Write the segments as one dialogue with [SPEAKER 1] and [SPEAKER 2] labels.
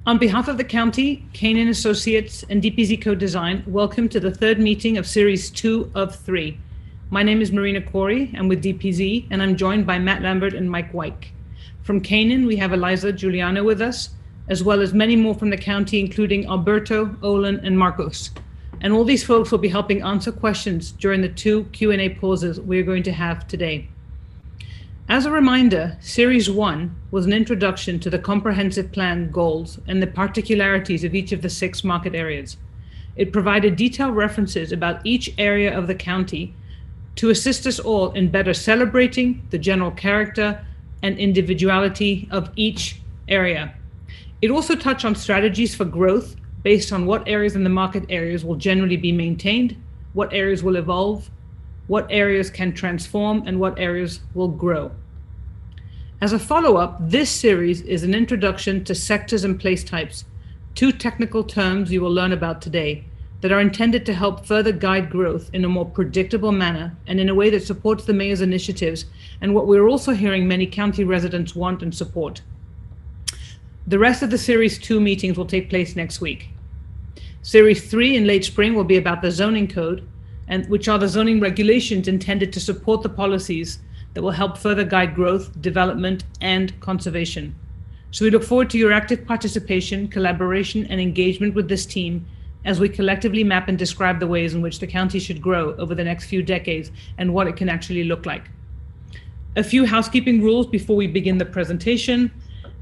[SPEAKER 1] On behalf of the county, Canaan Associates, and DPZ Co-Design, welcome to the third meeting of Series 2 of 3. My name is Marina Corey. I'm with DPZ, and I'm joined by Matt Lambert and Mike Wyke. From Canaan, we have Eliza Giuliano with us, as well as many more from the county, including Alberto, Olin, and Marcos. And all these folks will be helping answer questions during the 2 Q&A pauses we're going to have today. As a reminder, Series 1 was an introduction to the comprehensive plan goals and the particularities of each of the 6 market areas. It provided detailed references about each area of the county to assist us all in better celebrating the general character and individuality of each area. It also touched on strategies for growth based on what areas in the market areas will generally be maintained, what areas will evolve, what areas can transform, and what areas will grow. As a follow-up, this series is an introduction to sectors and place types, 2 technical terms you will learn about today that are intended to help further guide growth in a more predictable manner and in a way that supports the mayor's initiatives and what we're also hearing many county residents want and support. The rest of the Series 2 meetings will take place next week. Series 3 in late spring will be about the zoning code, and which are the zoning regulations intended to support the policies that will help further guide growth, development, and conservation. So we look forward to your active participation, collaboration, and engagement with this team as we collectively map and describe the ways in which the county should grow over the next few decades and what it can actually look like. A few housekeeping rules before we begin the presentation.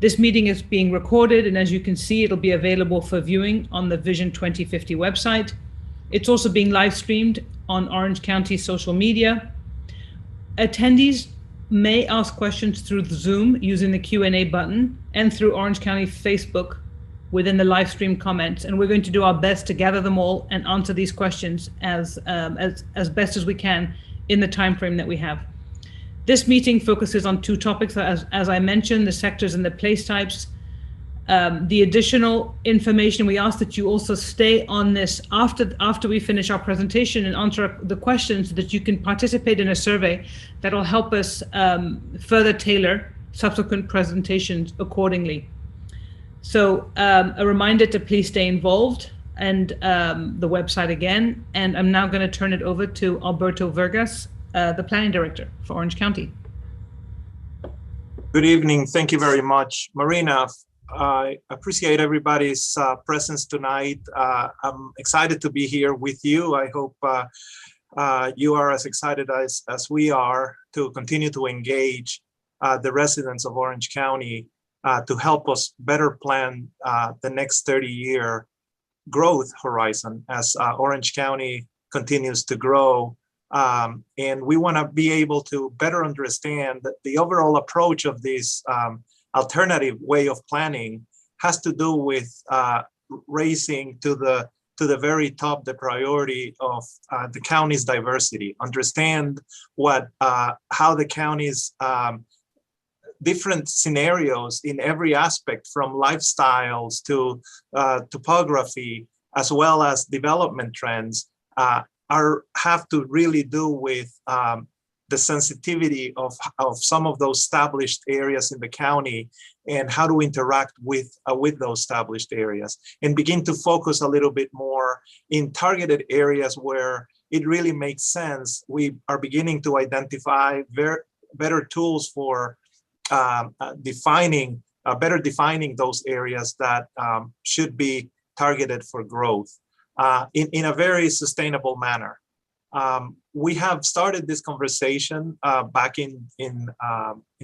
[SPEAKER 1] This meeting is being recorded, and as you can see, it'll be available for viewing on the Vision 2050 website. It's also being live streamed on Orange County social media. Attendees may ask questions through Zoom using the Q&A button and through Orange County Facebook within the live stream comments. And we're going to do our best to gather them all and answer these questions as best as we can in the time frame that we have. This meeting focuses on 2 topics, as I mentioned, the sectors and the place types. The additional information, we ask that you also stay on this after we finish our presentation and answer the questions so that you can participate in a survey that will help us further tailor subsequent presentations accordingly. So a reminder to please stay involved, and the website again. And I'm now going to turn it over to Alberto Vergas, the planning director for Orange County.
[SPEAKER 2] Good evening. Thank you very much, Marina. I appreciate everybody's presence tonight. I'm excited to be here with you. I hope you are as excited as we are to continue to engage the residents of Orange County to help us better plan the next 30-year growth horizon as Orange County continues to grow. And we want to be able to better understand the overall approach of this alternative way of planning has to do with raising to the very top the priority of the county's diversity. Understand how the county's different scenarios in every aspect, from lifestyles to topography, as well as development trends, have to really do with the sensitivity of some of those established areas in the county and how to interact with those established areas, and begin to focus a little bit more in targeted areas where it really makes sense. We are beginning to identify better tools for better defining those areas that should be targeted for growth in a very sustainable manner. We have started this conversation back in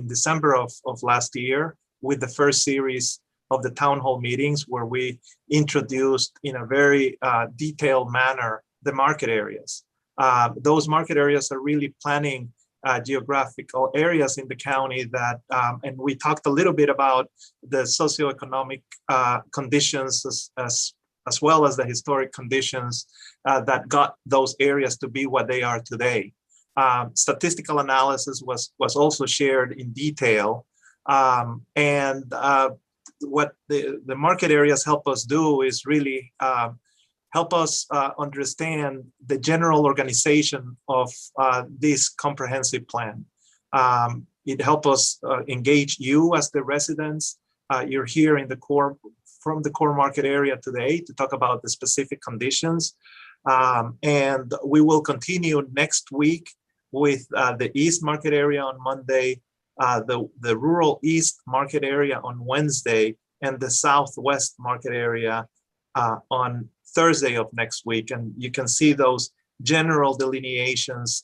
[SPEAKER 2] December of last year with the first series of the town hall meetings, where we introduced in a very detailed manner the market areas. Those market areas are really planning geographical areas in the county that, and we talked a little bit about the socioeconomic conditions as well as the historic conditions that got those areas to be what they are today. Statistical analysis was also shared in detail. And what the market areas help us do is really help us understand the general organization of this comprehensive plan. It helps us engage you as the residents. You're here in the core from the core market area today to talk about the specific conditions. And we will continue next week with the East Market area on Monday, the Rural East Market area on Wednesday, and the Southwest Market area on Thursday of next week. And you can see those general delineations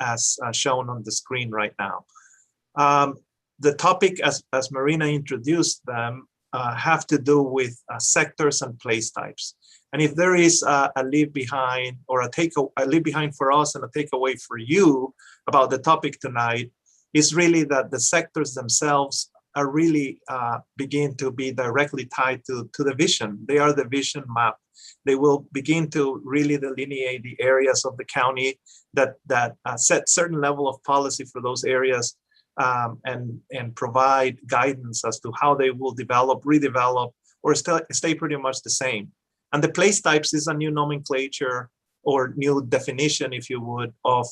[SPEAKER 2] as shown on the screen right now. The topic, as Marina introduced them, have to do with sectors and place types. And if there is a leave behind or a leave behind for us and a takeaway for you about the topic tonight, is really that the sectors themselves are really begin to be directly tied to the vision. They are the vision map. They will begin to really delineate the areas of the county that set certain level of policy for those areas, and provide guidance as to how they will develop, redevelop, or stay pretty much the same. And the place types is a new nomenclature or new definition, if you would, of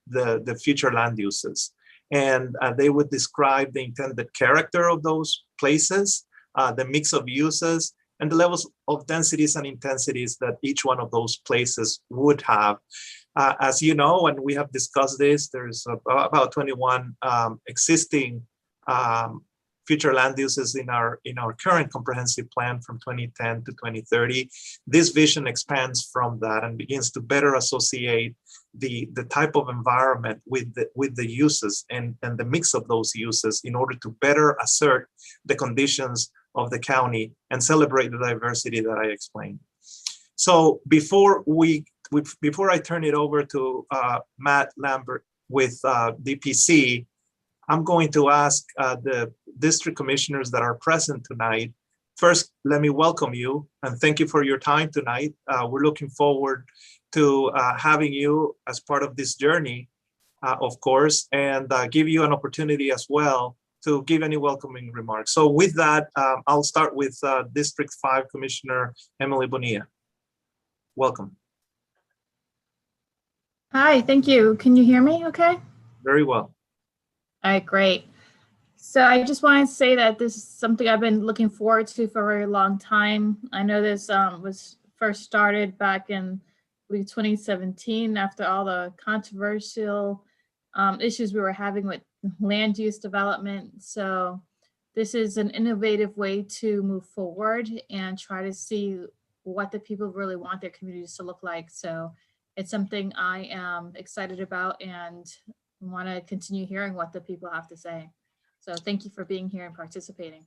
[SPEAKER 2] the future land uses. And they would describe the intended character of those places, the mix of uses, and the levels of densities and intensities that each one of those places would have. As you know, and we have discussed this, there's about 21 existing future land uses in our current comprehensive plan from 2010 to 2030. This vision expands from that and begins to better associate the type of environment with the uses and the mix of those uses in order to better assert the conditions of the county and celebrate the diversity that I explained. So before I turn it over to Matt Lambert with DPC, I'm going to ask the district commissioners that are present tonight. First, let me welcome you and thank you for your time tonight. We're looking forward to having you as part of this journey, of course, and give you an opportunity as well to give any welcoming remarks. So with that, I'll start with District 5 Commissioner Emily Bonilla. Welcome.
[SPEAKER 3] Hi, thank you. Can you hear me okay?
[SPEAKER 2] Very well.
[SPEAKER 3] All right, great. So I just wanted to say that this is something I've been looking forward to for a very long time. I know this was first started back in 2017 after all the controversial issues we were having with land use development. So this is an innovative way to move forward and try to see what the people really want their communities to look like. So it's something I am excited about and want to continue hearing what the people have to say. So thank you for being here and participating.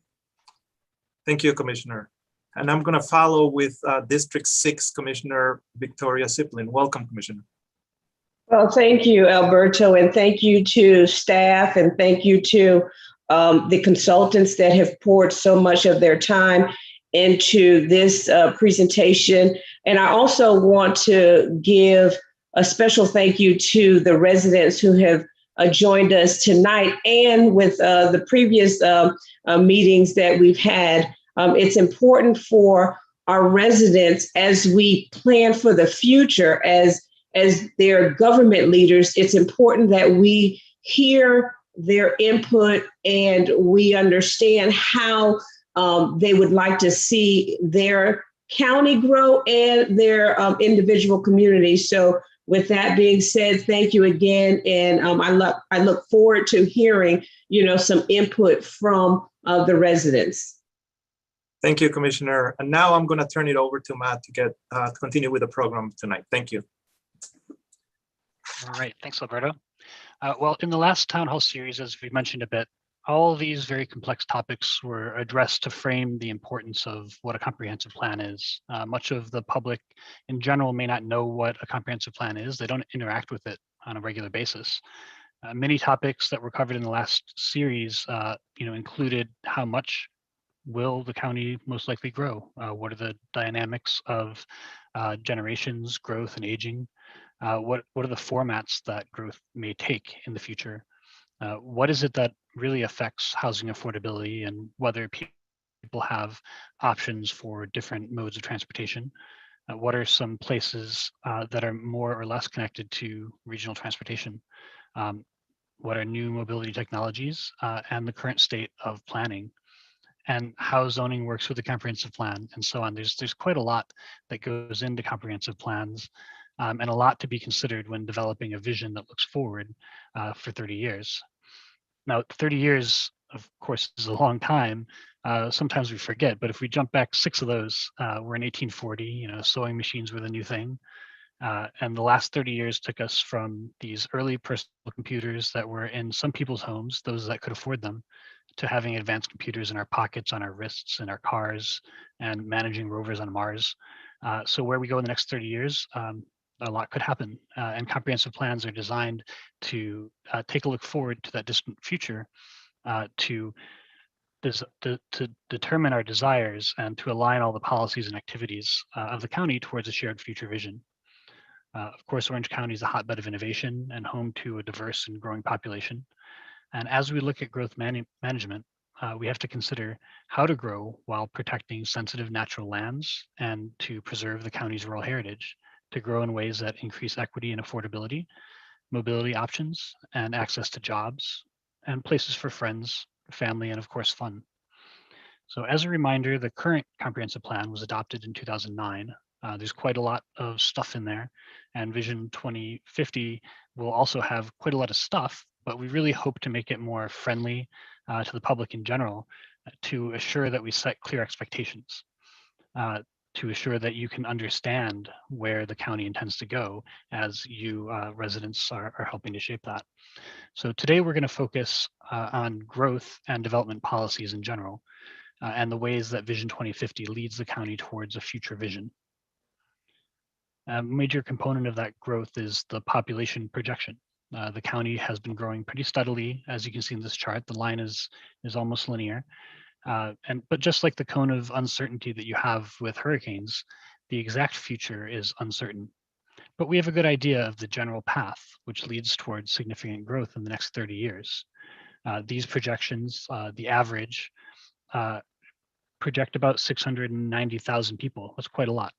[SPEAKER 2] Thank you, Commissioner. And I'm going to follow with District 6 Commissioner Victoria Siplin. Welcome, Commissioner.
[SPEAKER 4] Well, thank you, Alberto, and thank you to staff, and thank you to the consultants that have poured so much of their time into this presentation. And I also want to give a special thank you to the residents who have joined us tonight and with the previous meetings that we've had. It's important for our residents as we plan for the future as their government leaders. It's important that we hear their input and we understand how they would like to see their county grow and their individual communities. So with that being said, thank you again. And I look forward to hearing, some input from the residents.
[SPEAKER 2] Thank you, Commissioner. And now I'm going to turn it over to Matt to continue with the program tonight. Thank you.
[SPEAKER 5] All right, thanks, Alberto. Well, in the last town hall series, as we mentioned a bit, all these very complex topics were addressed to frame the importance of what a comprehensive plan is. Much of the public in general may not know what a comprehensive plan is. They don't interact with it on a regular basis. Many topics that were covered in the last series, included how much will the county most likely grow? What are the dynamics of generations, growth, and aging? What are the formats that growth may take in the future? What is it that really affects housing affordability and whether people have options for different modes of transportation? What are some places that are more or less connected to regional transportation? What are new mobility technologies and the current state of planning? and how zoning works with the comprehensive plan, and so on. There's quite a lot that goes into comprehensive plans, and a lot to be considered when developing a vision that looks forward for 30 years. Now, 30 years, of course, is a long time. Sometimes we forget, but if we jump back 6 of those, we're in 1840, sewing machines were the new thing. And the last 30 years took us from these early personal computers that were in some people's homes, those that could afford them, to having advanced computers in our pockets, on our wrists, in our cars, and managing rovers on Mars. So where we go in the next 30 years, a lot could happen. And comprehensive plans are designed to take a look forward to that distant future, to determine our desires and to align all the policies and activities of the county towards a shared future vision. Of course, Orange County is a hotbed of innovation and home to a diverse and growing population. And as we look at growth management, we have to consider how to grow while protecting sensitive natural lands and to preserve the county's rural heritage, to grow in ways that increase equity and affordability, mobility options, and access to jobs, and places for friends, family, and of course, fun. So as a reminder, the current comprehensive plan was adopted in 2009. There's quite a lot of stuff in there, and Vision 2050 will also have quite a lot of stuff, but we really hope to make it more friendly to the public in general, to assure that we set clear expectations, to assure that you can understand where the county intends to go as you residents are helping to shape that. So today we're going to focus on growth and development policies in general, and the ways that Vision 2050 leads the county towards a future vision. A major component of that growth is the population projection. The county has been growing pretty steadily. As you can see in this chart, the line is almost linear. But just like the cone of uncertainty that you have with hurricanes, the exact future is uncertain. But we have a good idea of the general path, which leads towards significant growth in the next 30 years. These projections, the average, project about 690,000 people. That's quite a lot,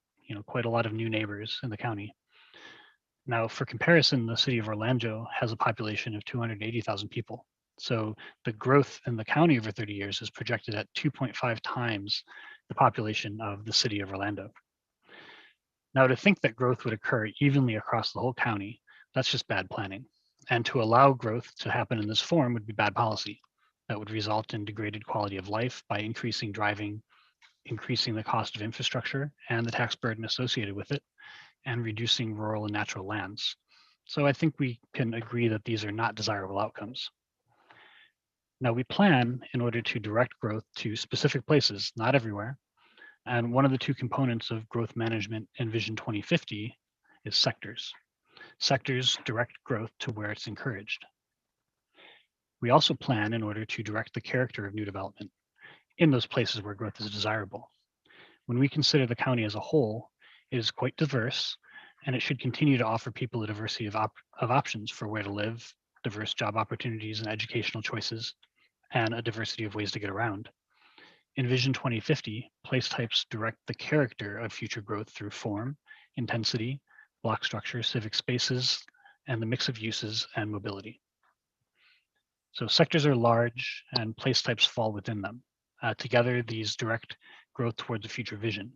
[SPEAKER 5] quite a lot of new neighbors in the county. Now, for comparison, the city of Orlando has a population of 280,000 people. So the growth in the county over 30 years is projected at 2.5 times the population of the city of Orlando. Now, to think that growth would occur evenly across the whole county, that's just bad planning. And to allow growth to happen in this form would be bad policy. That would result in degraded quality of life by increasing driving, increasing the cost of infrastructure and the tax burden associated with it, and reducing rural and natural lands. So I think we can agree that these are not desirable outcomes. Now, we plan in order to direct growth to specific places, not everywhere. And one of the 2 components of growth management in Vision 2050 is sectors. Sectors direct growth to where it's encouraged. We also plan in order to direct the character of new development in those places where growth is desirable. When we consider the county as a whole, it is quite diverse, and it should continue to offer people a diversity of options for where to live, diverse job opportunities and educational choices, and a diversity of ways to get around. In Vision 2050, place types direct the character of future growth through form, intensity, block structure, civic spaces, and the mix of uses and mobility. So sectors are large and place types fall within them. Together, these direct growth towards a future vision.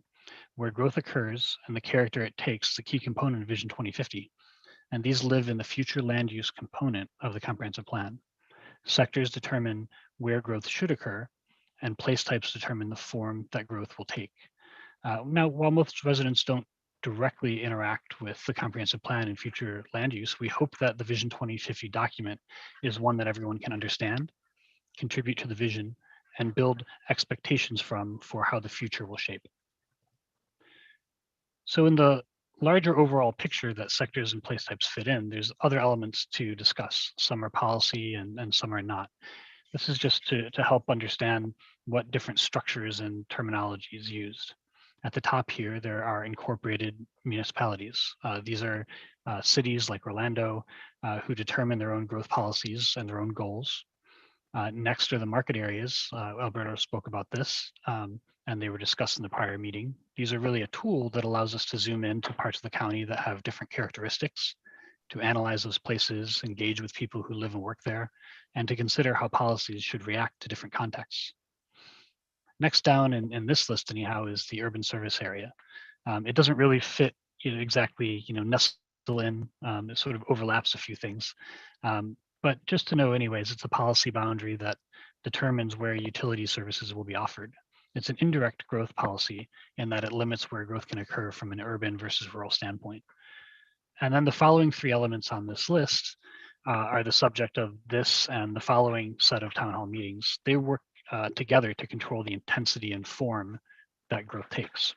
[SPEAKER 5] Where growth occurs and the character it takes, the key component of Vision 2050, and these live in the future land use component of the comprehensive plan. Sectors determine where growth should occur, and place types determine the form that growth will take. Now, while most residents don't directly interact with the comprehensive plan and future land use, we hope that the Vision 2050 document is one that everyone can understand, contribute to the vision, and build expectations from for how the future will shape. So in the larger overall picture that sectors and place types fit in, there's other elements to discuss. Some are policy and some are not. This is just to help understand what different structures and terminology is used. At the top here, there are incorporated municipalities. These are cities like Orlando who determine their own growth policies and their own goals. Next are the market areas. Alberto spoke about this, and they were discussed in the prior meeting. These are really a tool that allows us to zoom into parts of the county that have different characteristics, to analyze those places, engage with people who live and work there, and to consider how policies should react to different contexts. Next down in this list anyhow is the urban service area. It doesn't really fit exactly, nestle in. It sort of overlaps a few things. But just to know anyways, it's a policy boundary that determines where utility services will be offered. It's an indirect growth policy in that it limits where growth can occur from an urban versus rural standpoint. And then the following three elements on this list are the subject of this and the following set of town hall meetings. They work together to control the intensity and form that growth takes.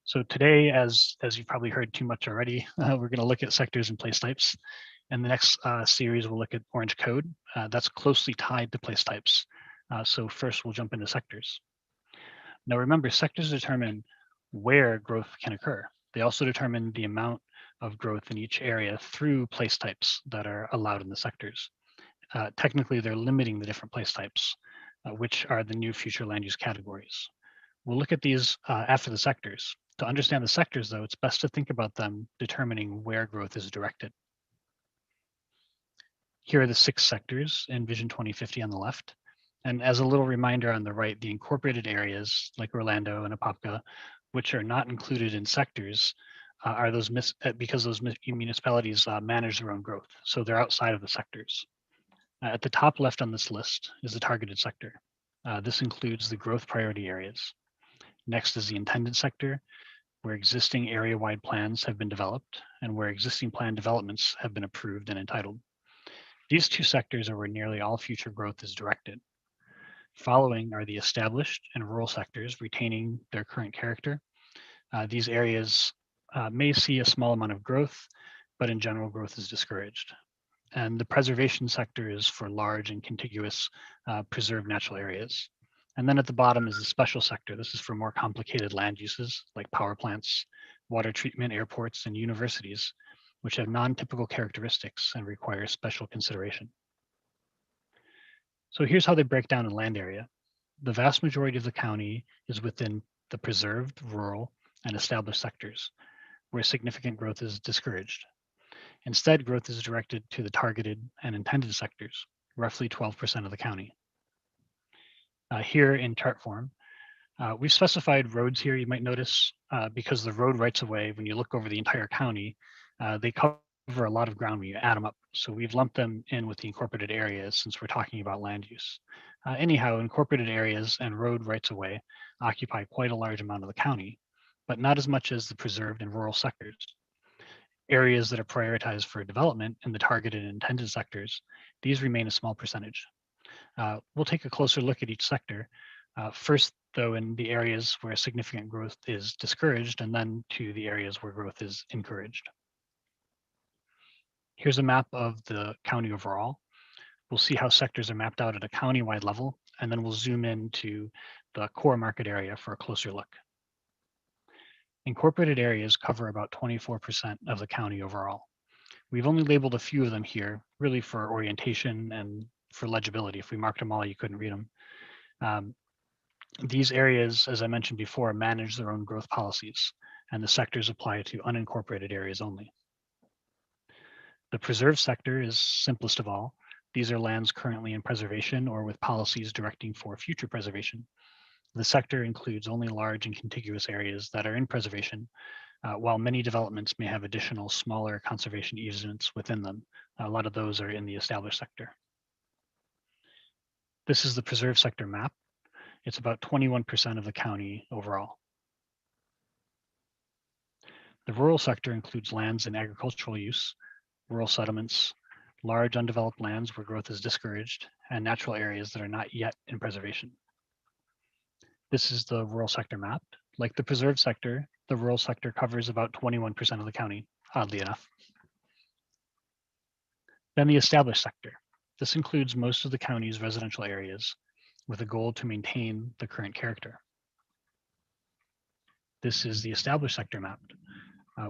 [SPEAKER 5] So today, as you've probably heard too much already, we're going to look at sectors and place types. And the next series, we'll look at Orange Code. That's closely tied to place types. So first, we'll jump into sectors. Now remember, sectors determine where growth can occur. They also determine the amount of growth in each area through place types that are allowed in the sectors. Technically, they're limiting the different place types, which are the new future land use categories. We'll look at these after the sectors. To understand the sectors, though, it's best to think about them determining where growth is directed. Here are the 6 sectors in Vision 2050 on the left. And as a little reminder on the right, the incorporated areas like Orlando and Apopka, which are not included in sectors, are those because those municipalities manage their own growth. So they're outside of the sectors. At the top left on this list is the targeted sector. This includes the growth priority areas. Next is the intended sector, where existing area-wide plans have been developed and where existing plan developments have been approved and entitled. These 2 sectors are where nearly all future growth is directed. Following are the established and rural sectors retaining their current character. These areas may see a small amount of growth, but in general, growth is discouraged. And the preservation sector is for large and contiguous preserved natural areas. And then at the bottom is the special sector. This is for more complicated land uses like power plants, water treatment, airports, and universities, which have non-typical characteristics and require special consideration. So here's how they break down in land area. The vast majority of the county is within the preserved, rural, and established sectors, where significant growth is discouraged. Instead, growth is directed to the targeted and intended sectors, roughly 12% of the county. Here in chart form, we've specified roads here, you might notice, because the road rights of way, when you look over the entire county, they cover a lot of ground when you add them up. So we've lumped them in with the incorporated areas since we're talking about land use. Anyhow, incorporated areas and road rights of way occupy quite a large amount of the county, but not as much as the preserved and rural sectors. Areas that are prioritized for development in the targeted and intended sectors, these remain a small percentage. We'll take a closer look at each sector. First, though, in the areas where significant growth is discouraged, and then to the areas where growth is encouraged. Here's a map of the county overall. We'll see how sectors are mapped out at a county-wide level, and then we'll zoom into the core market area for a closer look. Incorporated areas cover about 24% of the county overall. We've only labeled a few of them here, really for orientation and for legibility. If we marked them all, you couldn't read them. These areas, as I mentioned before, manage their own growth policies, and the sectors apply to unincorporated areas only. The preserved sector is simplest of all. These are lands currently in preservation or with policies directing for future preservation. The sector includes only large and contiguous areas that are in preservation, while many developments may have additional smaller conservation easements within them. A lot of those are in the established sector. This is the preserved sector map. It's about 21% of the county overall. The rural sector includes lands in agricultural use, rural settlements, large undeveloped lands where growth is discouraged, and natural areas that are not yet in preservation. This is the rural sector map. Like the preserved sector, the rural sector covers about 21% of the county, oddly enough. Then the established sector. This includes most of the county's residential areas with a goal to maintain the current character. This is the established sector map,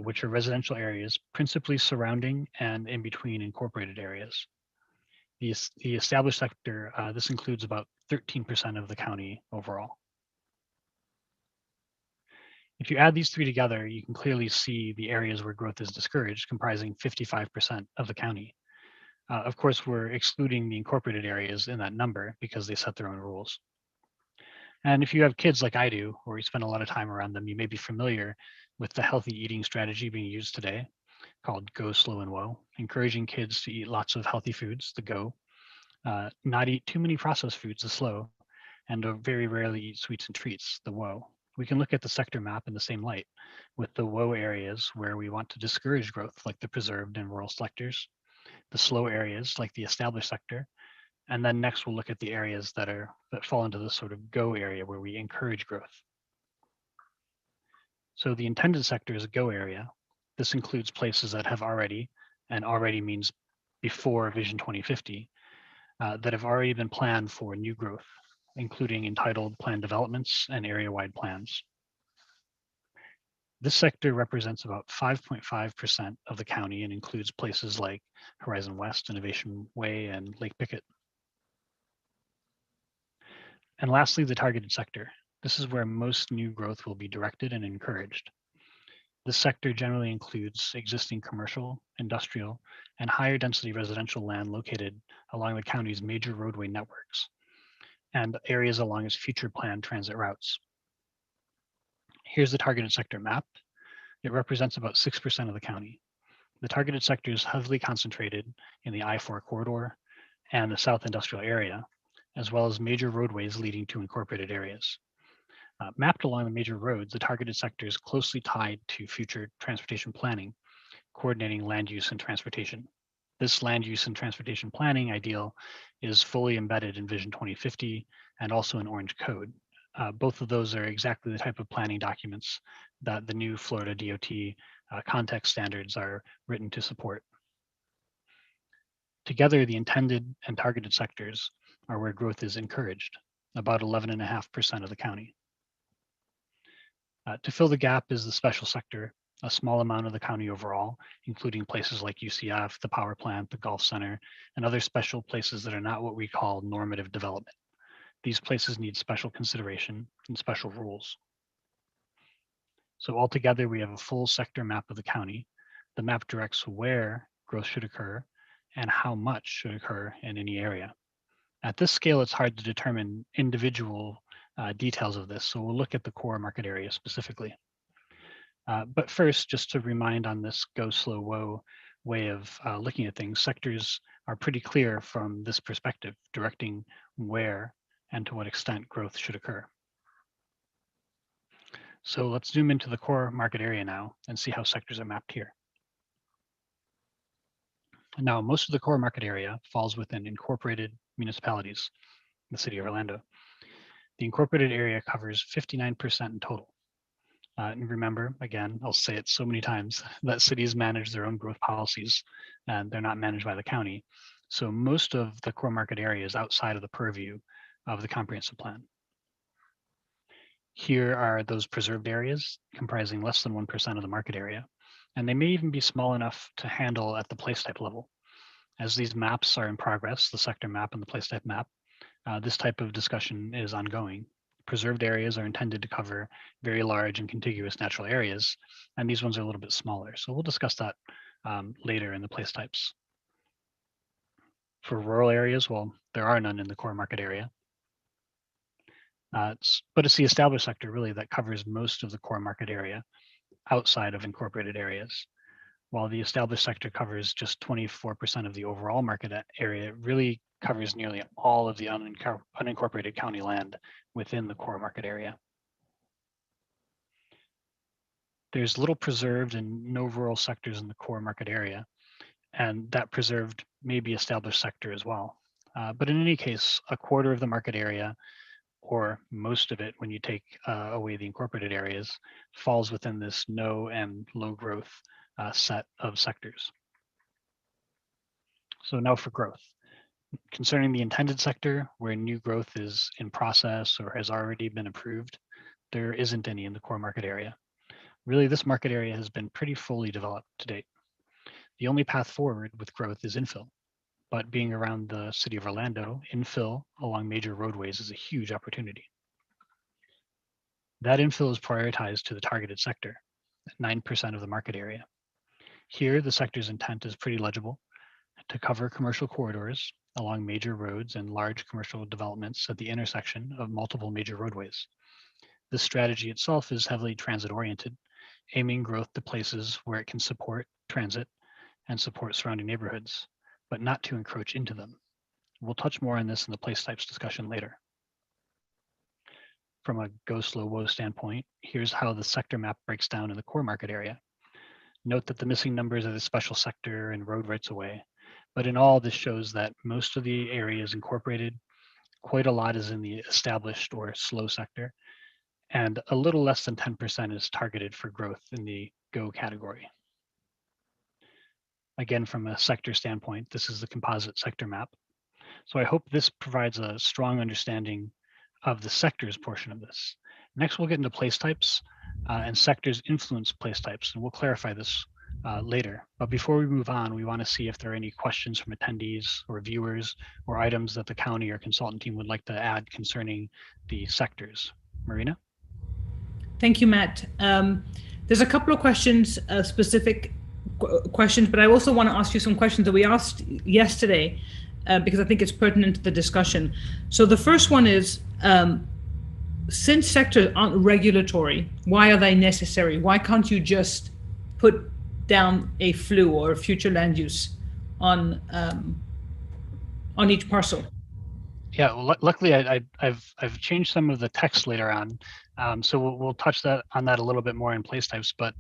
[SPEAKER 5] which are residential areas principally surrounding and in between incorporated areas. The established sector, this includes about 13% of the county overall. If you add these three together, you can clearly see the areas where growth is discouraged, comprising 55% of the county. Of course, we're excluding the incorporated areas in that number because they set their own rules. And if you have kids like I do, or you spend a lot of time around them, you may be familiar with the healthy eating strategy being used today called Go, Slow, and Whoa, encouraging kids to eat lots of healthy foods, the Go, not eat too many processed foods, the Slow, and very rarely eat sweets and treats, the Whoa. We can look at the sector map in the same light, with the Whoa areas where we want to discourage growth, like the preserved and rural sectors, the slow areas like the established sector, and then next we'll look at the areas that fall into the sort of Go area where we encourage growth. So the intended sector is a Go area. This includes places that have already, and already means before Vision 2050, that have already been planned for new growth, including entitled planned developments and area-wide plans. This sector represents about 5.5% of the county and includes places like Horizon West, Innovation Way, and Lake Pickett. And lastly, the targeted sector. This is where most new growth will be directed and encouraged. This sector generally includes existing commercial, industrial, and higher density residential land located along the county's major roadway networks and areas along its future planned transit routes. Here's the targeted sector map. It represents about 6% of the county. The targeted sector is heavily concentrated in the I-4 corridor and the South Industrial area, as well as major roadways leading to incorporated areas. Mapped along the major roads, the targeted sector is closely tied to future transportation planning, coordinating land use and transportation. This land use and transportation planning ideal is fully embedded in Vision 2050 and also in Orange Code. Both of those are exactly the type of planning documents that the new Florida DOT context standards are written to support. Together, the intended and targeted sectors are where growth is encouraged, about 11.5% of the county. To fill the gap is the special sector, a small amount of the county overall, including places like UCF, the power plant, the golf center, and other special places that are not what we call normative development. These places need special consideration and special rules. So altogether, we have a full sector map of the county. The map directs where growth should occur and how much should occur in any area. At this scale, it's hard to determine individual details of this, so we'll look at the core market area specifically. But first, just to remind on this Go, Slow, Whoa way of looking at things, sectors are pretty clear from this perspective, directing where and to what extent growth should occur. So let's zoom into the core market area now and see how sectors are mapped here. Now, most of the core market area falls within incorporated municipalities, the city of Orlando. The incorporated area covers 59% in total. And remember, again, I'll say it so many times, that cities manage their own growth policies and they're not managed by the county. So most of the core market area is outside of the purview of the comprehensive plan. Here are those preserved areas comprising less than 1% of the market area, and they may even be small enough to handle at the place type level. As these maps are in progress, the sector map and the place type map, this type of discussion is ongoing. Preserved areas are intended to cover very large and contiguous natural areas, and these ones are a little bit smaller. So we'll discuss that later in the place types. For rural areas, well, there are none in the core market area. But it's the established sector really that covers most of the core market area outside of incorporated areas. While the established sector covers just 24% of the overall market area, it really covers nearly all of the unincorporated county land within the core market area. There's little preserved and no rural sectors in the core market area, and that preserved may be established sector as well. But in any case, a quarter of the market area, or most of it when you take away the incorporated areas, falls within this no and low growth set of sectors. So now for growth. Concerning the intended sector, where new growth is in process or has already been approved, there isn't any in the core market area. Really, this market area has been pretty fully developed to date. The only path forward with growth is infill, but being around the city of Orlando, infill along major roadways is a huge opportunity. That infill is prioritized to the targeted sector, at 9% of the market area. Here, the sector's intent is pretty legible, to cover commercial corridors along major roads and large commercial developments at the intersection of multiple major roadways. This strategy itself is heavily transit-oriented, aiming growth to places where it can support transit and support surrounding neighborhoods, but not to encroach into them. We'll touch more on this in the place types discussion later. From a go slow whoa standpoint, here's how the sector map breaks down in the core market area. Note that the missing numbers are the special sector and road rights of way, but in all, this shows that most of the area is incorporated, quite a lot is in the established or slow sector, and a little less than 10% is targeted for growth in the go category. Again, from a sector standpoint, this is the composite sector map. So I hope this provides a strong understanding of the sectors portion of this. Next, we'll get into place types and sectors influence place types, and we'll clarify this later. But before we move on, we want to see if there are any questions from attendees or viewers or items that the county or consultant team would like to add concerning the sectors. Marina?
[SPEAKER 1] Thank you, Matt. There's a couple of questions, specific questions, but I also want to ask you some questions that we asked yesterday because I think it's pertinent to the discussion. So the first one is, since sectors aren't regulatory, why are they necessary? Why can't you just put down a FLU or a future land use on each parcel?
[SPEAKER 5] Yeah, well, luckily I've changed some of the text later on, so we'll touch on that a little bit more in place types. But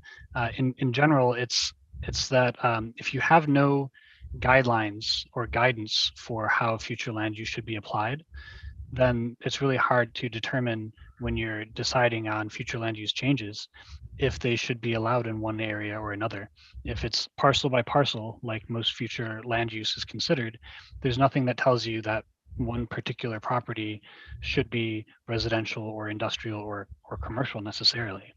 [SPEAKER 5] in general, it's that if you have no guidelines or guidance for how future land use should be applied, then it's really hard to determine when you're deciding on future land use changes if they should be allowed in one area or another. If it's parcel by parcel, like most future land use is considered, there's nothing that tells you that one particular property should be residential or industrial or commercial necessarily.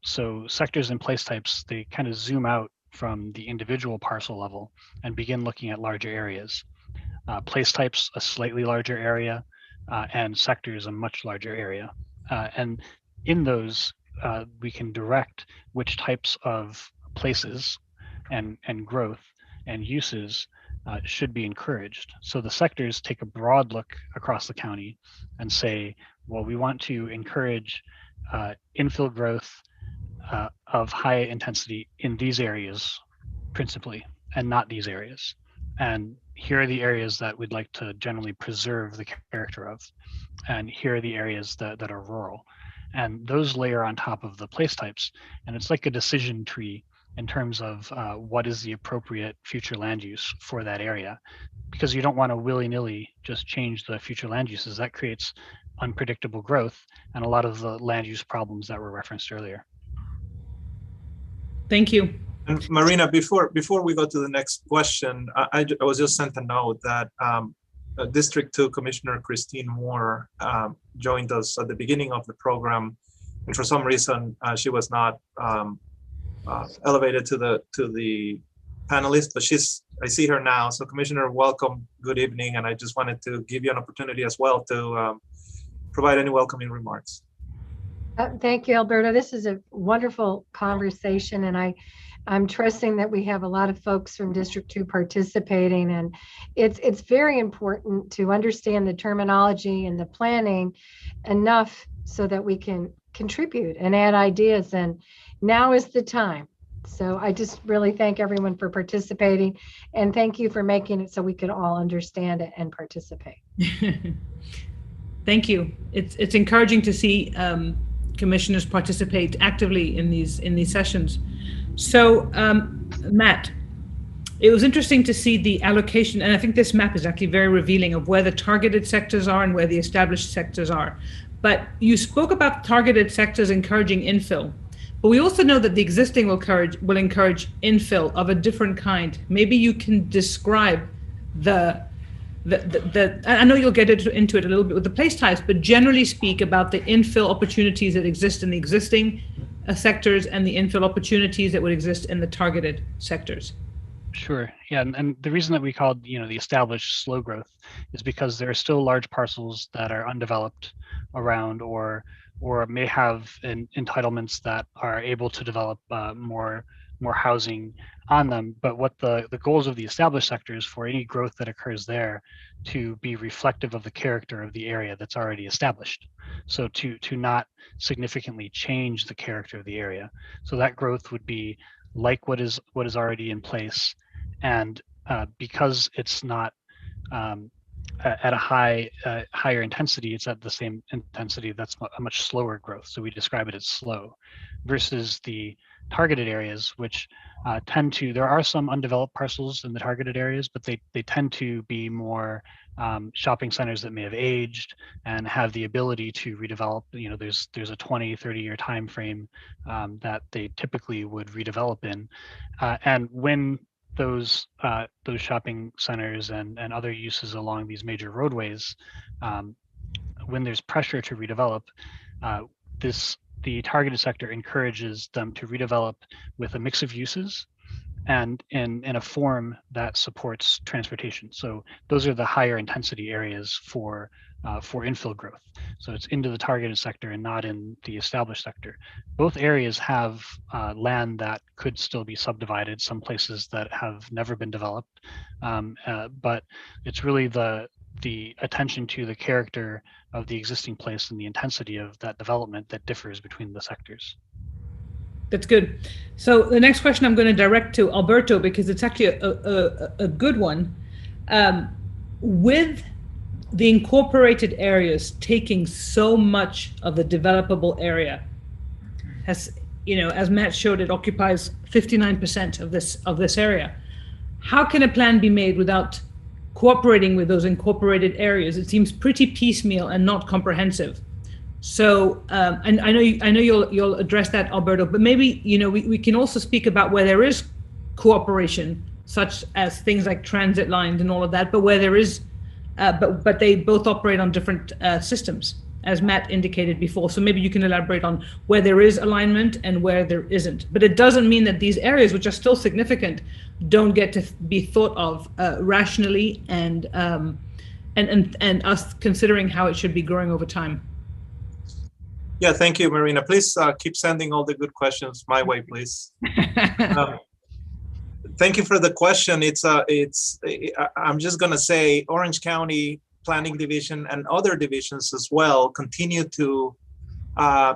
[SPEAKER 5] So sectors and place types, they kind of zoom out from the individual parcel level and begin looking at larger areas. Place types, a slightly larger area, and sectors, a much larger area. And in those, we can direct which types of places and growth and uses should be encouraged. So the sectors take a broad look across the county and say, well, we want to encourage infill growth of high intensity in these areas principally, and not these areas. And here are the areas that we'd like to generally preserve the character of. And here are the areas that are rural. And those layer on top of the place types. And it's like a decision tree in terms of what is the appropriate future land use for that area. Because you don't want to willy-nilly just change the future land uses. That creates unpredictable growth and a lot of the land use problems that were referenced earlier.
[SPEAKER 1] Thank you.
[SPEAKER 2] And Marina, before we go to the next question, I was just sent a note that District 2 Commissioner Christine Moore joined us at the beginning of the program, and for some reason she was not elevated to the panelist, but I see her now. So Commissioner, welcome, good evening, and I just wanted to give you an opportunity as well to provide any welcoming remarks.
[SPEAKER 6] Thank you, Alberto. This is a wonderful conversation, and I'm trusting that we have a lot of folks from District 2 participating, and it's very important to understand the terminology and the planning enough so that we can contribute and add ideas, and now is the time. So I just really thank everyone for participating, and thank you for making it so we could all understand it and participate.
[SPEAKER 1] Thank you. It's encouraging to see commissioners participate actively in these sessions. So Matt, it was interesting to see the allocation, and I think this map is actually very revealing of where the targeted sectors are and where the established sectors are. But you spoke about targeted sectors encouraging infill, but we also know that the existing will encourage infill of a different kind. Maybe you can describe I know you'll get into it a little bit with the place types, but generally speak about the infill opportunities that exist in the existing sectors and the infill opportunities that would exist in the targeted sectors.
[SPEAKER 5] Sure. Yeah, and the reason that we called the established slow growth is because there are still large parcels that are undeveloped around, or may have entitlements that are able to develop more more housing on them. But what the goals of the established sector is for any growth that occurs there to be reflective of the character of the area that's already established. So to not significantly change the character of the area. So that growth would be like what is already in place, and because it's not at a higher intensity, it's at the same intensity. That's a much slower growth. So we describe it as slow, versus the targeted areas, which tend to, there are some undeveloped parcels in the targeted areas, but they tend to be more shopping centers that may have aged and have the ability to redevelop. You know, there's a 20-30 year time frame that they typically would redevelop in, and when those shopping centers and other uses along these major roadways, when there's pressure to redevelop, the targeted sector encourages them to redevelop with a mix of uses and in a form that supports transportation. So those are the higher intensity areas for infill growth. So it's into the targeted sector and not in the established sector. Both areas have land that could still be subdivided, some places that have never been developed, but it's really the attention to the character of the existing place and the intensity of that development that differs between the sectors.
[SPEAKER 1] That's good. So the next question I'm going to direct to Alberto, because it's actually a good one. With the incorporated areas taking so much of the developable area, as Matt showed, it occupies 59% of this area. How can a plan be made without cooperating with those incorporated areas? It seems pretty piecemeal and not comprehensive. So, and I know you'll address that, Alberto, but maybe we can also speak about where there is cooperation, such as things like transit lines and all of that, but where there is, but they both operate on different systems, as Matt indicated before. So maybe you can elaborate on where there is alignment and where there isn't. But it doesn't mean that these areas, which are still significant, don't get to be thought of rationally and us considering how it should be growing over time.
[SPEAKER 2] Yeah, thank you, Marina. Please keep sending all the good questions my way, please. Thank you for the question. I'm just going to say Orange County Planning Division and other divisions as well continue to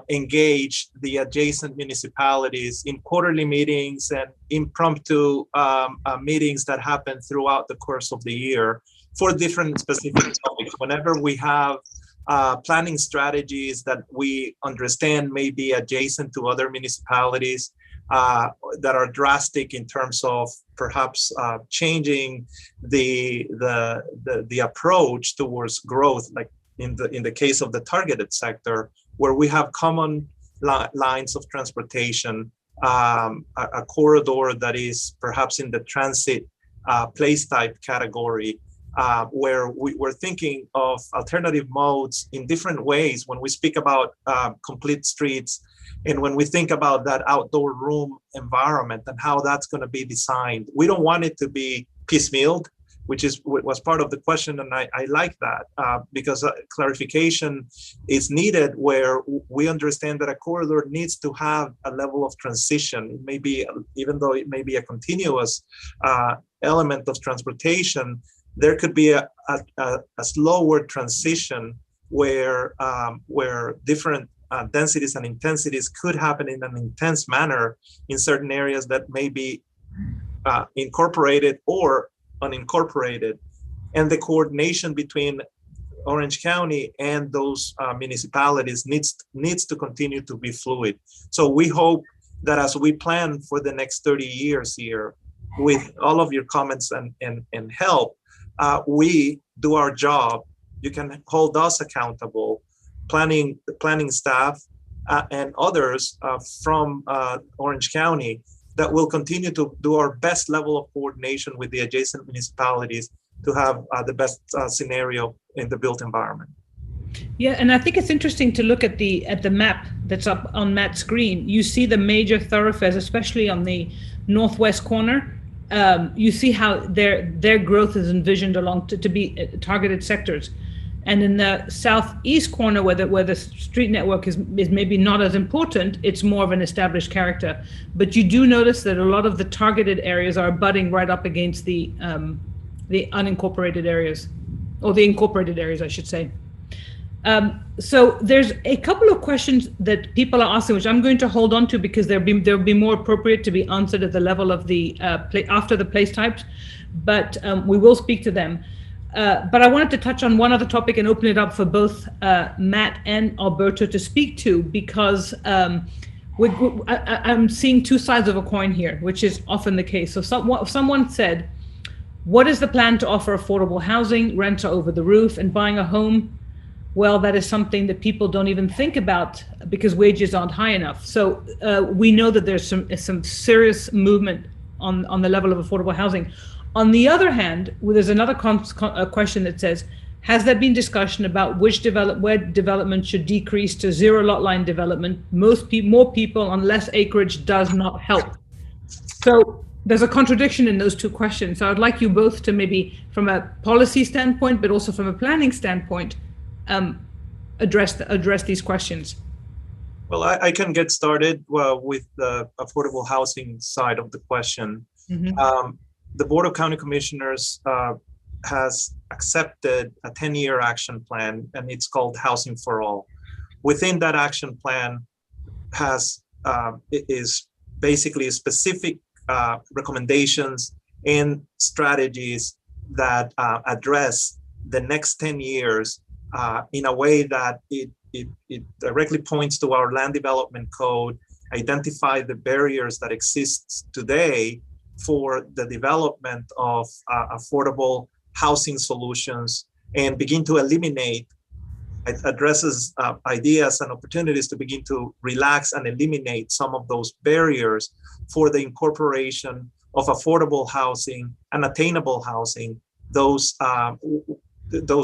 [SPEAKER 2] engage the adjacent municipalities in quarterly meetings and impromptu meetings that happen throughout the course of the year for different specific topics. Whenever we have planning strategies that we understand may be adjacent to other municipalities that are drastic in terms of perhaps changing the approach towards growth, like in the case of the targeted sector, where we have common lines of transportation, a corridor that is perhaps in the transit place type category, where we're thinking of alternative modes in different ways when we speak about complete streets, and when we think about that outdoor room environment and how that's going to be designed. We don't want it to be piecemealed, which was part of the question, and I like that because clarification is needed where we understand that a corridor needs to have a level of transition. It may be, even though it may be a continuous element of transportation, there could be a slower transition where different densities and intensities could happen in an intense manner in certain areas that may be incorporated or unincorporated, and the coordination between Orange County and those municipalities needs to continue to be fluid. So we hope that as we plan for the next 30 years here, with all of your comments and help, we do our job. You can hold us accountable, planning staff and others from Orange County, that will continue to do our best level of coordination with the adjacent municipalities to have the best scenario in the built environment.
[SPEAKER 1] Yeah, and I think it's interesting to look at the map that's up on Matt's screen. You see the major thoroughfares, especially on the northwest corner. You see how their growth is envisioned along to be targeted sectors. And in the southeast corner, where the street network is maybe not as important, it's more of an established character. But you do notice that a lot of the targeted areas are butting right up against the unincorporated areas, or the incorporated areas, I should say. So there's a couple of questions that people are asking, which I'm going to hold on to because they'll be more appropriate to be answered at the level of the after the place types, but we will speak to them. But I wanted to touch on one other topic and open it up for both Matt and Alberto to speak to, because I'm seeing two sides of a coin here, which is often the case. So someone said, what is the plan to offer affordable housing? Rents are over the roof, and buying a home, well, that is something that people don't even think about because wages aren't high enough. So we know that there's some serious movement on the level of affordable housing. On the other hand, there's another question that says, has there been discussion about where development should decrease to zero lot line development? More people on less acreage does not help. So there's a contradiction in those two questions. So I'd like you both to maybe, from a policy standpoint, but also from a planning standpoint, address these questions.
[SPEAKER 2] Well, I can get started with the affordable housing side of the question. Mm-hmm. The Board of County Commissioners has accepted a 10-year action plan, and it's called Housing for All. Within that action plan is basically specific recommendations and strategies that address the next 10 years in a way that it directly points to our land development code, identify the barriers that exist today for the development of affordable housing solutions, and begin to eliminate, it addresses ideas and opportunities to begin to relax and eliminate some of those barriers for the incorporation of affordable housing and attainable housing, those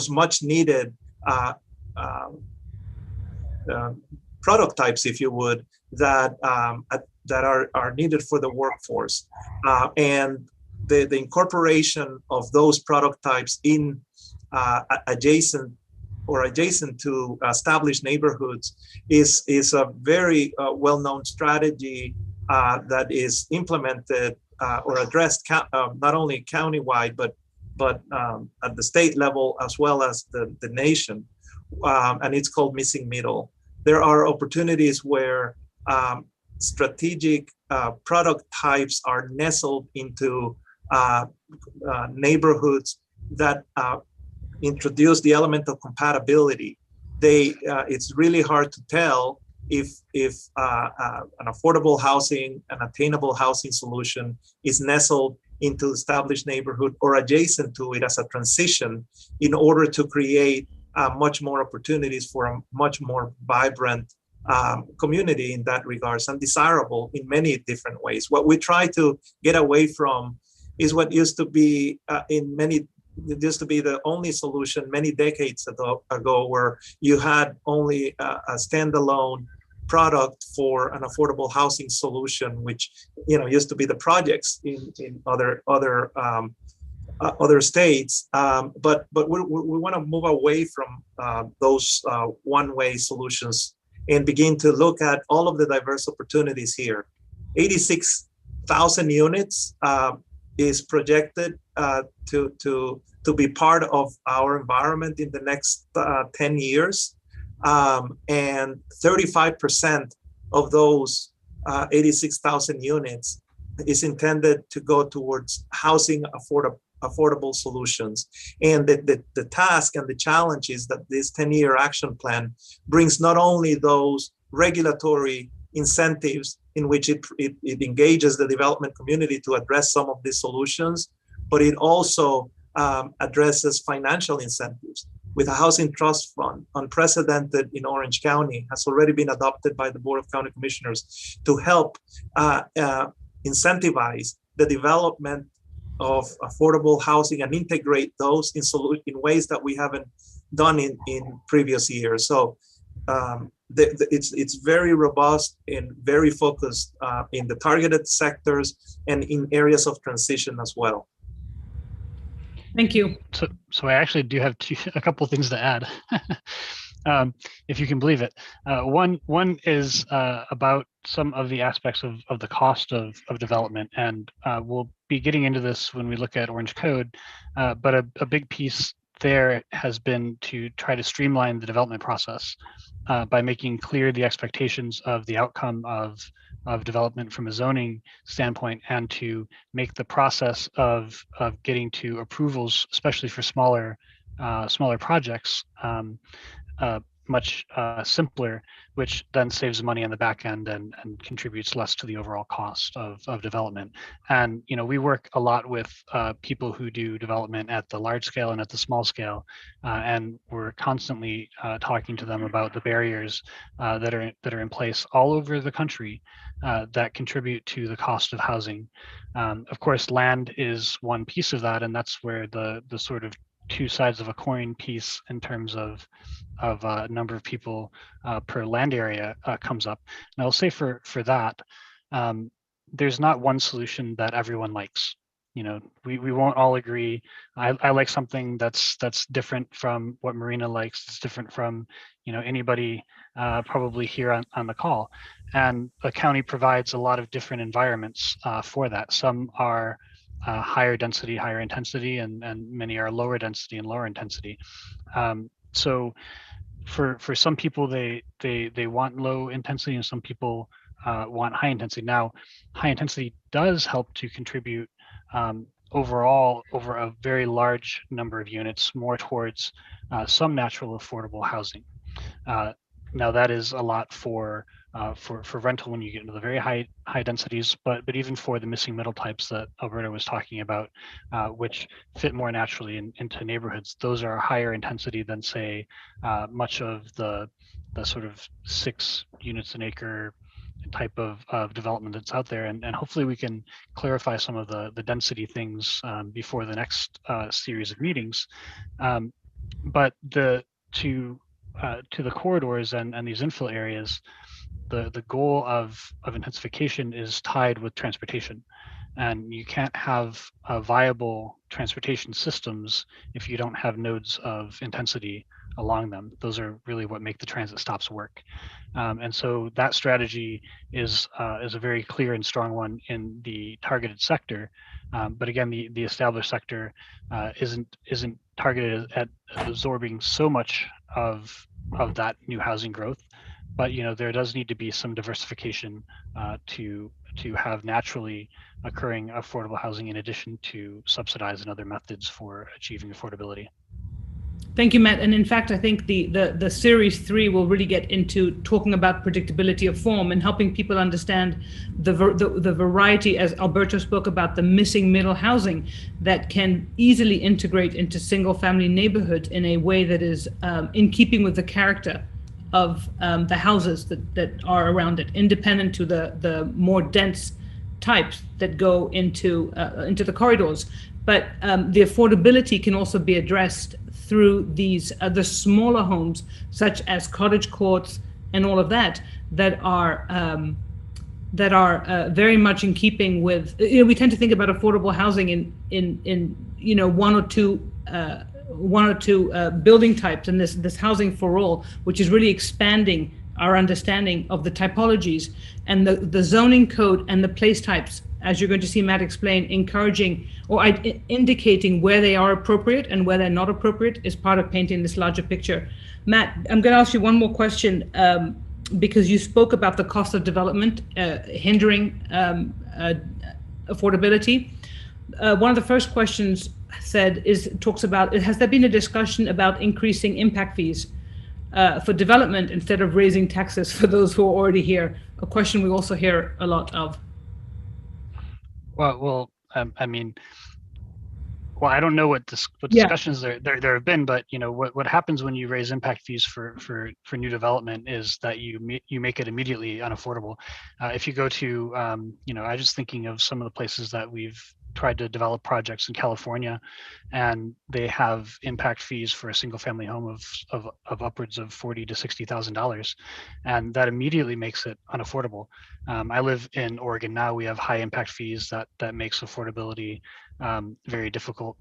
[SPEAKER 2] much needed product types, if you would, that are needed for the workforce, and the incorporation of those product types in adjacent to established neighborhoods is a very well-known strategy that is implemented or addressed not only countywide but at the state level as well as the nation, and it's called Missing Middle. There are opportunities where strategic product types are nestled into neighborhoods that introduce the element of compatibility. It's really hard to tell if an affordable housing, an attainable housing solution is nestled into established neighborhood or adjacent to it as a transition, in order to create much more opportunities for a much more vibrant community in that regards, and desirable in many different ways. What we try to get away from is what used to be the only solution many decades ago, where you had only a standalone product for an affordable housing solution, which used to be the projects in other states. But we want to move away from those one-way solutions and begin to look at all of the diverse opportunities here. 86,000 units is projected to be part of our environment in the next 10 years. And 35% of those 86,000 units is intended to go towards housing affordable solutions. And the task and the challenge is that this 10-year action plan brings not only those regulatory incentives in which it engages the development community to address some of these solutions, but it also addresses financial incentives. With a housing trust fund, unprecedented in Orange County, has already been adopted by the Board of County Commissioners to help incentivize the development of affordable housing and integrate those in ways that we haven't done in previous years. So it's very robust and very focused in the targeted sectors and in areas of transition as well.
[SPEAKER 1] Thank you.
[SPEAKER 5] So I actually do have a couple of things to add, if you can believe it. One is about some of the aspects of the cost of development, and we'll be getting into this when we look at Orange Code, but a big piece there has been to try to streamline the development process by making clear the expectations of the outcome of development from a zoning standpoint, and to make the process of getting to approvals, especially for smaller projects, much simpler, which then saves money on the back end and contributes less to the overall cost of development. And we work a lot with people who do development at the large scale and at the small scale, and we're constantly talking to them about the barriers that are in place all over the country that contribute to the cost of housing. Of course, land is one piece of that, and that's where the sort of two sides of a coin piece in terms of number of people per land area comes up. And I'll say for that, there's not one solution that everyone likes. We won't all agree. I like something that's different from what Marina likes. It's different from anybody probably here on the call. And the county provides a lot of different environments for that. Some are higher density, higher intensity, and many are lower density and lower intensity. So for some people, they want low intensity, and some people want high intensity. Now, high intensity does help to contribute overall over a very large number of units more towards some natural affordable housing. Now that is a lot for rental when you get into the very high densities, but even for the missing middle types that Alberto was talking about, which fit more naturally into neighborhoods, those are higher intensity than, say, much of the sort of 6 units an acre type of development that's out there. And hopefully we can clarify some of the density things before the next series of meetings. But to the corridors and these infill areas, the goal of intensification is tied with transportation, and you can't have viable transportation systems if you don't have nodes of intensity along them. Those are really what make the transit stops work. And so that strategy is a very clear and strong one in the targeted sector. But again, the established sector isn't targeted at absorbing so much of that new housing growth. But there does need to be some diversification to have naturally occurring affordable housing in addition to subsidized and other methods for achieving affordability.
[SPEAKER 1] Thank you, Matt. And in fact, I think the series 3 will really get into talking about predictability of form and helping people understand the variety, as Alberto spoke about, the missing middle housing that can easily integrate into single family neighborhoods in a way that is in keeping with the character of the houses that are around it, independent to the more dense types that go into the corridors. But the affordability can also be addressed through these the smaller homes, such as cottage courts and all of that are very much in keeping with. We tend to think about affordable housing in one or two building types, and this housing for all, which is really expanding our understanding of the typologies and the zoning code and the place types, as you're going to see Matt explain, encouraging or indicating where they are appropriate and where they're not appropriate is part of painting this larger picture. Matt, I'm going to ask you one more question because you spoke about the cost of development hindering affordability. One of the first questions talks about, has there been a discussion about increasing impact fees for development instead of raising taxes for those who are already here? A question we also hear a lot of.
[SPEAKER 5] Well, I don't know what discussions there have been, but what happens when you raise impact fees for new development is that you make it immediately unaffordable. If you go to I was just thinking of some of the places that we've tried to develop projects in California, and they have impact fees for a single family home of upwards of $40,000 to $60,000, and that immediately makes it unaffordable. I live in Oregon now. We have high impact fees that makes affordability very difficult.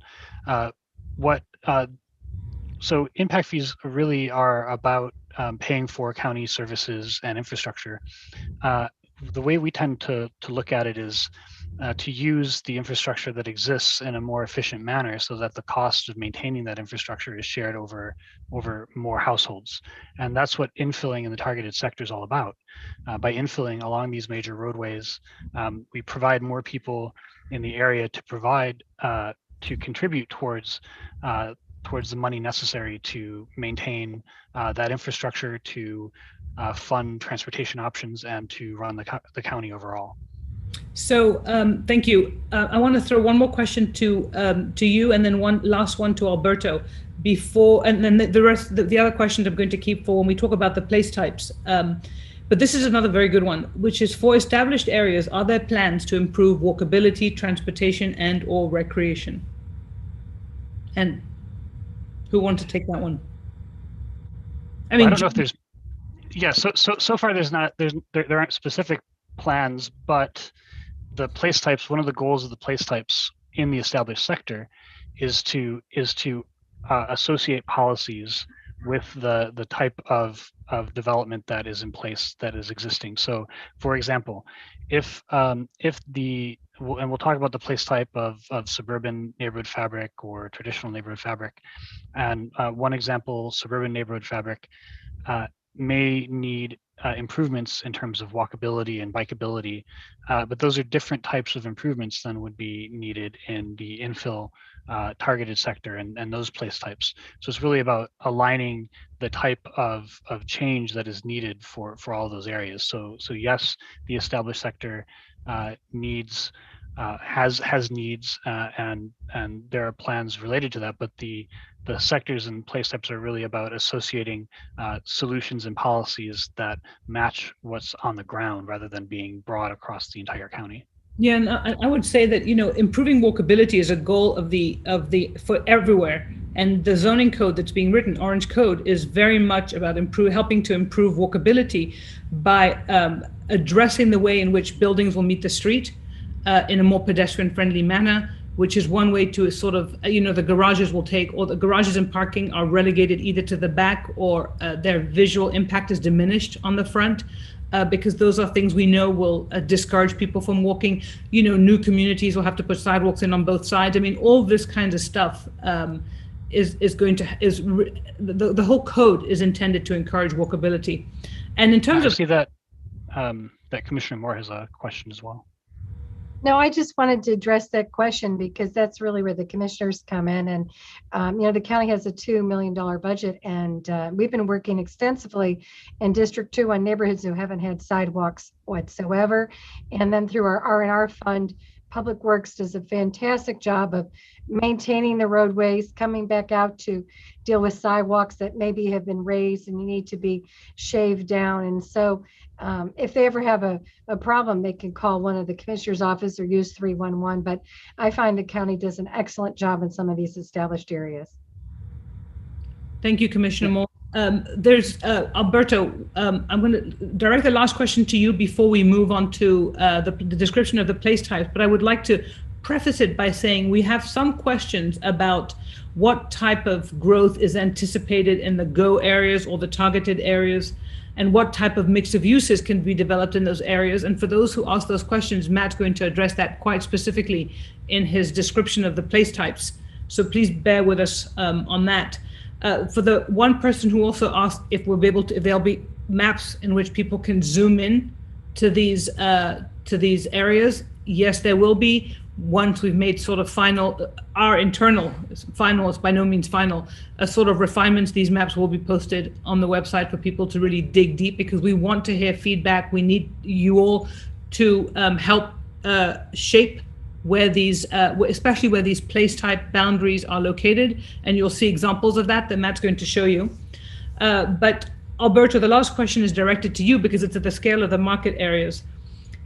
[SPEAKER 5] So impact fees really are about paying for county services and infrastructure. The way we tend to look at it is to use the infrastructure that exists in a more efficient manner so that the cost of maintaining that infrastructure is shared over more households. And that's what infilling in the targeted sector is all about. By infilling along these major roadways, we provide more people in the area to contribute towards the money necessary to maintain that infrastructure, to fund transportation options, and to run the county overall.
[SPEAKER 1] So thank you. I want to throw one more question to you, and then one last one to Alberto before, and then the rest, the other questions I'm going to keep for when we talk about the place types. But this is another very good one, which is for established areas, are there plans to improve walkability, transportation, and/or recreation? And who wants to take that one?
[SPEAKER 5] I mean, I don't know if there's, yeah. So far, there aren't specific plans, but the place types. One of the goals of the place types in the established sector is to associate policies with the type of development that is in place, that is existing. So, for example, if and we'll talk about the place type of suburban neighborhood fabric or traditional neighborhood fabric. And one example, suburban neighborhood fabric may need improvements in terms of walkability and bikeability, but those are different types of improvements than would be needed in the infill targeted sector and those place types. So it's really about aligning the type of change that is needed for all those areas. So yes, the established sector needs has needs and there are plans related to that, but the sectors and place types are really about associating solutions and policies that match what's on the ground rather than being broad across the entire county.
[SPEAKER 1] Yeah, and I would say that, you know, improving walkability is a goal of the for everywhere. And the zoning code that's being written, Orange Code, is very much about helping to improve walkability by addressing the way in which buildings will meet the street in a more pedestrian-friendly manner, which is one way to sort of, you know, the garages will take, or the garages and parking are relegated either to the back or their visual impact is diminished on the front. Because those are things we know will discourage people from walking. You know, new communities will have to put sidewalks in on both sides. I mean, all this kind of stuff the whole code is intended to encourage walkability. And in terms
[SPEAKER 5] I see that that Commissioner Moore has a question as well.
[SPEAKER 6] No, I just wanted to address that question because that's really where the commissioners come in. And, you know, the county has a $2 million budget, and we've been working extensively in District 2 on neighborhoods who haven't had sidewalks whatsoever. And then through our R&R fund, Public Works does a fantastic job of maintaining the roadways, coming back out to deal with sidewalks that maybe have been raised and you need to be shaved down. And so if they ever have a problem, they can call one of the commissioner's office or use 311. But I find the county does an excellent job in some of these established areas.
[SPEAKER 1] Thank you, Commissioner Moore. There's Alberto. I'm going to direct the last question to you before we move on to the description of the place types. But I would like to preface it by saying we have some questions about what type of growth is anticipated in the GO areas or the targeted areas, and what type of mix of uses can be developed in those areas. And for those who ask those questions, Matt's going to address that quite specifically in his description of the place types. So please bear with us on that. For the one person who also asked if we'll be able to, if there'll be maps in which people can zoom in to these areas, yes, there will be. Once we've made sort of final, our internal, final is by no means final, a sort of refinements, these maps will be posted on the website for people to really dig deep, because we want to hear feedback. We need you all to help shape where these, especially where these place type boundaries are located. And you'll see examples of that Matt's going to show you. But Alberto, the last question is directed to you because it's at the scale of the market areas.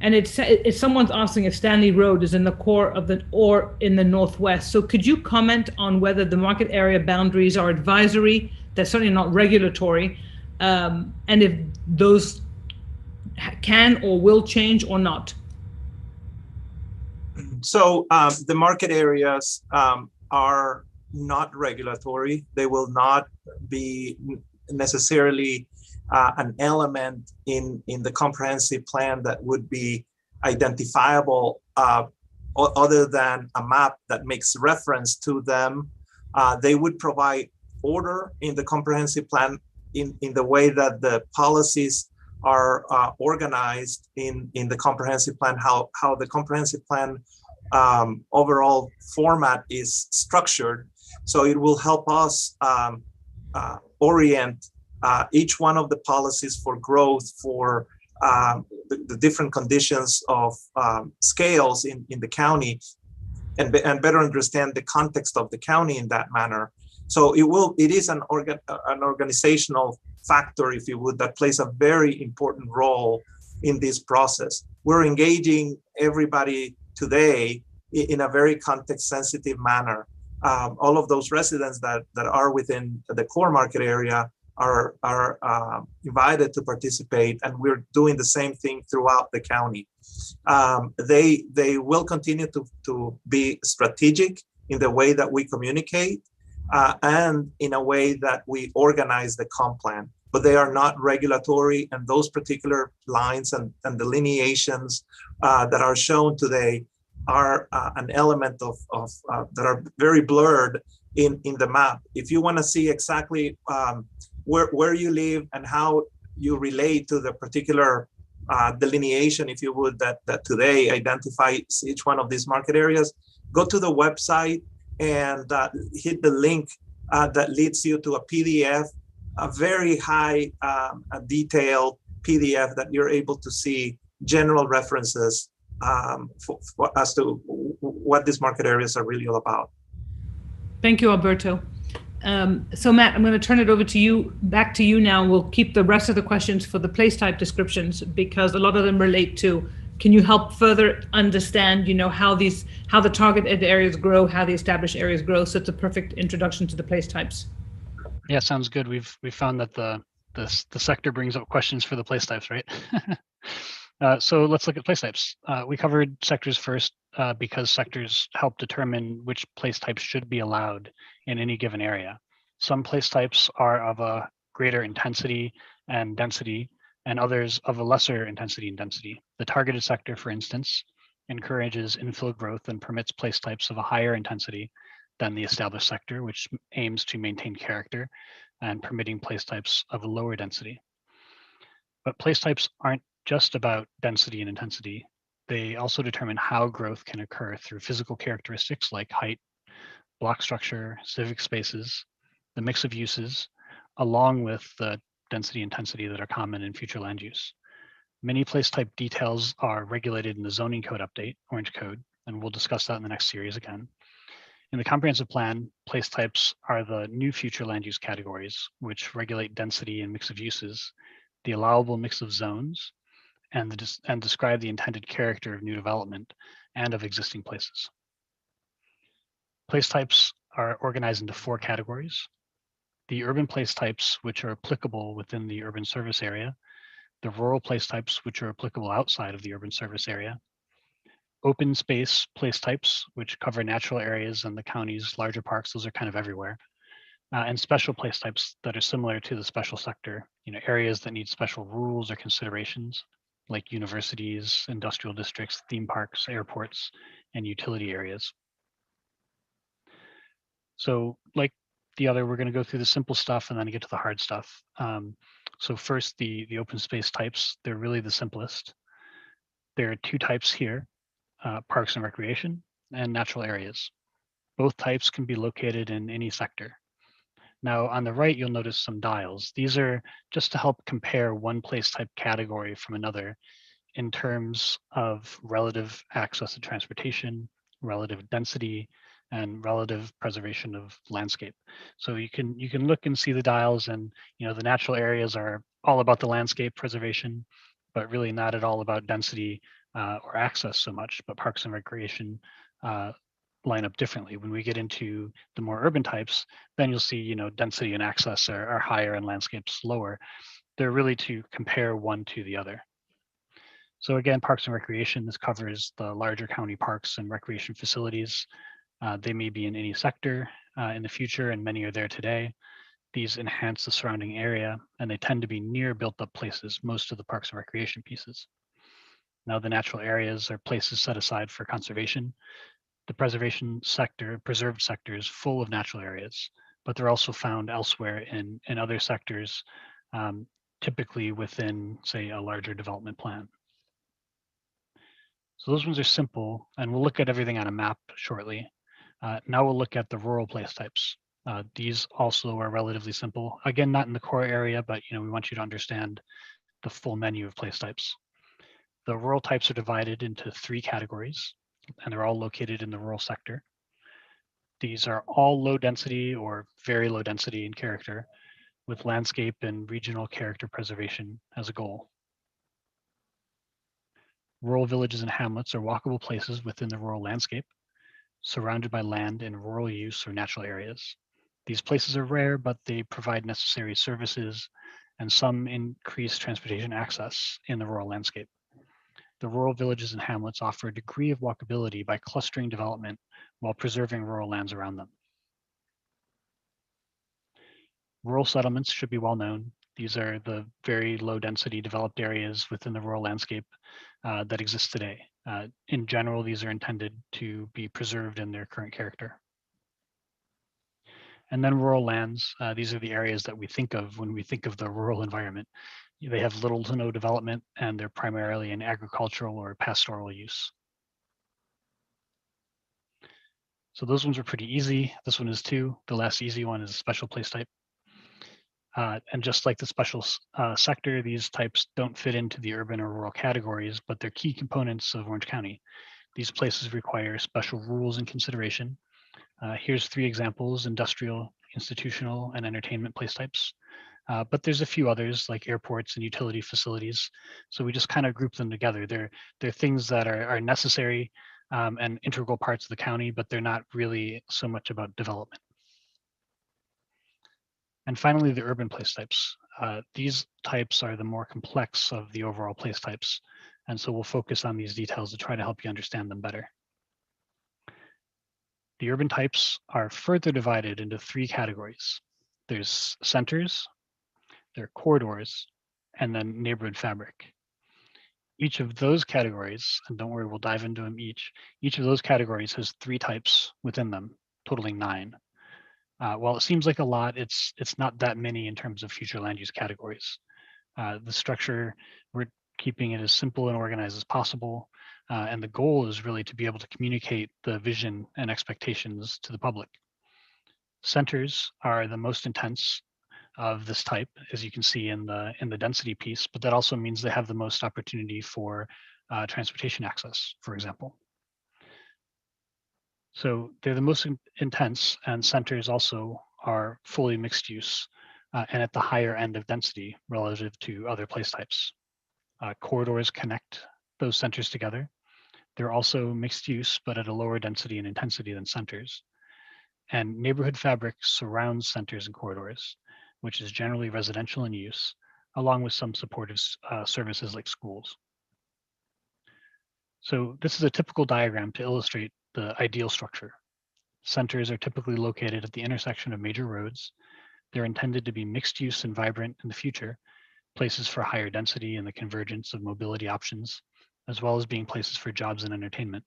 [SPEAKER 1] And it's someone's asking if Stanley Road is in the core of or in the Northwest. So could you comment on whether the market area boundaries are advisory, they're certainly not regulatory, and if those can or will change or not?
[SPEAKER 2] So the market areas are not regulatory. They will not be necessarily an element in the comprehensive plan that would be identifiable other than a map that makes reference to them. They would provide order in the comprehensive plan in the way that the policies are organized in the comprehensive plan, how the comprehensive plan overall format is structured. So it will help us orient each one of the policies for growth, for the different conditions of scales in the county, and better understand the context of the county in that manner. So it is an organizational factor, if you would, that plays a very important role in this process. We're engaging everybody today in a very context-sensitive manner. All of those residents that are within the core market area are invited to participate, and we're doing the same thing throughout the county. They will continue to be strategic in the way that we communicate and in a way that we organize the comp plan, but they are not regulatory, and those particular lines and delineations that are shown today are an element of that are very blurred in the map. If you want to see exactly where you live and how you relate to the particular delineation, if you would, that today identifies each one of these market areas, go to the website and hit the link that leads you to a PDF, a very high detailed PDF that you're able to see general references as to what these market areas are really all about.
[SPEAKER 1] Thank you, Alberto. So Matt, I'm going to turn it over to you, back to you now. We'll keep the rest of the questions for the place type descriptions because a lot of them relate to, can you help further understand, how the targeted areas grow, how the established areas grow? So it's a perfect introduction to the place types.
[SPEAKER 5] Yeah, sounds good. We've found that the sector brings up questions for the place types, right? So let's look at place types. We covered sectors first because sectors help determine which place types should be allowed in any given area. Some place types are of a greater intensity and density, and others of a lesser intensity and density. The targeted sector, for instance, encourages infill growth and permits place types of a higher intensity than the established sector, which aims to maintain character and permitting place types of a lower density. But place types aren't just about density and intensity. They also determine how growth can occur through physical characteristics like height, block structure, civic spaces, the mix of uses, along with the density and intensity that are common in future land use. Many place type details are regulated in the zoning code update, Orange Code, and we'll discuss that in the next series again. In the comprehensive plan, place types are the new future land use categories, which regulate density and mix of uses, the allowable mix of zones, and describe the intended character of new development and of existing places. Place types are organized into 4 categories. The urban place types, which are applicable within the urban service area, the rural place types, which are applicable outside of the urban service area, open space place types, which cover natural areas and the county's larger parks, those are kind of everywhere, and special place types that are similar to the special sector, areas that need special rules or considerations, like universities, industrial districts, theme parks, airports, and utility areas. So like the other, we're going to go through the simple stuff and then get to the hard stuff. So first, the open space types, they're really the simplest. There are 2 types here, parks and recreation and natural areas. Both types can be located in any sector. Now on the right, you'll notice some dials. These are just to help compare one place type category from another in terms of relative access to transportation, relative density, and relative preservation of landscape. So you can look and see the dials, and the natural areas are all about the landscape preservation, but really not at all about density or access so much. But parks and recreation line up differently. When we get into the more urban types, then you'll see density and access are higher and landscapes lower. They're really to compare one to the other. So again, parks and recreation, this covers the larger county parks and recreation facilities. They may be in any sector. in the future, and many are there today. These enhance the surrounding area, and they tend to be near built-up places, most of the parks and recreation pieces. Now, the natural areas are places set aside for conservation. The preservation sector, preserved sector, is full of natural areas, but they're also found elsewhere in other sectors, typically within, say, a larger development plan. So those ones are simple, and we'll look at everything on a map shortly. Now we'll look at the rural place types. These also are relatively simple. Again, not in the core area, but we want you to understand the full menu of place types. The rural types are divided into 3 categories, and they're all located in the rural sector. These are all low density or very low density in character, with landscape and regional character preservation as a goal. Rural villages and hamlets are walkable places within the rural landscape, surrounded by land in rural use or natural areas. These places are rare, but they provide necessary services and some increased transportation access in the rural landscape. The rural villages and hamlets offer a degree of walkability by clustering development while preserving rural lands around them. Rural settlements should be well known. These are the very low density developed areas within the rural landscape that exist today. In general, these are intended to be preserved in their current character. And then rural lands, these are the areas that we think of when we think of the rural environment. They have little to no development, and they're primarily in agricultural or pastoral use. So those ones are pretty easy. This one is too. The last easy one is a special place type. And just like the special sector, these types don't fit into the urban or rural categories, but they're key components of Orange County. These places require special rules and consideration. Here's 3 examples: industrial, institutional, and entertainment place types. But there's a few others like airports and utility facilities. So we just kind of group them together. They're things that are necessary and integral parts of the county, but they're not really so much about development. And finally, the urban place types. These types are the more complex of the overall place types. And so we'll focus on these details to try to help you understand them better. The urban types are further divided into 3 categories. There's centers, there are corridors, and then neighborhood fabric. Each of those categories, and don't worry, we'll dive into them each of those categories has 3 types within them, totaling 9. While it seems like a lot, it's not that many in terms of future land use categories. The structure, we're keeping it as simple and organized as possible. And the goal is really to be able to communicate the vision and expectations to the public. Centers are the most intense of this type, as you can see in the density piece, but that also means they have the most opportunity for transportation access, for example. So they're the most intense, and centers also are fully mixed use and at the higher end of density relative to other place types. Corridors connect those centers together. They're also mixed use, but at a lower density and intensity than centers. And neighborhood fabric surrounds centers and corridors, which is generally residential in use, along with some supportive services like schools. So this is a typical diagram to illustrate the ideal structure. Centers are typically located at the intersection of major roads. They're intended to be mixed use and vibrant in the future, places for higher density and the convergence of mobility options, as well as being places for jobs and entertainment.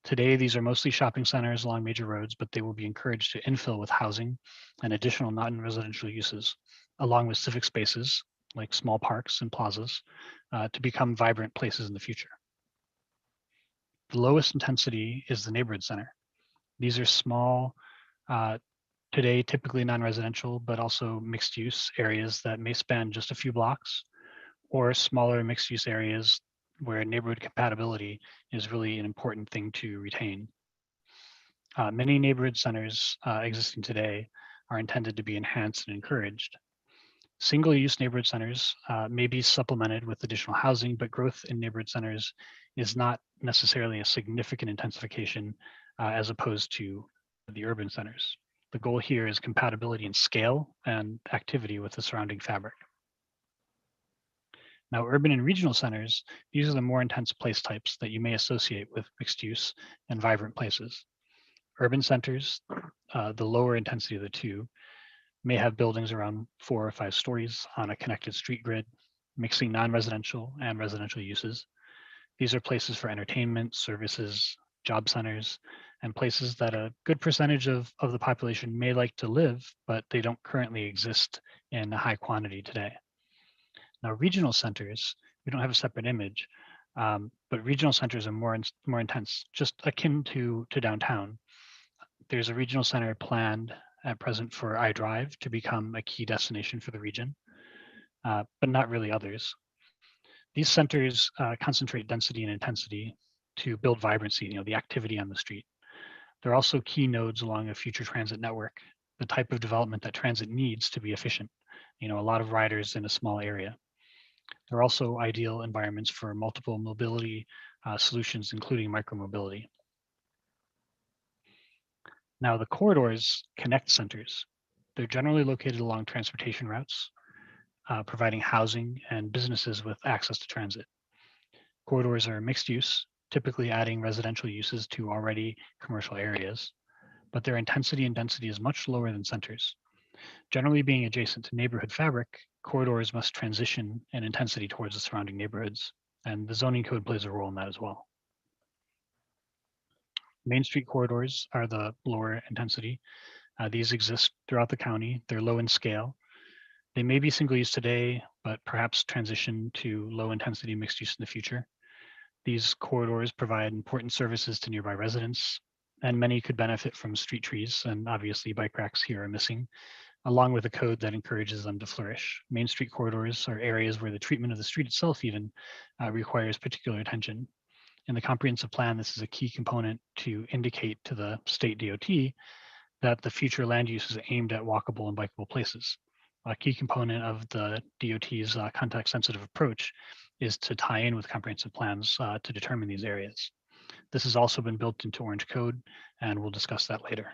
[SPEAKER 5] Today, these are mostly shopping centers along major roads, but they will be encouraged to infill with housing and additional non-residential uses, along with civic spaces like small parks and plazas, to become vibrant places in the future. The lowest intensity is the neighborhood center. These are small, today typically non-residential, but also mixed use areas that may span just a few blocks, or smaller mixed use areas where neighborhood compatibility is really an important thing to retain. Many neighborhood centers existing today are intended to be enhanced and encouraged. Single-use neighborhood centers may be supplemented with additional housing, but growth in neighborhood centers is not necessarily a significant intensification as opposed to the urban centers. The goal here is compatibility in scale and activity with the surrounding fabric. Now, urban and regional centers, these are the more intense place types that you may associate with mixed use and vibrant places. Urban centers, the lower intensity of the two, may have buildings around 4 or 5 stories on a connected street grid, mixing non-residential and residential uses. These are places for entertainment, services, job centers, and places that a good percentage of the population may like to live, but they don't currently exist in a high quantity today. Now, regional centers, we don't have a separate image, but regional centers are more intense, just akin to downtown. There's a regional center planned at present for iDrive to become a key destination for the region, but not really others. These centers concentrate density and intensity to build vibrancy, the activity on the street. They're also key nodes along a future transit network, the type of development that transit needs to be efficient. A lot of riders in a small area. They're also ideal environments for multiple mobility solutions, including micromobility. Now, the corridors connect centers. They're generally located along transportation routes, providing housing and businesses with access to transit. Corridors are mixed use, typically adding residential uses to already commercial areas, but their intensity and density is much lower than centers. Generally being adjacent to neighborhood fabric, corridors must transition in intensity towards the surrounding neighborhoods, and the zoning code plays a role in that as well. Main street corridors are the lower intensity. These exist throughout the county. They're low in scale. They may be single use today, but perhaps transition to low intensity mixed use in the future. These corridors provide important services to nearby residents, and many could benefit from street trees, and obviously bike racks here are missing, along with a code that encourages them to flourish. Main street corridors are areas where the treatment of the street itself even requires particular attention. In the comprehensive plan, this is a key component to indicate to the state DOT that the future land use is aimed at walkable and bikeable places. A key component of the DOT's context-sensitive approach is to tie in with comprehensive plans to determine these areas. This has also been built into Orange Code, and we'll discuss that later.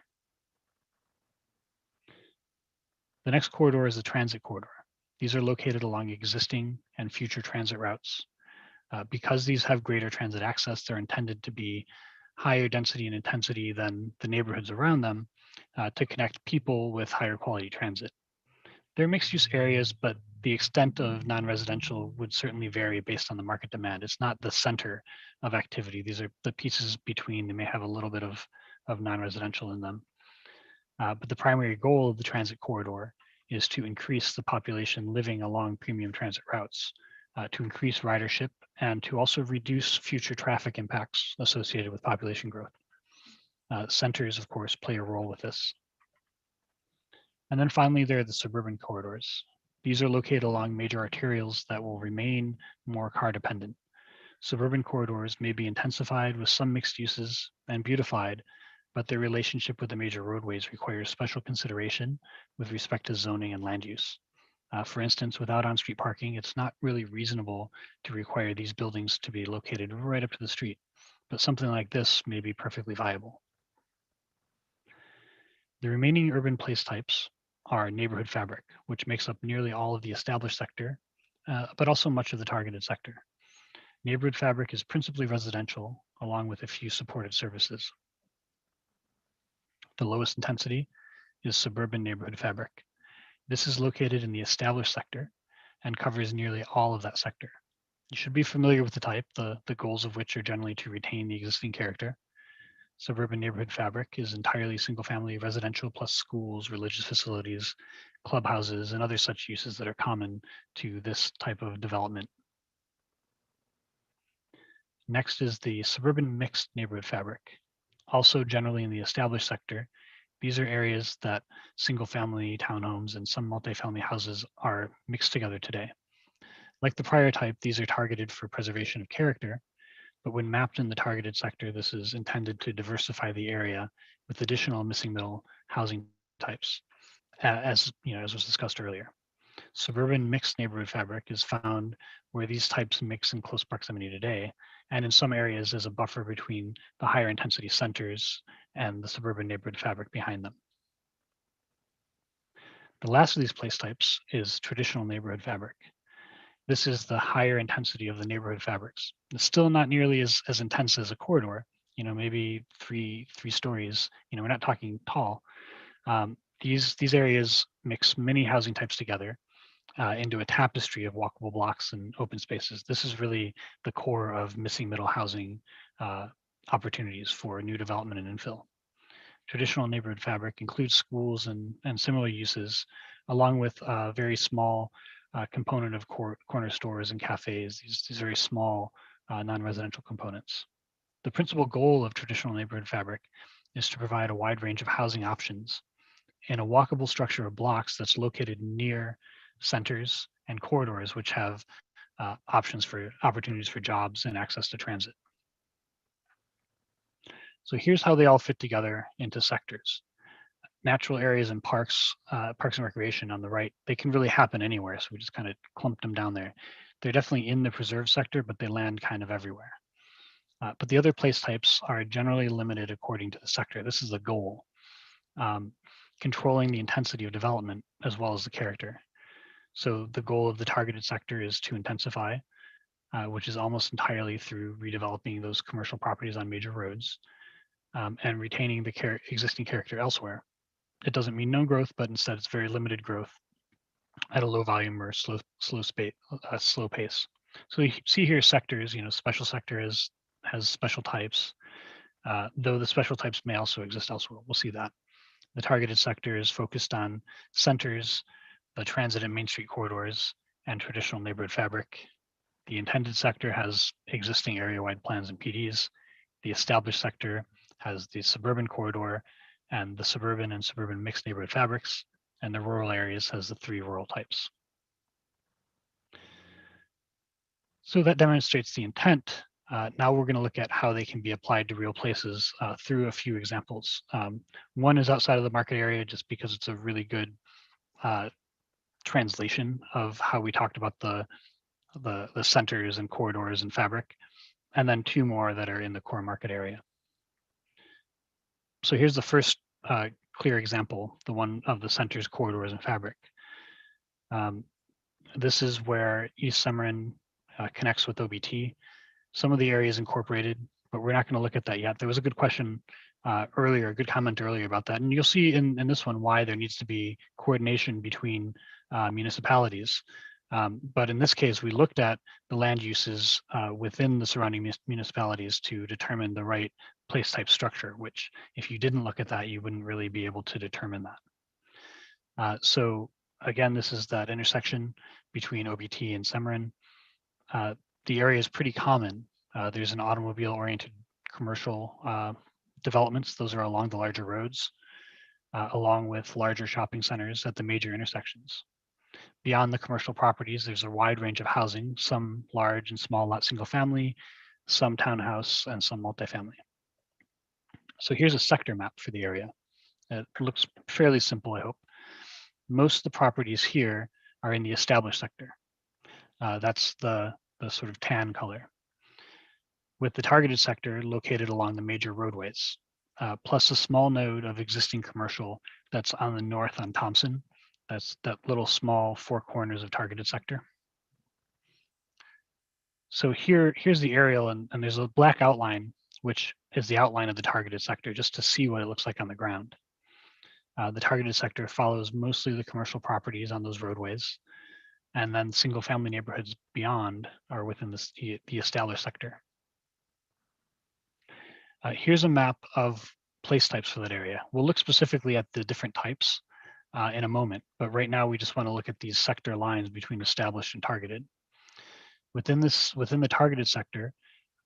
[SPEAKER 5] The next corridor is the transit corridor. These are located along existing and future transit routes. Because these have greater transit access, they're intended to be higher density and intensity than the neighborhoods around them to connect people with higher quality transit. They're mixed use areas, but the extent of non-residential would certainly vary based on the market demand. It's not the center of activity. These are the pieces between. They may have a little bit of non-residential in them. But the primary goal of the transit corridor is to increase the population living along premium transit routes, to increase ridership, and to also reduce future traffic impacts associated with population growth. Centers, of course, play a role with this. And then finally, there are the suburban corridors. These are located along major arterials that will remain more car dependent. Suburban corridors may be intensified with some mixed uses and beautified, but their relationship with the major roadways requires special consideration with respect to zoning and land use. For instance, without on-street parking, it's not really reasonable to require these buildings to be located right up to the street, but something like this may be perfectly viable. The remaining urban place types are neighborhood fabric, which makes up nearly all of the established sector, but also much of the targeted sector. Neighborhood fabric is principally residential, along with a few supported services. The lowest intensity is suburban neighborhood fabric. This is located in the established sector and covers nearly all of that sector. You should be familiar with the type, the goals of which are generally to retain the existing character. Suburban neighborhood fabric is entirely single-family residential plus schools, religious facilities, clubhouses, and other such uses that are common to this type of development. Next is the suburban mixed neighborhood fabric. Also generally in the established sector, these are areas that single-family townhomes and some multifamily houses are mixed together today. Like the prior type, these are targeted for preservation of character, but when mapped in the targeted sector, this is intended to diversify the area with additional missing middle housing types, as was discussed earlier. Suburban mixed neighborhood fabric is found where these types mix in close proximity today, and in some areas as a buffer between the higher intensity centers and the suburban neighborhood fabric behind them. The last of these place types is traditional neighborhood fabric. This is the higher intensity of the neighborhood fabrics. It's still not nearly as intense as a corridor. maybe three stories. We're not talking tall. These areas mix many housing types together into a tapestry of walkable blocks and open spaces. This is really the core of missing middle housing opportunities for new development and infill. Traditional neighborhood fabric includes schools and similar uses, along with a very small component of corner stores and cafes, these very small non-residential components. The principal goal of traditional neighborhood fabric is to provide a wide range of housing options in a walkable structure of blocks that's located near centers and corridors, which have opportunities for jobs and access to transit. So here's how they all fit together into sectors. Natural areas and parks and recreation on the right, they can really happen anywhere. So we just kind of clumped them down there. They're definitely in the preserve sector, but they land kind of everywhere. But the other place types are generally limited according to the sector. This is the goal, controlling the intensity of development as well as the character. So the goal of the targeted sector is to intensify, which is almost entirely through redeveloping those commercial properties on major roads and retaining the existing character elsewhere. It doesn't mean no growth, but instead it's very limited growth at a low volume or slow pace. So you see here sectors, special sector has special types, though the special types may also exist elsewhere. We'll see that. The targeted sector is focused on centers, the transit and Main Street corridors, and traditional neighborhood fabric. The intended sector has existing area-wide plans and PDs. The established sector has the suburban corridor and the suburban and suburban mixed neighborhood fabrics, and the rural areas has the 3 rural types. So that demonstrates the intent. Now we're going to look at how they can be applied to real places through a few examples. One is outside of the market area, just because it's a really good translation of how we talked about the centers and corridors and fabric, and then 2 more that are in the core market area. So here's the first clear example, the one of the centers, corridors, and fabric. This is where East Summerlin connects with OBT. Some of the area is incorporated, but we're not going to look at that yet. There was a good question earlier, a good comment earlier about that. And you'll see in this one why there needs to be coordination between municipalities. But in this case, we looked at the land uses within the surrounding municipalities to determine the right place type structure, which if you didn't look at that, you wouldn't really be able to determine that. So again, this is that intersection between OBT and Summerlin. The area is pretty common. There's an automobile-oriented commercial developments. Those are along the larger roads, along with larger shopping centers at the major intersections. Beyond the commercial properties, there's a wide range of housing, some large and small lot single family, some townhouse, and some multifamily. So here's a sector map for the area. It looks fairly simple, I hope. Most of the properties here are in the established sector. That's the sort of tan color, with the targeted sector located along the major roadways, plus a small node of existing commercial that's on the north on Thompson. That's that little small 4 corners of targeted sector. So here's the aerial, and there's a black outline, which is the outline of the targeted sector, just to see what it looks like on the ground. The targeted sector follows mostly the commercial properties on those roadways, and then single family neighborhoods beyond are within the established sector. Here's a map of place types for that area. We'll look specifically at the different types in a moment, but right now we just want to look at these sector lines between established and targeted. Within the targeted sector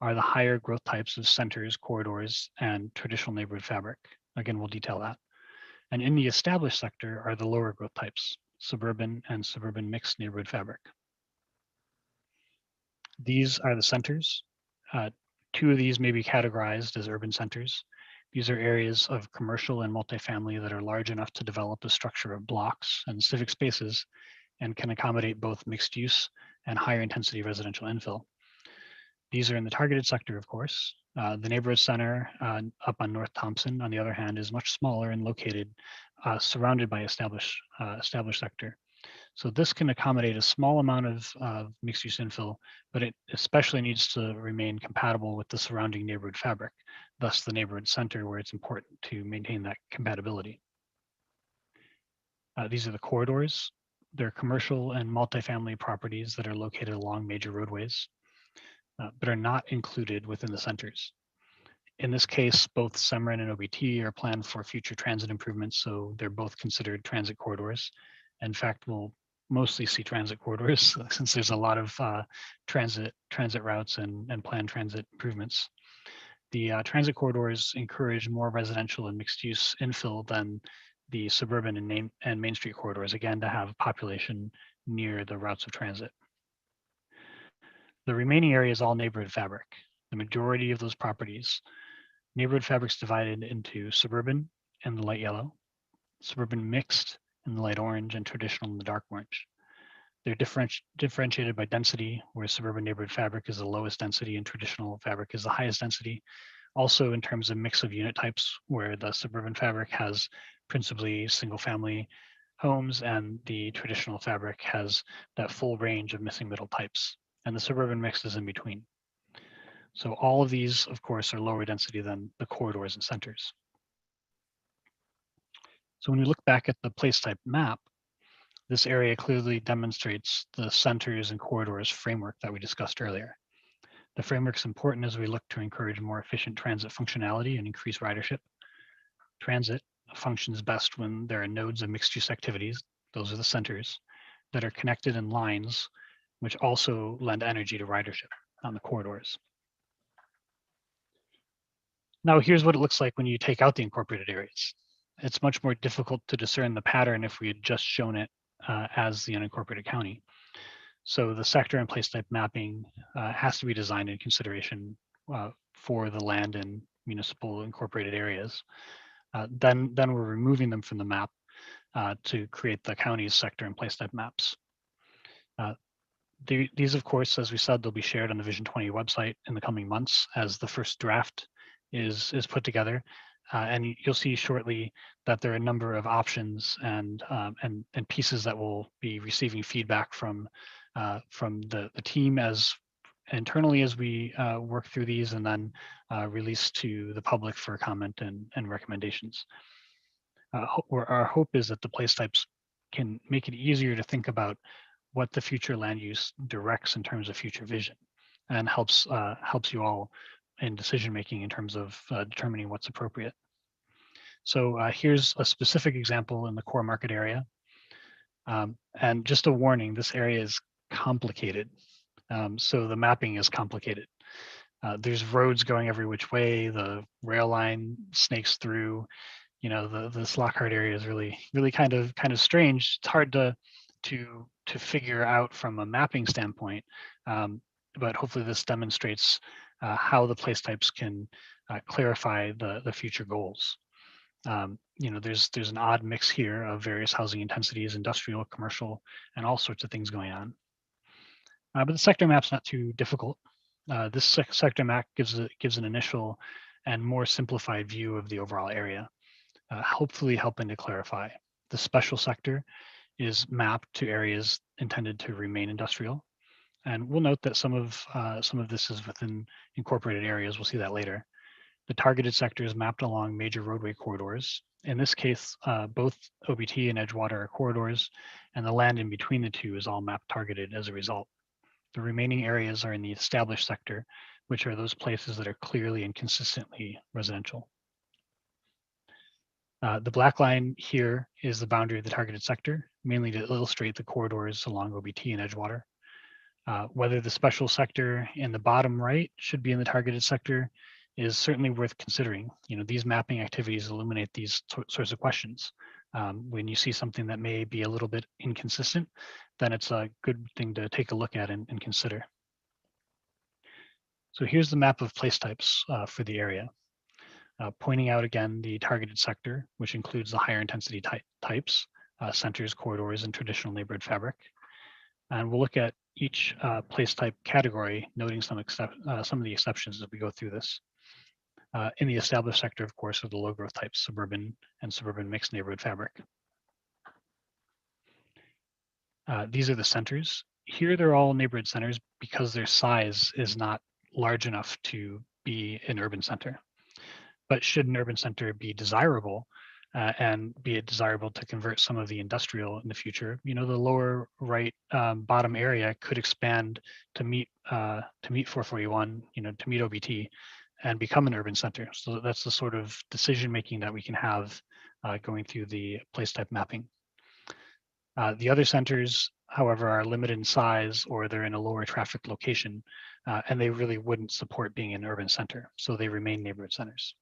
[SPEAKER 5] are the higher growth types of centers, corridors, and traditional neighborhood fabric. Again, we'll detail that. And in the established sector are the lower growth types, suburban and suburban mixed neighborhood fabric. These are the centers. 2 of these may be categorized as urban centers. These are areas of commercial and multifamily that are large enough to develop a structure of blocks and civic spaces and can accommodate both mixed use and higher intensity residential infill. These are in the targeted sector, of course. The neighborhood center up on North Thompson, on the other hand, is much smaller and located surrounded by established sector. So this can accommodate a small amount of mixed use infill, but it especially needs to remain compatible with the surrounding neighborhood fabric. thus the neighborhood center where it's important to maintain that compatibility. These are the corridors. They're commercial and multifamily properties that are located along major roadways, but are not included within the centers. In this case, both Semren and OBT are planned for future transit improvements, so they're both considered transit corridors. In fact, we'll mostly see transit corridors since there's a lot of transit routes and planned transit improvements. The transit corridors encourage more residential and mixed use infill than the suburban and Main Street corridors, again, to have population near the routes of transit. The remaining area is all neighborhood fabric. The majority of those properties, neighborhood fabric's divided into suburban in the light yellow, suburban mixed in the light orange, and traditional in the dark orange. They're differentiated by density, where suburban neighborhood fabric is the lowest density and traditional fabric is the highest density. Also in terms of mix of unit types, where the suburban fabric has principally single family homes and the traditional fabric has that full range of missing middle types. And the suburban mix is in between. So all of these, of course, are lower density than the corridors and centers. So when we look back at the place type map, this area clearly demonstrates the centers and corridors framework that we discussed earlier. The framework is important as we look to encourage more efficient transit functionality and increase ridership. Transit functions best when there are nodes of mixed use activities, those are the centers, that are connected in lines, which also lend energy to ridership on the corridors. Now here's what it looks like when you take out the incorporated areas. It's much more difficult to discern the pattern if we had just shown it as the unincorporated county. So the sector and place type mapping has to be designed in consideration for the land and municipal incorporated areas. Then we're removing them from the map to create the county's sector and place type maps. These, of course, as we said, they'll be shared on the Vision 20 website in the coming months as the first draft is put together. And you'll see shortly that there are a number of options and pieces that will be receiving feedback from the team as internally as we work through these and then release to the public for comment and recommendations. Our hope is that the place types can make it easier to think about what the future land use directs in terms of future vision and helps you all in decision making in terms of determining what's appropriate. So here's a specific example in the core market area. And just a warning, this area is complicated. So the mapping is complicated. There's roads going every which way. The rail line snakes through. You know, this Lockhart area is really kind of strange. It's hard to figure out from a mapping standpoint, but hopefully this demonstrates how the place types can clarify the future goals. You know, there's an odd mix here of various housing intensities, industrial, commercial, and all sorts of things going on. But the sector map's not too difficult. This sector map gives an initial and more simplified view of the overall area, hopefully helping to clarify. The special sector is mapped to areas intended to remain industrial. And we'll note that some of this is within incorporated areas. We'll see that later. The targeted sector is mapped along major roadway corridors. In this case, both OBT and Edgewater are corridors, and the land in between the two is all map targeted as a result. The remaining areas are in the established sector, which are those places that are clearly and consistently residential. The black line here is the boundary of the targeted sector, mainly to illustrate the corridors along OBT and Edgewater. Whether the special sector in the bottom right should be in the targeted sector is certainly worth considering. You know, these mapping activities illuminate these sorts of questions. When you see something that may be a little bit inconsistent, then it's a good thing to take a look at and consider. So here's the map of place types for the area. Pointing out again the targeted sector, which includes the higher intensity types, centers, corridors, and traditional neighborhood fabric. And we'll look at each place type category, noting some of the exceptions as we go through this. In the established sector, of course, are the low growth types, suburban and suburban mixed neighborhood fabric. These are the centers. Here they're all neighborhood centers because their size is not large enough to be an urban center. But should an urban center be desirable, and be it desirable to convert some of the industrial in the future, the lower right bottom area could expand to meet 441, to meet OBT, and become an urban center. So that's the sort of decision making that we can have going through the place type mapping. The other centers, however, are limited in size, or they're in a lower traffic location, and they really wouldn't support being an urban center. So they remain neighborhood centers.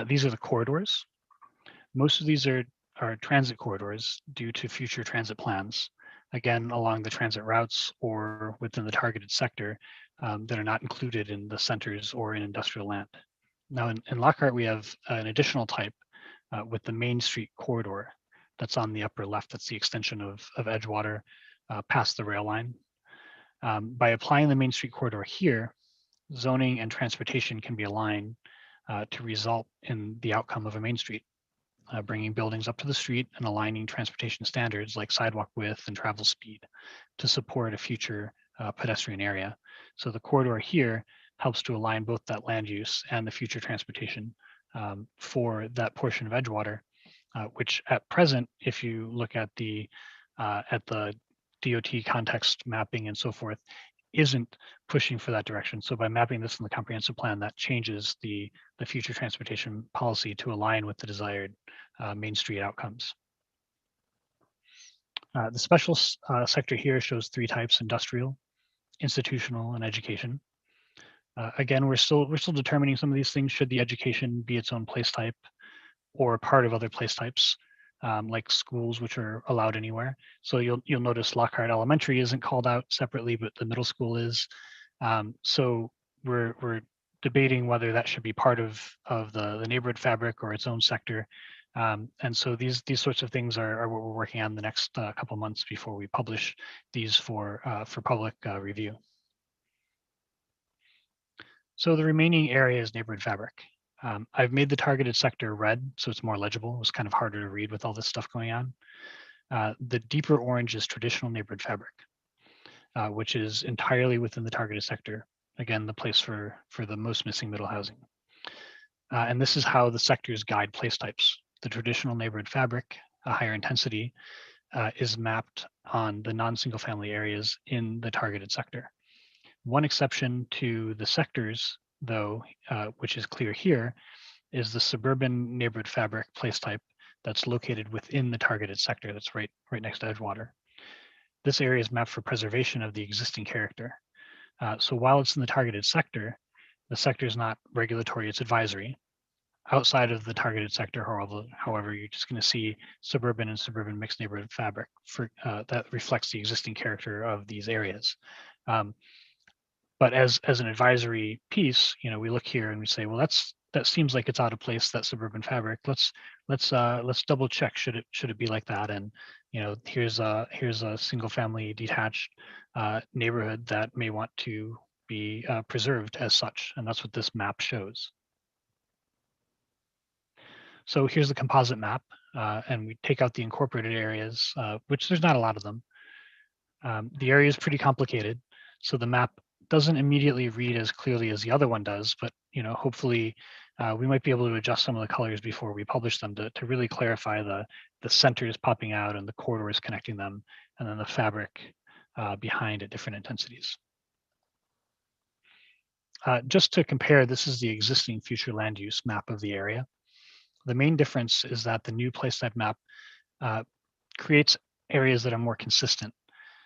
[SPEAKER 5] These are the corridors. Most of these are transit corridors due to future transit plans, again, along the transit routes or within the targeted sector that are not included in the centers or in industrial land. Now in Lockhart, we have an additional type with the Main Street corridor that's on the upper left. That's the extension of Edgewater past the rail line. By applying the Main Street corridor here, zoning and transportation can be aligned to result in the outcome of a main street, bringing buildings up to the street and aligning transportation standards like sidewalk width and travel speed to support a future pedestrian area. So the corridor here helps to align both that land use and the future transportation for that portion of Edgewater, which at present, if you look at the DOT context mapping and so forth, isn't pushing for that direction. So by mapping this in the comprehensive plan, that changes the future transportation policy to align with the desired Main Street outcomes. The special sector here shows 3 types: industrial, institutional, and education. Again, we're still determining some of these things. Should the education be its own place type or part of other place types, like schools, which are allowed anywhere. So you'll notice Lockhart Elementary isn't called out separately, but the middle school is. So we're debating whether that should be part of the neighborhood fabric or its own sector. And so these sorts of things are what we're working on the next couple months before we publish these for public review. So the remaining area is neighborhood fabric. I've made the targeted sector red, so it's more legible. It was kind of harder to read with all this stuff going on. The deeper orange is traditional neighborhood fabric, which is entirely within the targeted sector. Again, the place for the most missing middle housing. And this is how the sectors guide place types. The traditional neighborhood fabric, a higher intensity, is mapped on the non-single family areas in the targeted sector. One exception to the sectors, though, which is clear here, is the suburban neighborhood fabric place type that's located within the targeted sector. That's right next to Edgewater. This area is mapped for preservation of the existing character. So while it's in the targeted sector, the sector is not regulatory, it's advisory. Outside of the targeted sector, however, you're just going to see suburban and suburban mixed neighborhood fabric that reflects the existing character of these areas. But as an advisory piece, we look here and we say, well, that seems like it's out of place, that suburban fabric. Let's double check. Should it be like that? And here's a single family detached neighborhood that may want to be preserved as such, and that's what this map shows. So here's the composite map, and we take out the incorporated areas, which there's not a lot of them. The area is pretty complicated, so the map doesn't immediately read as clearly as the other one does, but hopefully we might be able to adjust some of the colors before we publish them to really clarify the centers popping out and the corridors connecting them, and then the fabric behind at different intensities. Just to compare, this is the existing future land use map of the area. The main difference is that the new place type map creates areas that are more consistent.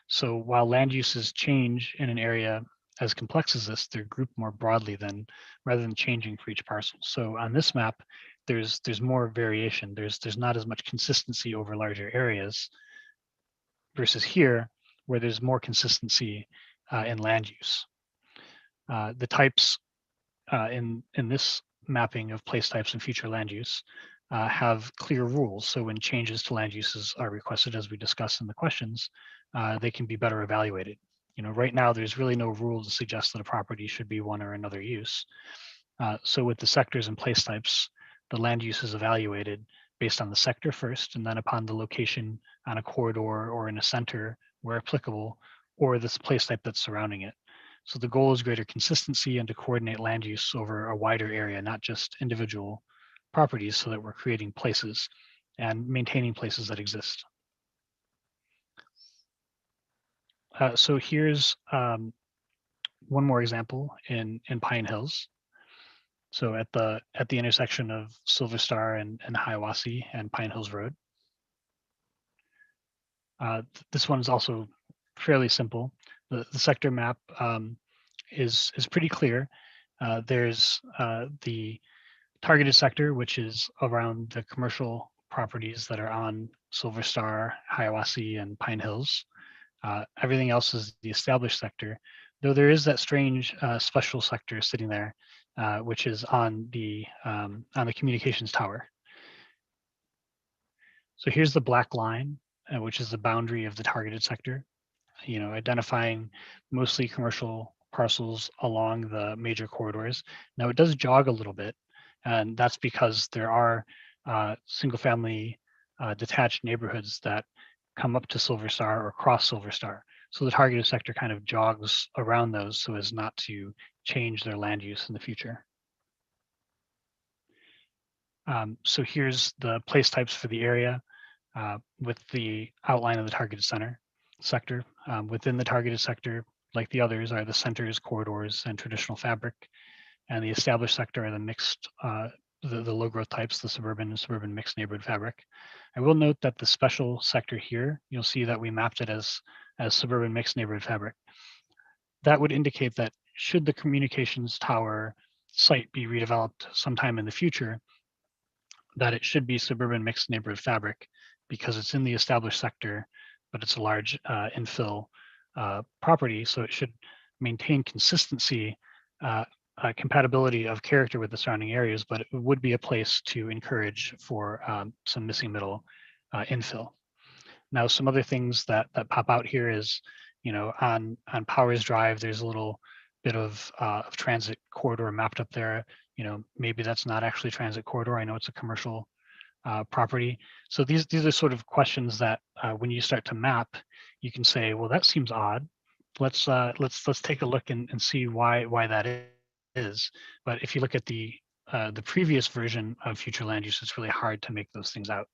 [SPEAKER 5] So while land uses change in an area as complex as this, they're grouped more broadly rather than changing for each parcel. So on this map, there's more variation. There's not as much consistency over larger areas versus here, where there's more consistency in land use. The types in this mapping of place types and future land use have clear rules. So when changes to land uses are requested, as we discussed in the questions, they can be better evaluated. Right now, there's really no rule to suggest that a property should be one or another use. So with the sectors and place types, the land use is evaluated based on the sector first, and then upon the location on a corridor or in a center where applicable, or this place type that's surrounding it. So the goal is greater consistency and to coordinate land use over a wider area, not just individual properties, so that we're creating places and maintaining places that exist. So here's one more example in Pine Hills. So at the intersection of Silver Star and Hiawassee and Pine Hills Road. This one is also fairly simple. The sector map is pretty clear. There's the targeted sector, which is around the commercial properties that are on Silver Star, Hiawassee, and Pine Hills. Everything else is the established sector, though there is that strange special sector sitting there, which is on the communications tower. So here's the black line, which is the boundary of the targeted sector, identifying mostly commercial parcels along the major corridors. Now it does jog a little bit, and that's because there are single-family detached neighborhoods that come up to Silver Star or cross Silver Star. So the targeted sector kind of jogs around those so as not to change their land use in the future. So here's the place types for the area with the outline of the targeted sector. Within the targeted sector, like the others, are the centers, corridors, and traditional fabric. And the established sector are the mixed, the low growth types, the suburban and suburban mixed neighborhood fabric. I will note that the special sector here, you'll see that we mapped it as suburban mixed neighborhood fabric. That would indicate that should the communications tower site be redeveloped sometime in the future, that it should be suburban mixed neighborhood fabric because it's in the established sector, but it's a large infill property, so it should maintain consistency, compatibility of character with the surrounding areas, but it would be a place to encourage for some missing middle infill. Now, some other things that pop out here is, on Powers Drive, there's a little bit of transit corridor mapped up there. Maybe that's not actually transit corridor. I know it's a commercial property. So these are sort of questions that when you start to map, you can say, well, that seems odd. Let's take a look and see why that is. But if you look at the previous version of future land use, it's really hard to make those things out.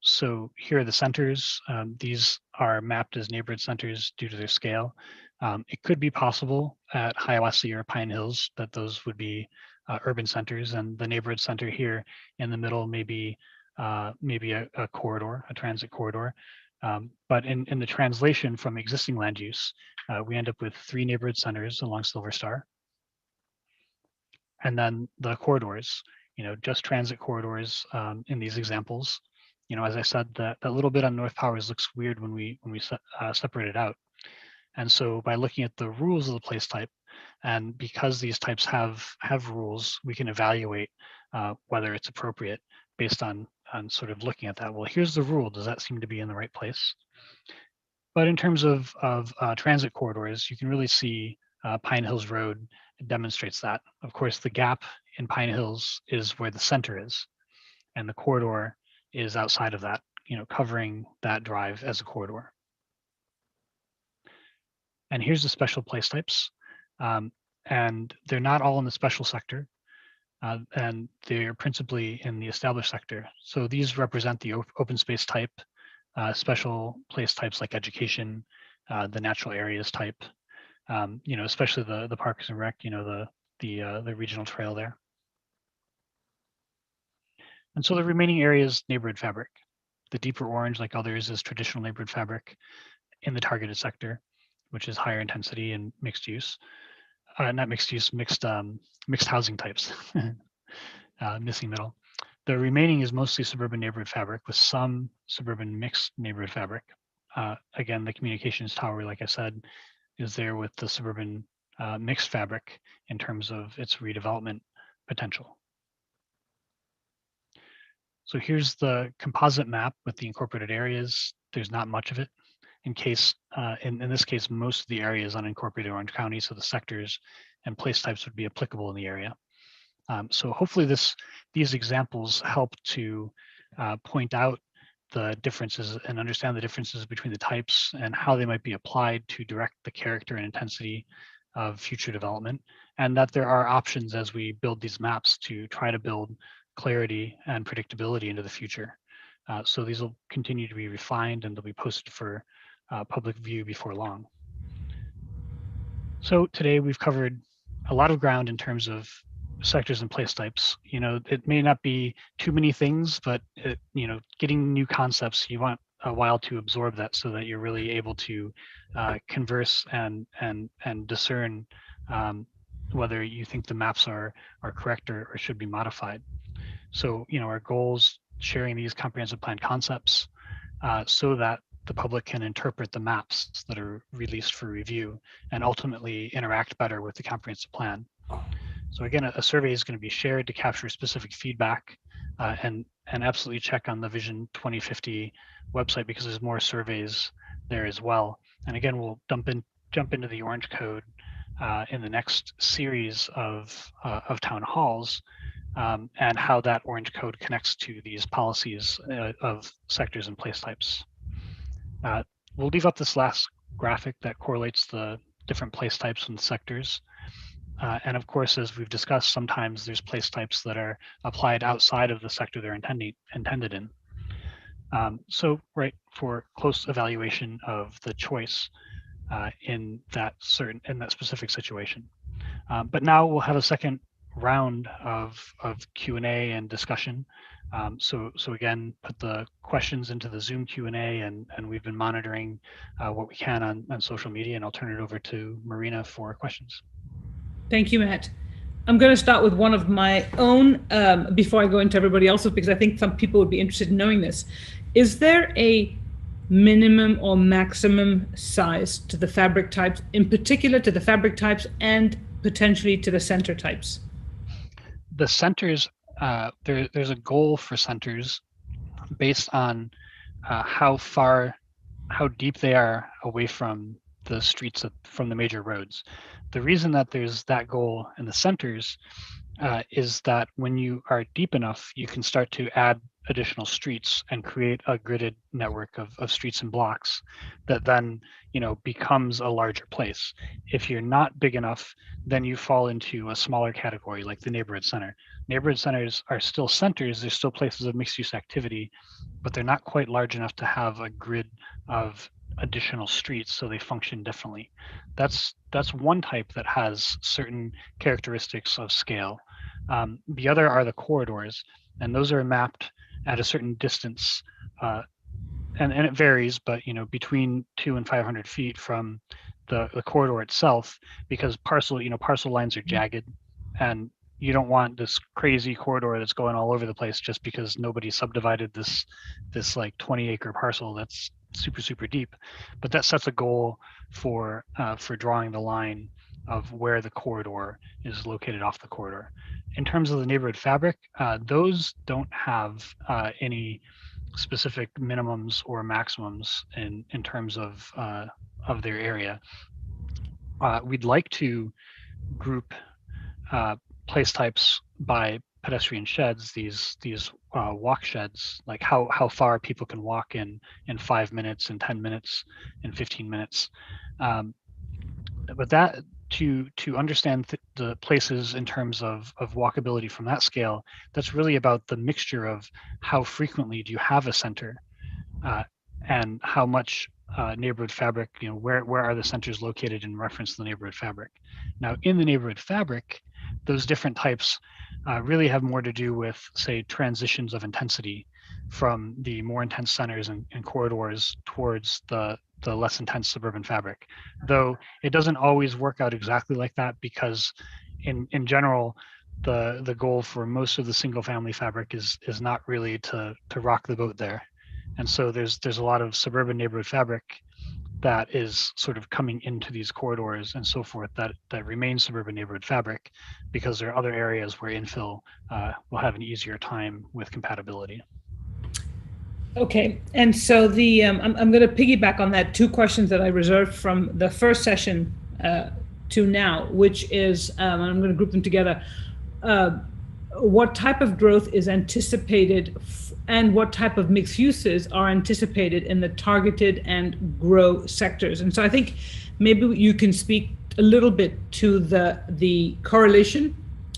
[SPEAKER 5] So here are the centers. These are mapped as neighborhood centers due to their scale. It could be possible at Hiawassee or Pine Hills that those would be urban centers, and the neighborhood center here in the middle may be maybe a corridor, a transit corridor. But in the translation from existing land use, we end up with 3 neighborhood centers along Silver Star. And then the corridors, just transit corridors in these examples. As I said, that little bit on North Powers looks weird when we separate it out. And so by looking at the rules of the place type, and because these types have rules, we can evaluate whether it's appropriate based on sort of looking at that. Well, here's the rule. Does that seem to be in the right place? But in terms of transit corridors, you can really see Pine Hills Road demonstrates that. Of course, the gap in Pine Hills is where the center is, and the corridor is outside of that, covering that drive as a corridor. And here's the special place types. And they're not all in the special sector, and they're principally in the established sector. So these represent the open space type, special place types like education, the natural areas type, especially the Parks and Rec, the regional trail there. And so the remaining areas, neighborhood fabric. The deeper orange, like others, is traditional neighborhood fabric in the targeted sector, which is higher intensity and mixed use. Not mixed use, mixed housing types, missing middle. The remaining is mostly suburban neighborhood fabric with some suburban mixed neighborhood fabric. Again, the communications tower, like I said, is there with the suburban mixed fabric in terms of its redevelopment potential. So here's the composite map with the incorporated areas. There's not much of it. In this case, most of the area is unincorporated Orange County, so the sectors and place types would be applicable in the area. So hopefully these examples help to point out the differences and understand the differences between the types and how they might be applied to direct the character and intensity of future development, and that there are options as we build these maps to try to build clarity and predictability into the future. So these will continue to be refined and they'll be posted for public view before long. So today we've covered a lot of ground in terms of sectors and place types. You know, it may not be too many things, but you know, getting new concepts, you want a while to absorb that so that you're really able to converse and discern whether you think the maps are correct or should be modified. So, you know, our goals, sharing these comprehensive plan concepts so that the public can interpret the maps that are released for review and ultimately interact better with the comprehensive plan. So again, a survey is going to be shared to capture specific feedback and absolutely check on the Vision 2050 website because there's more surveys there as well. And again, we'll jump into the Orange Code in the next series of town halls and how that Orange Code connects to these policies of sectors and place types. We'll leave up this last graphic that correlates the different place types and sectors. And of course, as we've discussed, sometimes there's place types that are applied outside of the sector they're intended in. So, right, for close evaluation of the choice in that specific situation. But now we'll have a second round of Q&A and discussion. So again, put the questions into the Zoom Q&A, and we've been monitoring what we can on social media, and I'll turn it over to Marina for questions.
[SPEAKER 1] Thank you, Matt. I'm going to start with one of my own before I go into everybody else's, because I think some people would be interested in knowing this. Is there a minimum or maximum size to the fabric types, in particular to the fabric types and potentially to the center types?
[SPEAKER 5] The centers, there's a goal for centers based on how deep they are away from the streets from the major roads. The reason that there's that goal in the centers is that when you are deep enough, you can start to add additional streets and create a gridded network of streets and blocks that then, you know, becomes a larger place. If you're not big enough, then you fall into a smaller category like the neighborhood center. Neighborhood centers are still centers, they're still places of mixed use activity, but they're not quite large enough to have a grid of additional streets, so they function differently. That's one type that has certain characteristics of scale. The other are the corridors, and those are mapped at a certain distance, and it varies, but you know, between 200 and 500 feet from the corridor itself, because parcel lines are jagged, and you don't want this crazy corridor that's going all over the place just because nobody subdivided this like 20-acre parcel that's super deep. But that sets a goal for drawing the line of where the corridor is located off the corridor. In terms of the neighborhood fabric, those don't have any specific minimums or maximums in terms of their area. We'd like to group place types by pedestrian sheds, these walk sheds, like how far people can walk in 5 minutes, in 10 minutes, in 15 minutes. But that to understand the places in terms of walkability from that scale, that's really about the mixture of how frequently do you have a center and how much neighborhood fabric, you know, where are the centers located in reference to the neighborhood fabric. Now in the neighborhood fabric, those different types really have more to do with, say, transitions of intensity from the more intense centers and corridors towards the less intense suburban fabric. Though it doesn't always work out exactly like that, because in general, the goal for most of the single family fabric is not really to rock the boat there. And so there's a lot of suburban neighborhood fabric that is sort of coming into these corridors and so forth that remains suburban neighborhood fabric, because there are other areas where infill will have an easier time with compatibility.
[SPEAKER 1] Okay, and so I'm going to piggyback on that. Two questions that I reserved from the first session to now, which is, I'm going to group them together. what type of growth is anticipated and what type of mixed uses are anticipated in the targeted and grow sectors. And so I think maybe you can speak a little bit to the correlation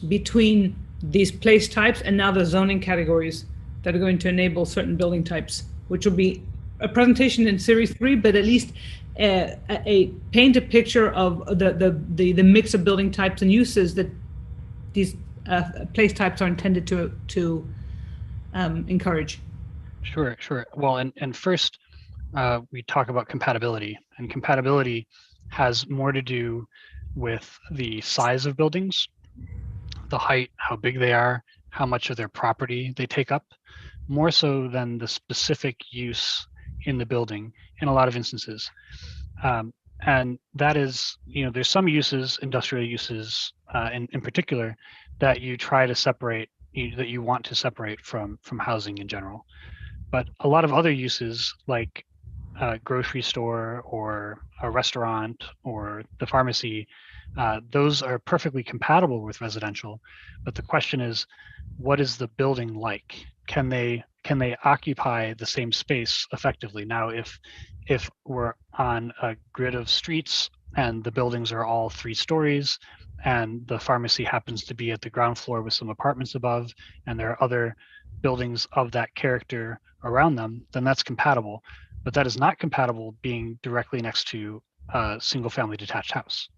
[SPEAKER 1] between these place types and now the zoning categories that are going to enable certain building types, which will be a presentation in series 3, but at least paint a picture of the mix of building types and uses that these place types are intended to encourage.
[SPEAKER 5] Sure. Well, and first we talk about compatibility, and compatibility has more to do with the size of buildings, the height, how big they are, how much of their property they take up, more so than the specific use in the building in a lot of instances. And that is, there's some uses, industrial uses in particular, that you try to separate, that you want to separate from housing in general. But a lot of other uses, like a grocery store or a restaurant or the pharmacy, those are perfectly compatible with residential. But the question is, what is the building like? Can they occupy the same space effectively? Now, if we're on a grid of streets and the buildings are all 3 stories, and the pharmacy happens to be at the ground floor with some apartments above, and there are other buildings of that character around them, then that's compatible. But that is not compatible being directly next to a single-family detached house.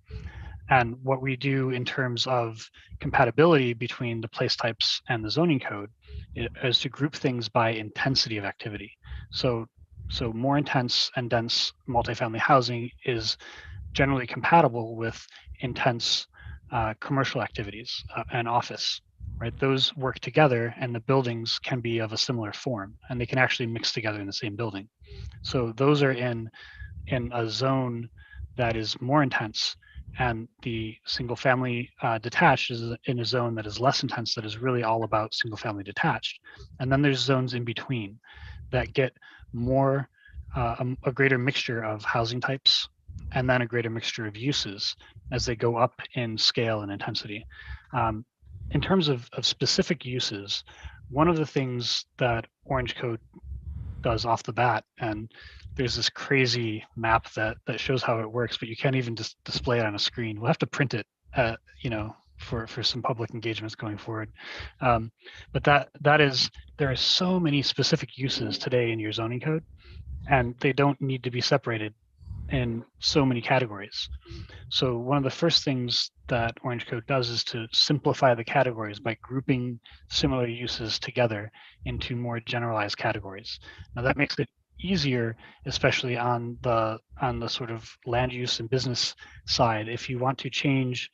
[SPEAKER 5] And what we do in terms of compatibility between the place types and the zoning code is to group things by intensity of activity. So more intense and dense multifamily housing is generally compatible with intense commercial activities and office, right? Those work together, and the buildings can be of a similar form, and they can actually mix together in the same building. So those are in a zone that is more intense, and the single family detached is in a zone that is less intense, that is really all about single family detached. And then there's zones in between that get more a greater mixture of housing types, and then a greater mixture of uses as they go up in scale and intensity. In terms of specific uses, one of the things that Orange Code does off the bat, and there's this crazy map that shows how it works, but you can't even just display it on a screen. We'll have to print it, for some public engagements going forward. But that is, there are so many specific uses today in your zoning code, and they don't need to be separated in so many categories. So one of the first things that Orange Code does is to simplify the categories by grouping similar uses together into more generalized categories. Now that makes it easier, especially on the sort of land use and business side. If I want to change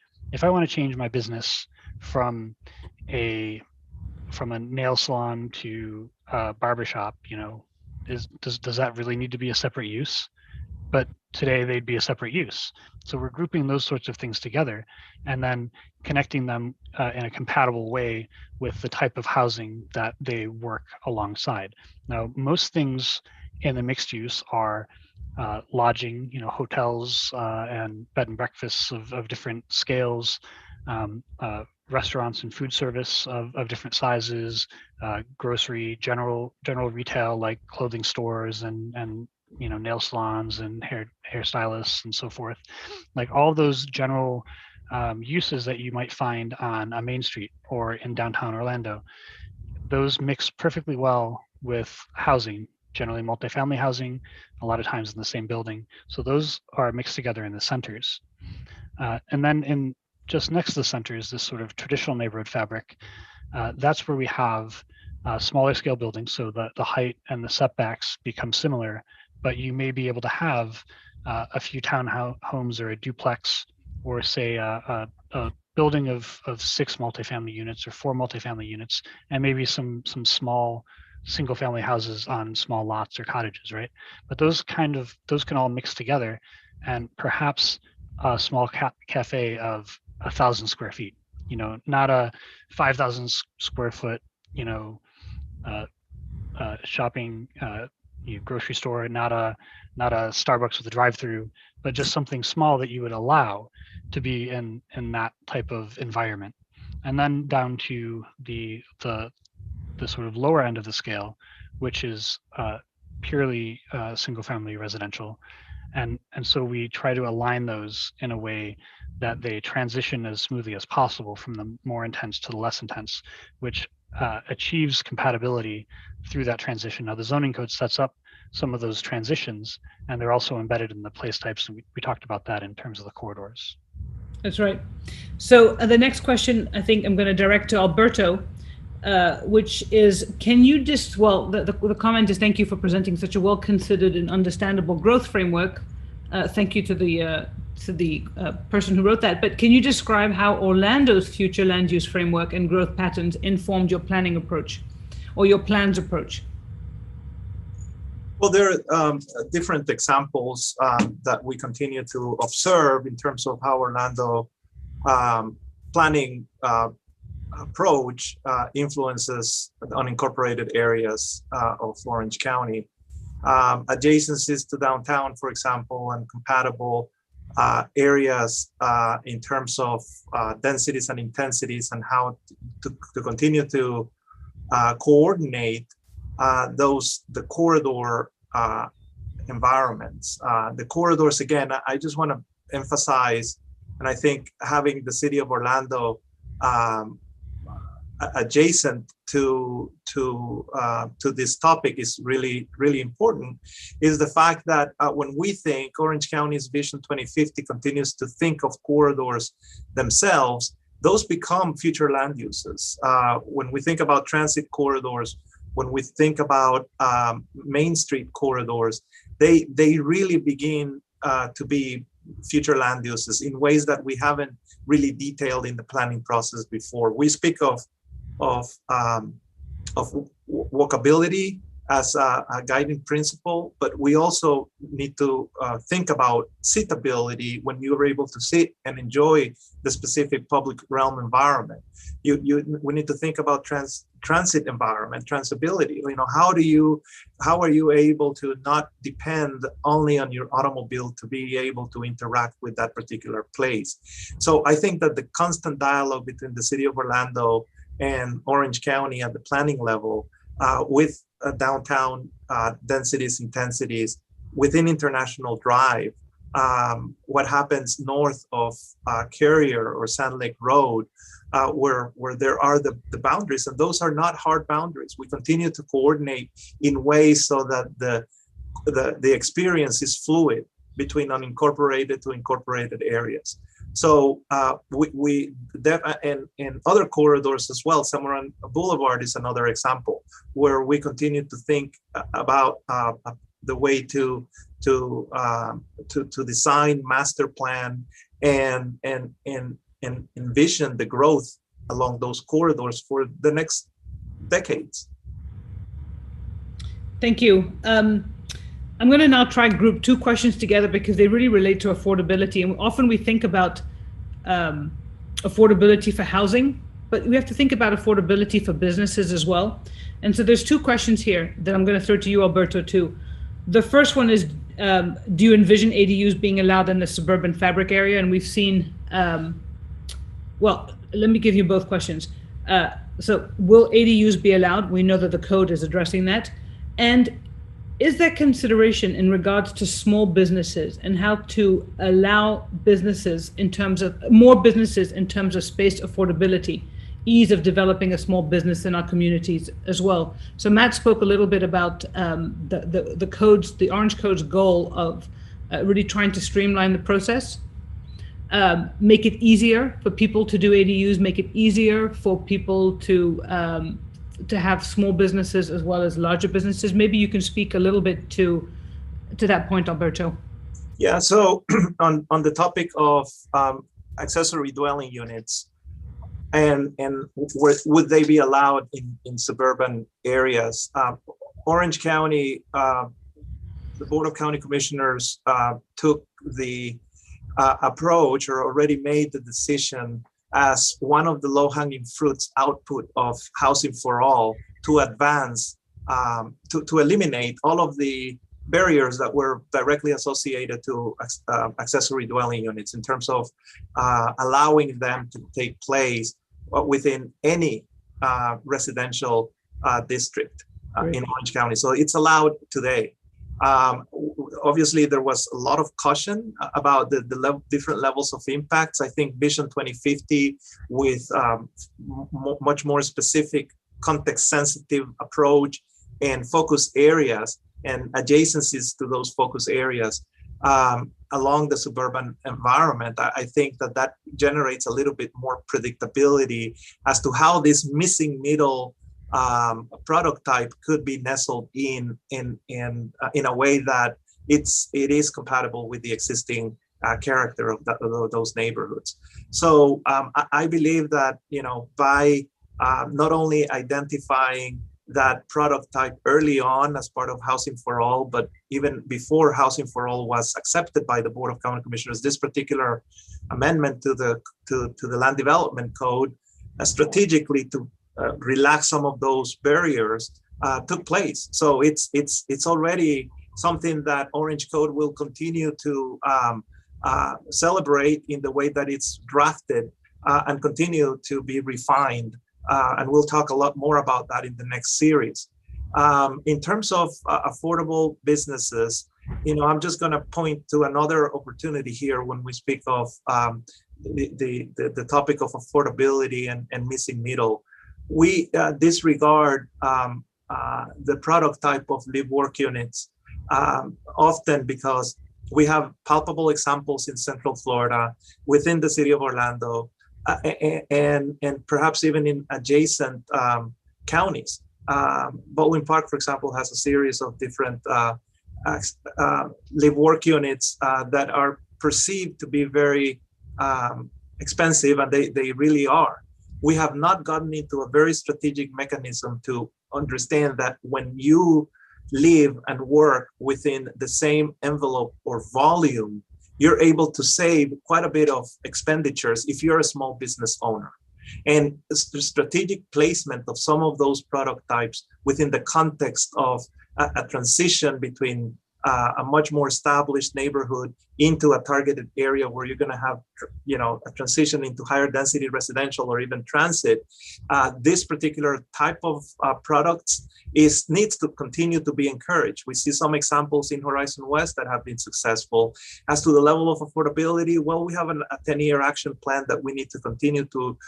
[SPEAKER 5] my business from a nail salon to a barbershop, does that really need to be a separate use? But today they'd be a separate use. So we're grouping those sorts of things together and then connecting them in a compatible way with the type of housing that they work alongside. Now, most things in the mixed use are lodging, hotels and bed and breakfasts of different scales, restaurants and food service of different sizes, grocery, general retail like clothing stores and nail salons and hairstylists and so forth. Like all those general uses that you might find on a main street or in downtown Orlando, those mix perfectly well with housing, generally multifamily housing, a lot of times in the same building. So those are mixed together in the centers. And then in just next to the centers, this sort of traditional neighborhood fabric, that's where we have smaller scale buildings. So the height and the setbacks become similar, but you may be able to have a few townhomes or a duplex, or say a building of 6 multifamily units or 4 multifamily units, and maybe some small single family houses on small lots or cottages, right? But those can all mix together, and perhaps a small cafe of 1,000 square feet, not a 5,000 square foot, shopping grocery store, not a Starbucks with a drive-through, but just something small that you would allow to be in that type of environment. and then down to the sort of lower end of the scale, which is purely single-family residential. And so we try to align those in a way that they transition as smoothly as possible from the more intense to the less intense, which achieves compatibility through that transition. Now, the zoning code sets up some of those transitions, and they're also embedded in the place types. And we talked about that in terms of the corridors.
[SPEAKER 1] That's right. So the next question, I think I'm going to direct to Alberto, which is, can you just, well, the comment is, thank you for presenting such a well-considered and understandable growth framework. Thank you to the person who wrote that. But can you describe how Orlando's future land use framework and growth patterns informed your planning approach or your plans approach?
[SPEAKER 2] Well, there are different examples that we continue to observe in terms of how Orlando planning approach influences the unincorporated areas of Orange County. Adjacencies to downtown, for example, and compatible areas in terms of densities and intensities, and how to continue to coordinate the corridor environments. The corridors, again, I just want to emphasize, and I think having the city of Orlando adjacent to this topic is really, really important, is the fact that when we think Orange County's Vision 2050 continues to think of corridors themselves, those become future land uses. When we think about transit corridors, when we think about Main Street corridors, they really begin to be future land uses in ways that we haven't really detailed in the planning process before. We speak of walkability as a guiding principle, but we also need to think about sitability when you are able to sit and enjoy the specific public realm environment. We need to think about transit environment, transability. You know, how are you able to not depend only on your automobile to be able to interact with that particular place? So I think that the constant dialogue between the city of Orlando and Orange County at the planning level with downtown densities, intensities within International Drive, what happens north of Carrier or Sand Lake Road, where there are the boundaries, and those are not hard boundaries. We continue to coordinate in ways so that the experience is fluid between unincorporated to incorporated areas. So and other corridors as well. Summerlin Boulevard is another example where we continue to think about the way to design, master plan, and envision the growth along those corridors for the next decades.
[SPEAKER 1] Thank you. I'm going to now try and group two questions together because they really relate to affordability. And often we think about affordability for housing, but we have to think about affordability for businesses as well. And so there's two questions here that I'm going to throw to you, Alberto, too. The first one is, do you envision ADUs being allowed in the suburban fabric area? And we've seen, well, let me give you both questions. So will ADUs be allowed? We know that the code is addressing that. And is there consideration in regards to small businesses and how to allow businesses in terms of more businesses in terms of space affordability, ease of developing a small business in our communities as well? So Matt spoke a little bit about the codes, the Orange Code's goal of really trying to streamline the process, make it easier for people to do ADUs, make it easier for people to have small businesses as well as larger businesses. Maybe you can speak a little bit to that point, Alberto.
[SPEAKER 2] Yeah, so on the topic of accessory dwelling units and would they be allowed in suburban areas? Orange County, the Board of County Commissioners took the approach, or already made the decision, as one of the low-hanging fruits output of Housing for All, to advance, to eliminate all of the barriers that were directly associated to accessory dwelling units in terms of allowing them to take place within any residential district in Orange County. So it's allowed today. Obviously, there was a lot of caution about the different levels of impacts. I think Vision 2050 with much more specific context-sensitive approach and focus areas and adjacencies to those focus areas along the suburban environment, I think that generates a little bit more predictability as to how this missing middle product type could be nestled in a way that it is compatible with the existing character of those neighborhoods. So I believe that, you know, by not only identifying that product type early on as part of Housing for All, but even before Housing for All was accepted by the Board of County Commissioners, this particular amendment to the Land Development Code, strategically to relax some of those barriers, took place. So it's already something that Orange Code will continue to celebrate in the way that it's drafted and continue to be refined. And we'll talk a lot more about that in the next series. In terms of affordable businesses, you know, I'm just going to point to another opportunity here when we speak of the topic of affordability and missing middle. We disregard the product type of live-work units often because we have palpable examples in Central Florida, within the city of Orlando, and perhaps even in adjacent counties. Baldwin Park, for example, has a series of different live-work units that are perceived to be very expensive, and they really are. We have not gotten into a very strategic mechanism to understand that when you live and work within the same envelope or volume, you're able to save quite a bit of expenditures if you're a small business owner. And the strategic placement of some of those product types within the context of a transition between a much more established neighborhood into a targeted area where you're going to have, you know, a transition into higher density residential or even transit. This particular type of products needs to continue to be encouraged. We see some examples in Horizon West that have been successful. As to the level of affordability, well, we have a 10-year action plan that we need to continue to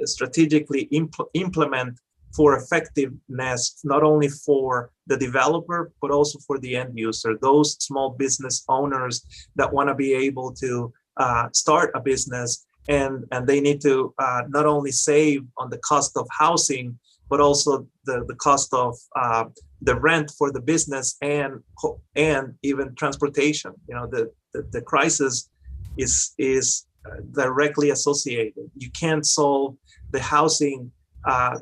[SPEAKER 2] strategically implement for effectiveness, not only for the developer, but also for the end user, those small business owners that want to be able to start a business, and they need to not only save on the cost of housing, but also the cost of the rent for the business and even transportation. You know, the crisis is directly associated. You can't solve the housing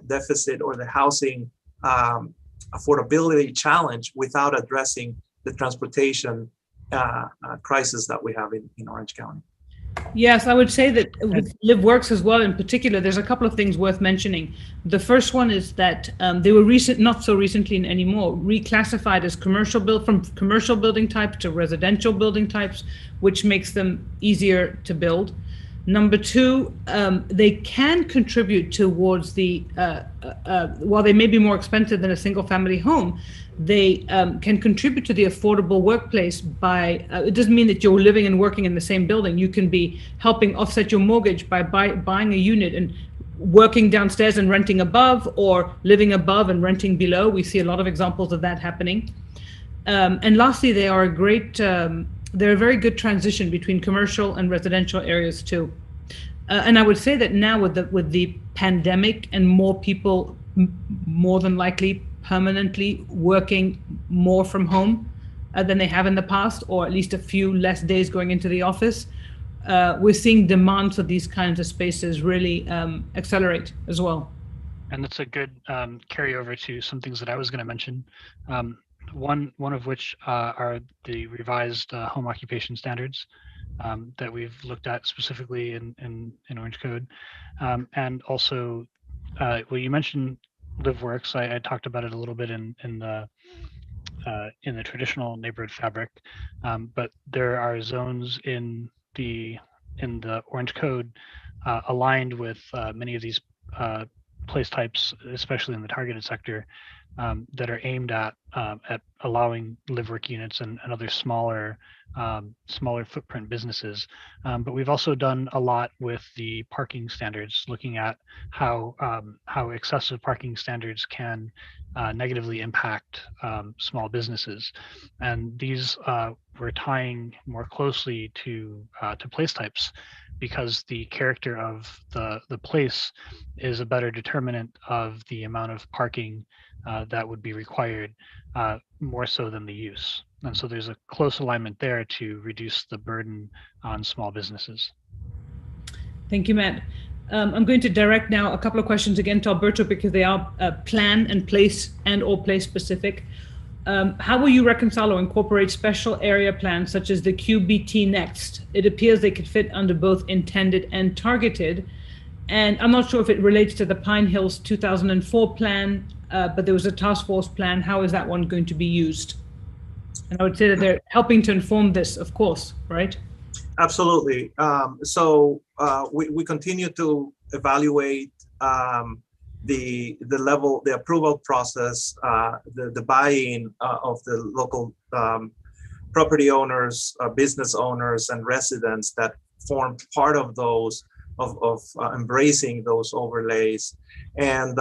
[SPEAKER 2] deficit or the housing affordability challenge without addressing the transportation crisis that we have in Orange County.
[SPEAKER 1] Yes, I would say that with LiveWorks as well in particular, there's a couple of things worth mentioning. The first one is that they were not so recently anymore, reclassified as from commercial building types to residential building types, which makes them easier to build. Number two, they can contribute towards while they may be more expensive than a single family home, they can contribute to the affordable workplace by, it doesn't mean that you're living and working in the same building. You can be helping offset your mortgage by buying a unit and working downstairs and renting above, or living above and renting below. We see a lot of examples of that happening. And lastly, they are they're a very good transition between commercial and residential areas too. And I would say that now with the pandemic and more people more than likely permanently working more from home than they have in the past, or at least a few less days going into the office, we're seeing demand for these kinds of spaces really accelerate as well.
[SPEAKER 5] And that's a good carryover to some things that I was going to mention. One of which are the revised home occupation standards that we've looked at specifically in Orange Code, and also, well, you mentioned LiveWorks. I talked about it a little bit in the traditional neighborhood fabric, but there are zones in the Orange Code aligned with many of these place types, especially in the targeted sector, that are aimed at allowing live work units and other smaller footprint businesses. But we've also done a lot with the parking standards, looking at how excessive parking standards can negatively impact small businesses, and these we're tying more closely to place types, because the character of the place is a better determinant of the amount of parking that would be required, more so than the use. And so there's a close alignment there to reduce the burden on small businesses.
[SPEAKER 1] Thank you, Matt. I'm going to direct now a couple of questions again to Alberto, because they are plan and place or place specific. How will you reconcile or incorporate special area plans such as the QBT Next? It appears they could fit under both intended and targeted. And I'm not sure if it relates to the Pine Hills 2004 plan, but there was a task force plan. How is that one going to be used? And I would say that they're helping to inform this, of course, right?
[SPEAKER 2] Absolutely. So we continue to evaluate the level, the approval process, the buy-in of the local property owners, business owners, and residents that form part of those, of embracing those overlays, and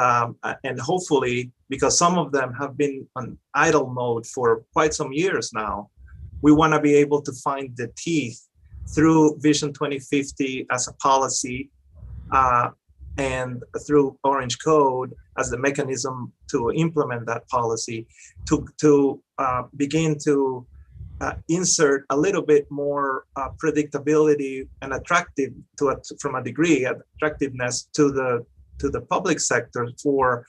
[SPEAKER 2] hopefully, because some of them have been on idle mode for quite some years now, we want to be able to find the teeth through Vision 2050 as a policy, and through Orange Code as the mechanism to implement that policy, to begin to insert a little bit more predictability and from a degree, attractiveness to the public sector for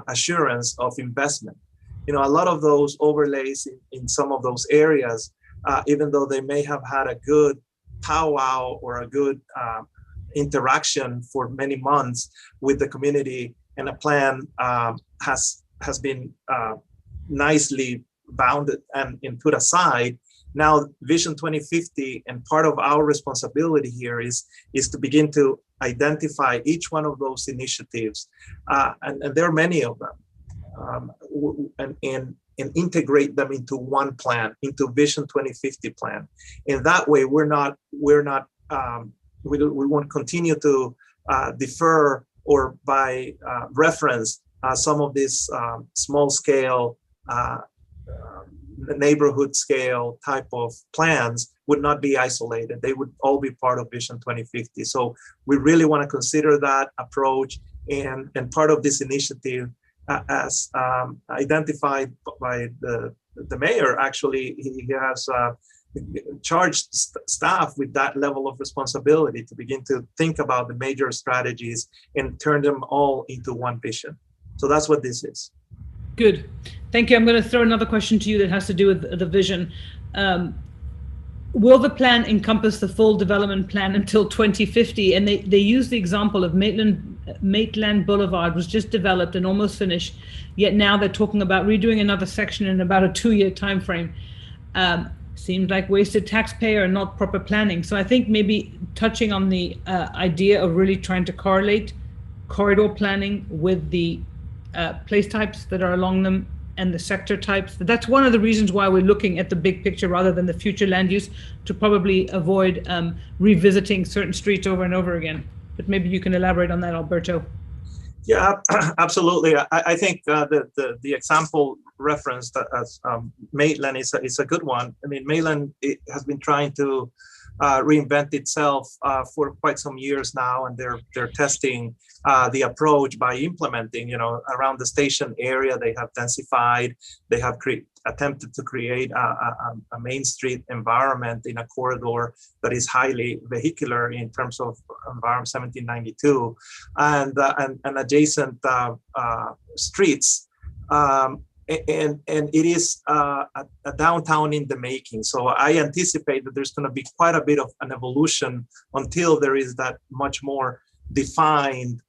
[SPEAKER 2] assurance of investment. You know, a lot of those overlays in some of those areas, even though they may have had a good powwow or a good interaction for many months with the community, and a plan has been nicely bounded and put aside. Now, Vision 2050, and part of our responsibility here is to begin to identify each one of those initiatives, and there are many of them, and integrate them into one plan, into Vision 2050 plan. In that way, we won't continue to defer or by reference some of these small scale, neighborhood scale type of plans would not be isolated. They would all be part of Vision 2050. So we really want to consider that approach, and part of this initiative, as identified by the mayor. Actually, he has charged staff with that level of responsibility to begin to think about the major strategies and turn them all into one vision. So that's what this is.
[SPEAKER 1] Good. Thank you. I'm going to throw another question to you that has to do with the vision. Will the plan encompass the full development plan until 2050? And they use the example of Maitland Boulevard was just developed and almost finished, yet now they're talking about redoing another section in about a 2-year time frame. Seems like wasted taxpayer and not proper planning. So I think maybe touching on the idea of really trying to correlate corridor planning with the place types that are along them and the sector types. That's one of the reasons why we're looking at the big picture rather than the future land use, to probably avoid revisiting certain streets over and over again. But maybe you can elaborate on that, Alberto.
[SPEAKER 2] Yeah, absolutely. I think the example referenced as Maitland is a good one. I mean, Maitland has been trying to reinvent itself for quite some years now, and they're testing the approach by implementing, around the station area. They have densified, they have attempted to create a main street environment in a corridor that is highly vehicular in terms of environment 1792 and adjacent streets. And it is a downtown in the making. So I anticipate that there's going to be quite a bit of an evolution until there is that much more defined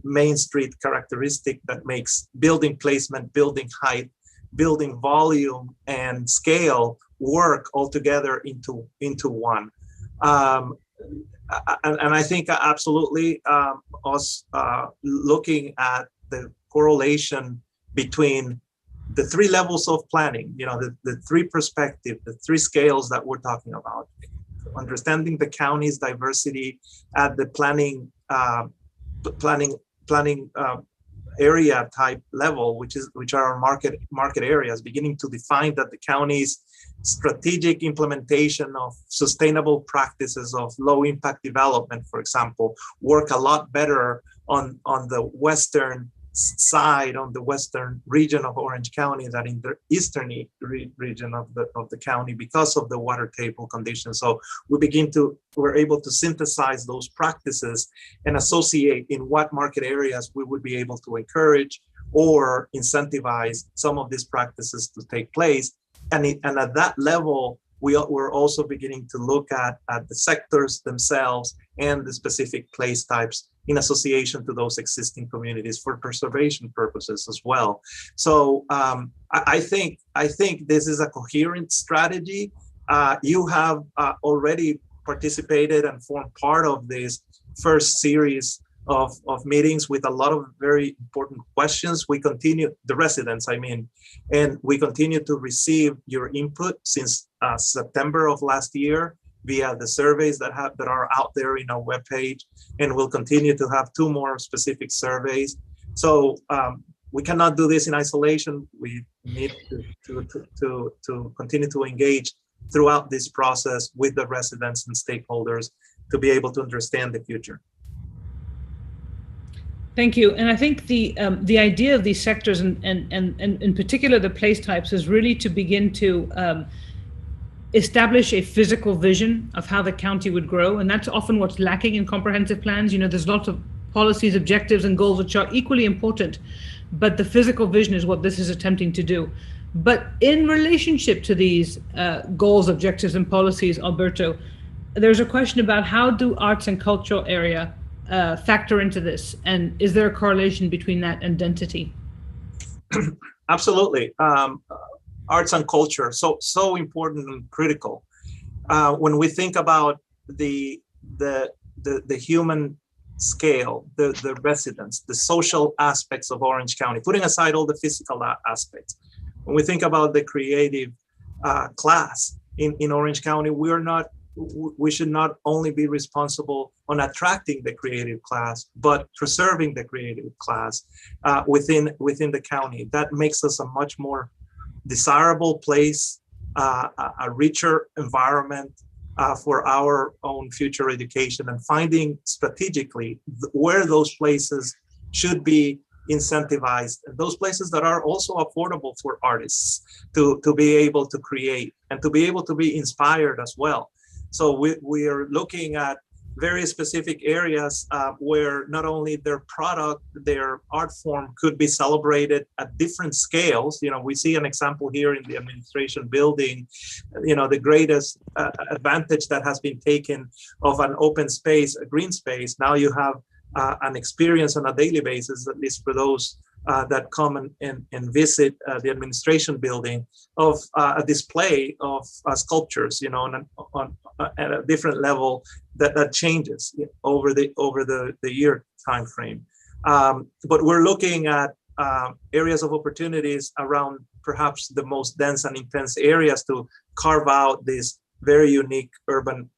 [SPEAKER 2] main street characteristic that makes building placement, building height, building volume, and scale work all together into one. and I think absolutely us looking at the correlation between the three levels of planning, the three perspectives, the three scales that we're talking about, understanding the county's diversity at the planning area type level, which are our market areas, beginning to define that the county's strategic implementation of sustainable practices of low impact development, for example, work a lot better on the western side, on the western region of Orange County than in the eastern region of the county because of the water table conditions. So we're able to synthesize those practices and associate in what market areas we would be able to encourage or incentivize some of these practices to take place. And at that level, we're also beginning to look at the sectors themselves and the specific place types in association to those existing communities for preservation purposes as well. So I think this is a coherent strategy. You have already participated and formed part of this first series of meetings with a lot of very important questions. We continue, the residents, and we continue to receive your input since September of last year via the surveys that are out there in our webpage, and we'll continue to have 2 more specific surveys. So we cannot do this in isolation. We need to continue to engage throughout this process with the residents and stakeholders to be able to understand the future.
[SPEAKER 1] Thank you. And I think the idea of these sectors and in particular the place types is really to begin to establish a physical vision of how the county would grow. And that's often what's lacking in comprehensive plans. There's lots of policies, objectives, and goals which are equally important, but the physical vision is what this is attempting to do. But in relationship to these goals, objectives, and policies, Alberto, there's a question about how do arts and cultural area factor into this? And is there a correlation between that and density?
[SPEAKER 2] Absolutely. Arts and culture, so important and critical. When we think about the human scale, the residents, the social aspects of Orange County, putting aside all the physical aspects, when we think about the creative class in Orange County, we should not only be responsible on attracting the creative class, but preserving the creative class within the county. That makes us a much more desirable place, a richer environment for our own future education, and finding strategically where those places should be incentivized, and those places that are also affordable for artists to be able to create and to be able to be inspired as well. So we are looking at very specific areas where not only their product, their art form could be celebrated at different scales. We see an example here in the administration building, the greatest advantage that has been taken of an open space, a green space. Now you have an experience on a daily basis, at least for those that come and visit the administration building, of a display of sculptures, at a different level that changes over the year time frame. But we're looking at areas of opportunities around perhaps the most dense and intense areas to carve out these very unique urban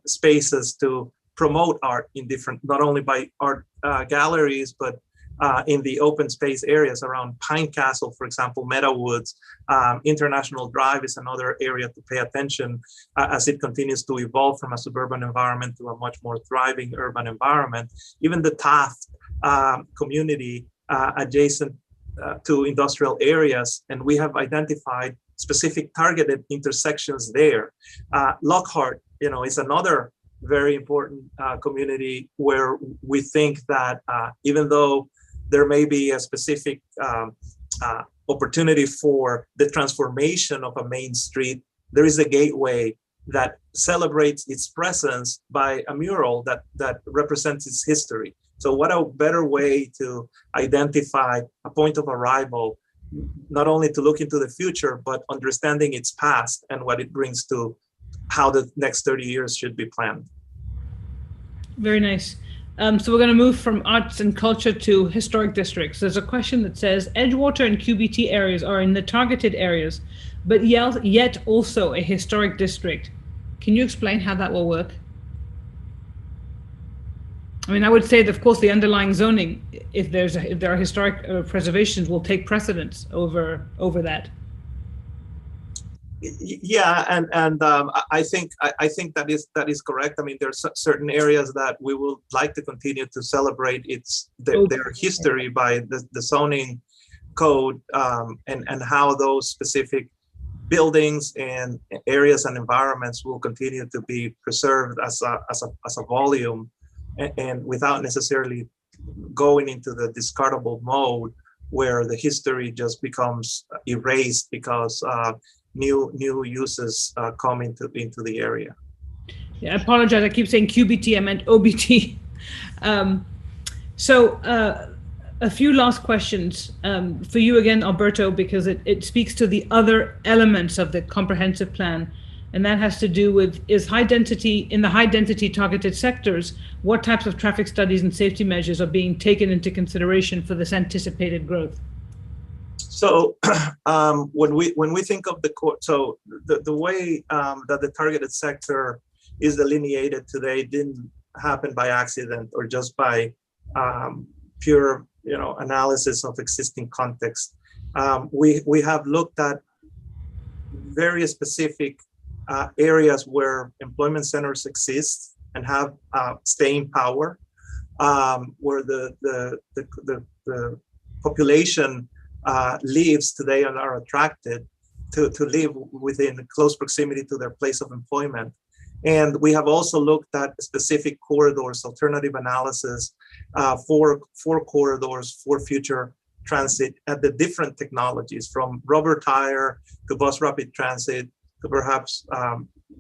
[SPEAKER 2] spaces to promote art in different, not only by art galleries, but in the open space areas around Pine Castle, for example, Meadow Woods. International Drive is another area to pay attention as it continues to evolve from a suburban environment to a much more thriving urban environment. Even the Taft community adjacent to industrial areas, and we have identified specific targeted intersections there. Lockhart, is another very important community where we think that even though there may be a specific opportunity for the transformation of a main street, there is a gateway that celebrates its presence by a mural that represents its history. So what a better way to identify a point of arrival, not only to look into the future, but understanding its past and what it brings to how the next 30 years should be planned.
[SPEAKER 1] Very nice. So we're going to move from arts and culture to historic districts. There's a question that says Edgewater and QBT areas are in the targeted areas, but yet also a historic district. Can you explain how that will work? I mean, I would say that, of course, the underlying zoning, if there are historic preservations, will take precedence over that.
[SPEAKER 2] Yeah, and I think that is correct. I mean, there's certain areas that we would like to continue to celebrate their history by the zoning code, and how those specific buildings and areas and environments will continue to be preserved as a volume, and without necessarily going into the discardable mode where the history just becomes erased because new uses come into the area.
[SPEAKER 1] Yeah, I apologize. I keep saying QBT. I meant OBT. A few last questions for you again, Alberto, because it speaks to the other elements of the comprehensive plan, and that has to do with in the high density targeted sectors, what types of traffic studies and safety measures are being taken into consideration for this anticipated growth?
[SPEAKER 2] So when we think of the way that the targeted sector is delineated today didn't happen by accident or just by pure analysis of existing context. We have looked at very specific areas where employment centers exist and have staying power, where the population lives today and are attracted to live within close proximity to their place of employment. And we have also looked at specific corridors, alternative analysis for corridors for future transit at the different technologies, from rubber tire to bus rapid transit to perhaps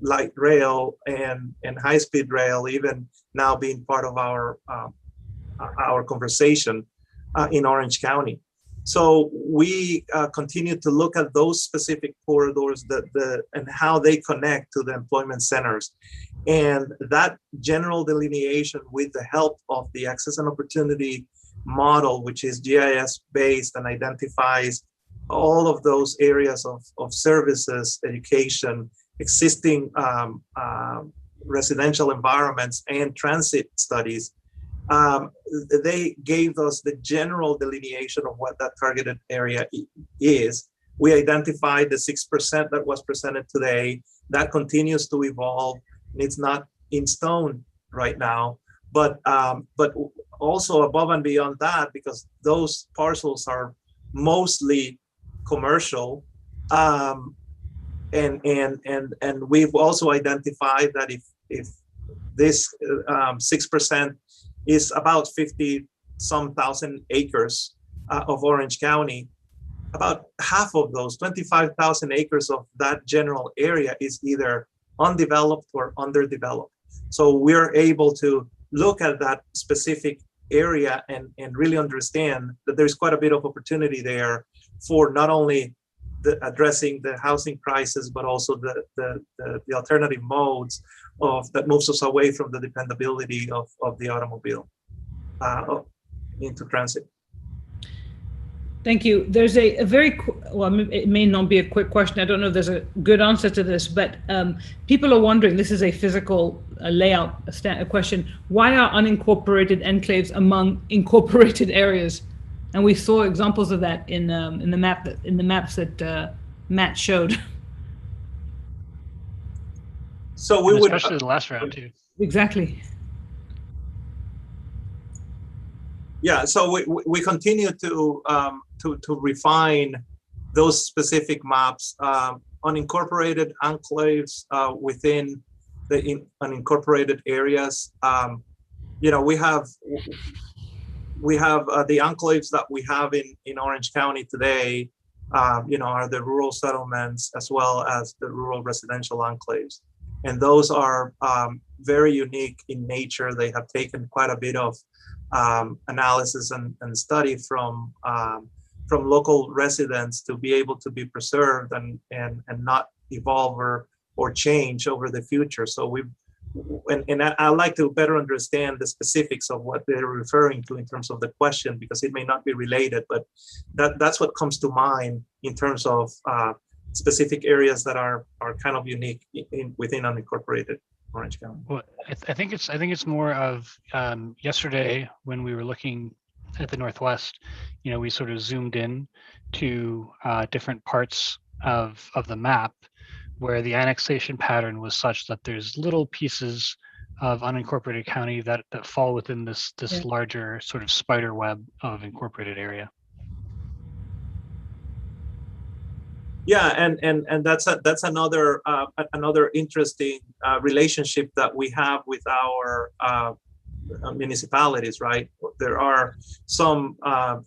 [SPEAKER 2] light rail and high-speed rail, even now being part of our conversation in Orange County. So we continue to look at those specific corridors and how they connect to the employment centers. And that general delineation, with the help of the access and opportunity model, which is GIS based and identifies all of those areas of services, education, existing residential environments, and transit studies, they gave us the general delineation of what that targeted area is. We identified the 6% that was presented today. That continues to evolve. It's not in stone right now, but also above and beyond that, because those parcels are mostly commercial, and we've also identified that if this 6% is about 50-some thousand acres of Orange County, about half of those 25,000 acres of that general area is either undeveloped or underdeveloped. So we're able to look at that specific area and really understand that there's quite a bit of opportunity there for not only addressing the housing crisis, but also the alternative modes that moves us away from the dependability of the automobile into transit.
[SPEAKER 1] Thank you. There's a very, well, it may not be a quick question. I don't know if there's a good answer to this, but people are wondering, this is a physical layout a question, why are unincorporated enclaves among incorporated areas? And we saw examples of that in the maps that Matt showed.
[SPEAKER 2] So we would,
[SPEAKER 5] especially the last round too.
[SPEAKER 1] Exactly.
[SPEAKER 2] Yeah, so we continue to refine those specific maps. Unincorporated enclaves within the unincorporated areas. We have the enclaves that we have in Orange County today. Are the rural settlements as well as the rural residential enclaves, and those are very unique in nature. They have taken quite a bit of analysis and study from local residents to be able to be preserved and not evolve or change over the future. So I'd like to better understand the specifics of what they're referring to in terms of the question, because it may not be related, but that's what comes to mind in terms of specific areas that are kind of unique within unincorporated Orange County.
[SPEAKER 5] Well, I think it's more of yesterday when we were looking at the Northwest, we sort of zoomed in to different parts of the map where the annexation pattern was such that there's little pieces of unincorporated county that fall within this larger sort of spider web of incorporated area.
[SPEAKER 2] Yeah, and that's another interesting relationship that we have with our municipalities, right? There are some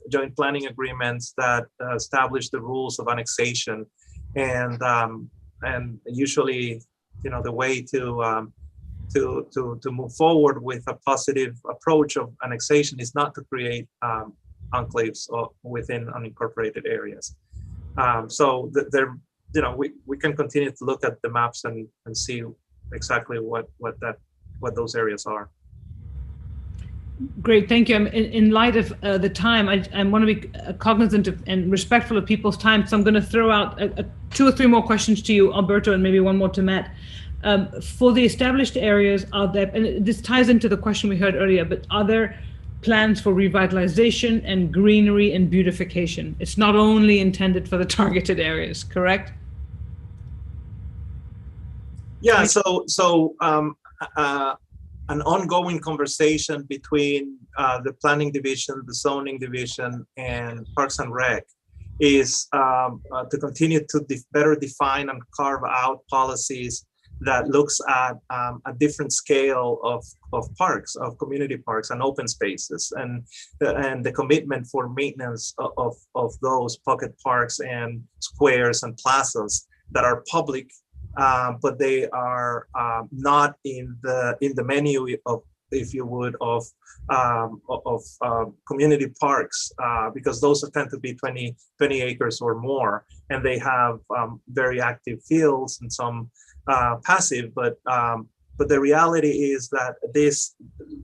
[SPEAKER 2] joint planning agreements that establish the rules of annexation, and usually, the way to move forward with a positive approach of annexation is not to create enclaves within unincorporated areas. So there, we can continue to look at the maps and see exactly what those areas are.
[SPEAKER 1] Great, thank you. In light of the time, I want to be cognizant of and respectful of people's time, so I'm going to throw out 2 or 3 more questions to you, Alberto, and maybe 1 more to Matt. For the established areas, are there, and this ties into the question we heard earlier, but are there plans for revitalization and greenery and beautification? It's not only intended for the targeted areas, correct?
[SPEAKER 2] Yeah, so an ongoing conversation between the planning division, the zoning division, and Parks and Rec is to continue to better define and carve out policies that looks at a different scale of parks, of community parks and open spaces, and the commitment for maintenance of those pocket parks and squares and plazas that are public, but they are not in the menu of, if you would, of community parks, because those tend to be 20 acres or more, and they have very active fields and some passive, but the reality is that this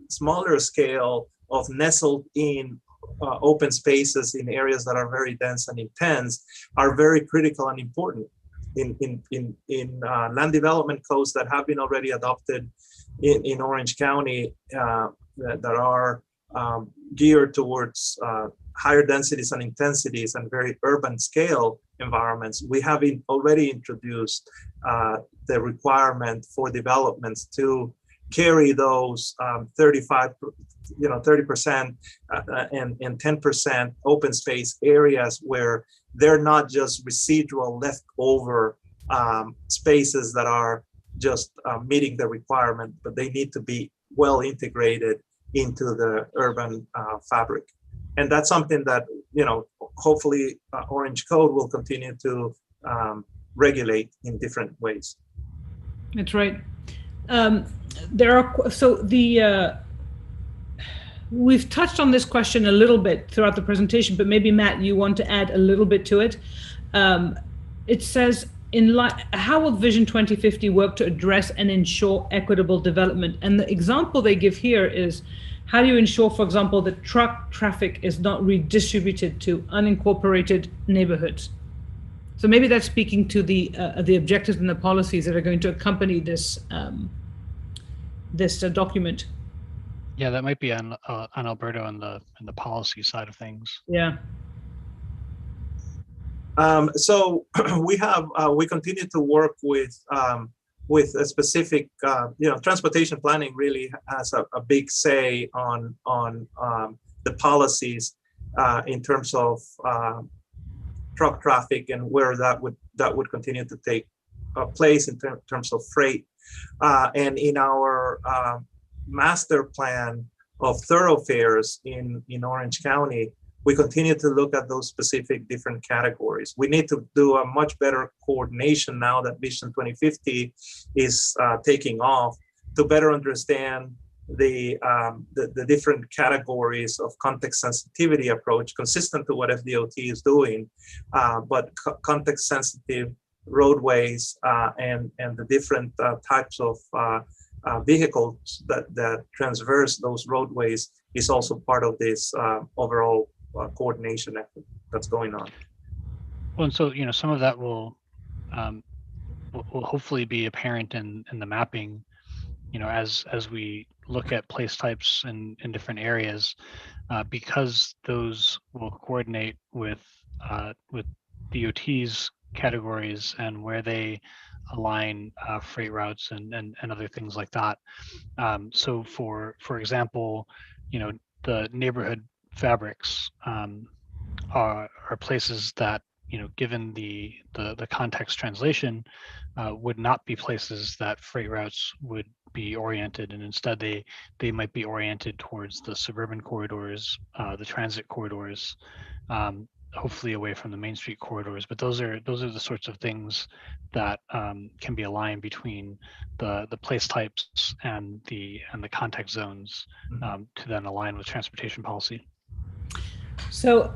[SPEAKER 2] smaller scale of nestled in open spaces in areas that are very dense and intense are very critical and important in land development codes that have been already adopted in Orange County, that are geared towards higher densities and intensities and very urban scale environments. We have already introduced the requirement for developments to carry those 30% and 10% open space areas where they're not just residual leftover spaces that are just meeting the requirement, but they need to be well integrated into the urban fabric. And that's something that, hopefully Orange Code will continue to regulate in different ways.
[SPEAKER 1] That's right. We've touched on this question a little bit throughout the presentation, but maybe Matt, you want to add a little bit to it. It says, how will Vision 2050 work to address and ensure equitable development? And the example they give here is, how do you ensure, for example, that truck traffic is not redistributed to unincorporated neighborhoods? So maybe that's speaking to the objectives and the policies that are going to accompany this document.
[SPEAKER 5] Yeah, that might be on Alberto on the policy side of things.
[SPEAKER 1] Yeah.
[SPEAKER 2] So we continue to work with a specific, transportation planning really has a big say on the policies in terms of truck traffic and where that would continue to take place in terms of freight. And in our master plan of thoroughfares in Orange County, we continue to look at those specific different categories. We need to do a much better coordination now that Vision 2050 is taking off, to better understand the different categories of context sensitivity approach, consistent to what FDOT is doing, but context sensitive roadways and the different types of vehicles that traverse those roadways is also part of this overall coordination effort that's going on.
[SPEAKER 5] Well, and so, some of that will hopefully be apparent in the mapping, as we look at place types in different areas, because those will coordinate with DOT's categories and where they align freight routes and other things like that. So for example, the neighborhood fabrics are places that, given the context translation, would not be places that freight routes would be oriented, and instead they might be oriented towards the suburban corridors, the transit corridors, hopefully away from the Main Street corridors. But those are the sorts of things that can be aligned between the place types and the context zones, to then align with transportation policy.
[SPEAKER 1] So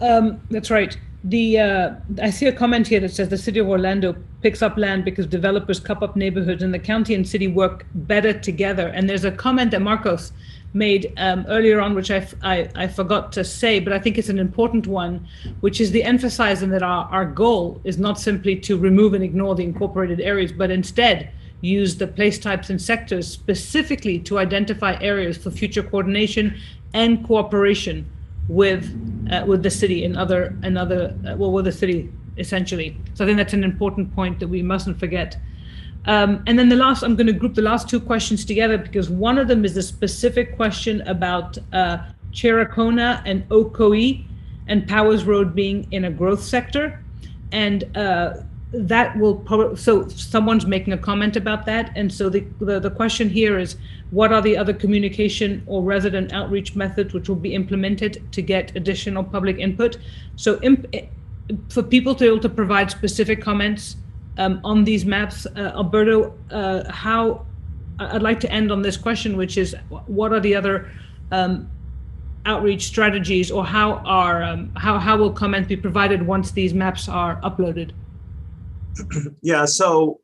[SPEAKER 1] that's right. I see a comment here that says the city of Orlando picks up land because developers cup up neighborhoods and the county and city work better together. And there's a comment that Marcos made earlier on, which I forgot to say, but I think it's an important one, which is the emphasizing that our goal is not simply to remove and ignore the incorporated areas, but instead use the place types and sectors specifically to identify areas for future coordination and cooperation with the city and with the city essentially. So I think that's an important point that we mustn't forget. And then I'm going to group the last two questions together because one of them is a specific question about Cheracona and Ocoee and Powers Road being in a growth sector, and that will probably, so someone's making a comment about that, and so the question here is, what are the other communication or resident outreach methods which will be implemented to get additional public input? So for people to be able to provide specific comments on these maps, Alberto, I'd like to end on this question, which is, what are the other outreach strategies, or how will comment be provided once these maps are uploaded?
[SPEAKER 2] Yeah, so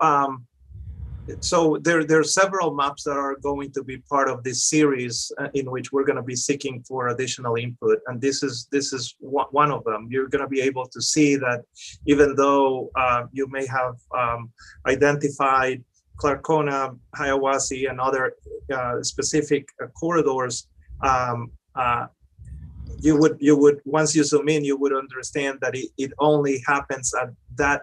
[SPEAKER 2] there are several maps that are going to be part of this series in which we're going to be seeking for additional input, and this is one of them. You're going to be able to see that even though you may have identified Clarkona, Hiawassee, and other specific corridors, you would once you zoom in, you would understand that it only happens at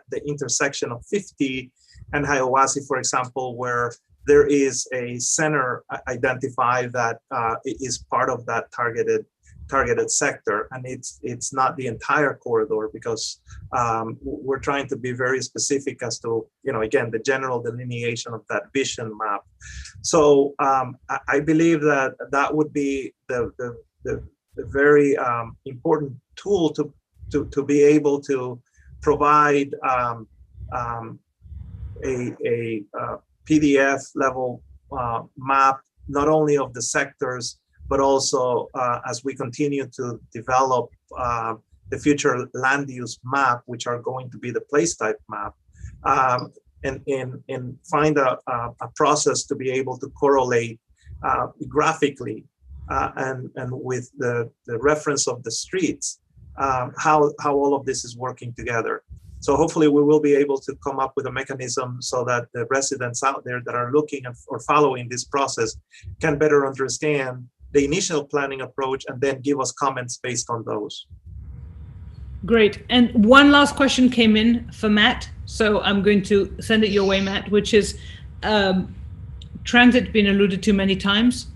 [SPEAKER 2] the intersection of 50 and Hiawassee, for example, where there is a center identified that is part of that targeted sector, and it's not the entire corridor, because we're trying to be very specific as to, again, the general delineation of that vision map. So I believe that would be the very important tool to be able to provide a PDF level map, not only of the sectors, but also as we continue to develop the future land use map, which are going to be the place type map, and find a process to be able to correlate graphically and with the reference of the streets, how all of this is working together. So hopefully we will be able to come up with a mechanism so that the residents out there that are looking or following this process can better understand the initial planning approach and then give us comments based on those.
[SPEAKER 1] Great. And one last question came in for Matt, so I'm going to send it your way, Matt, which is transit been alluded to many times.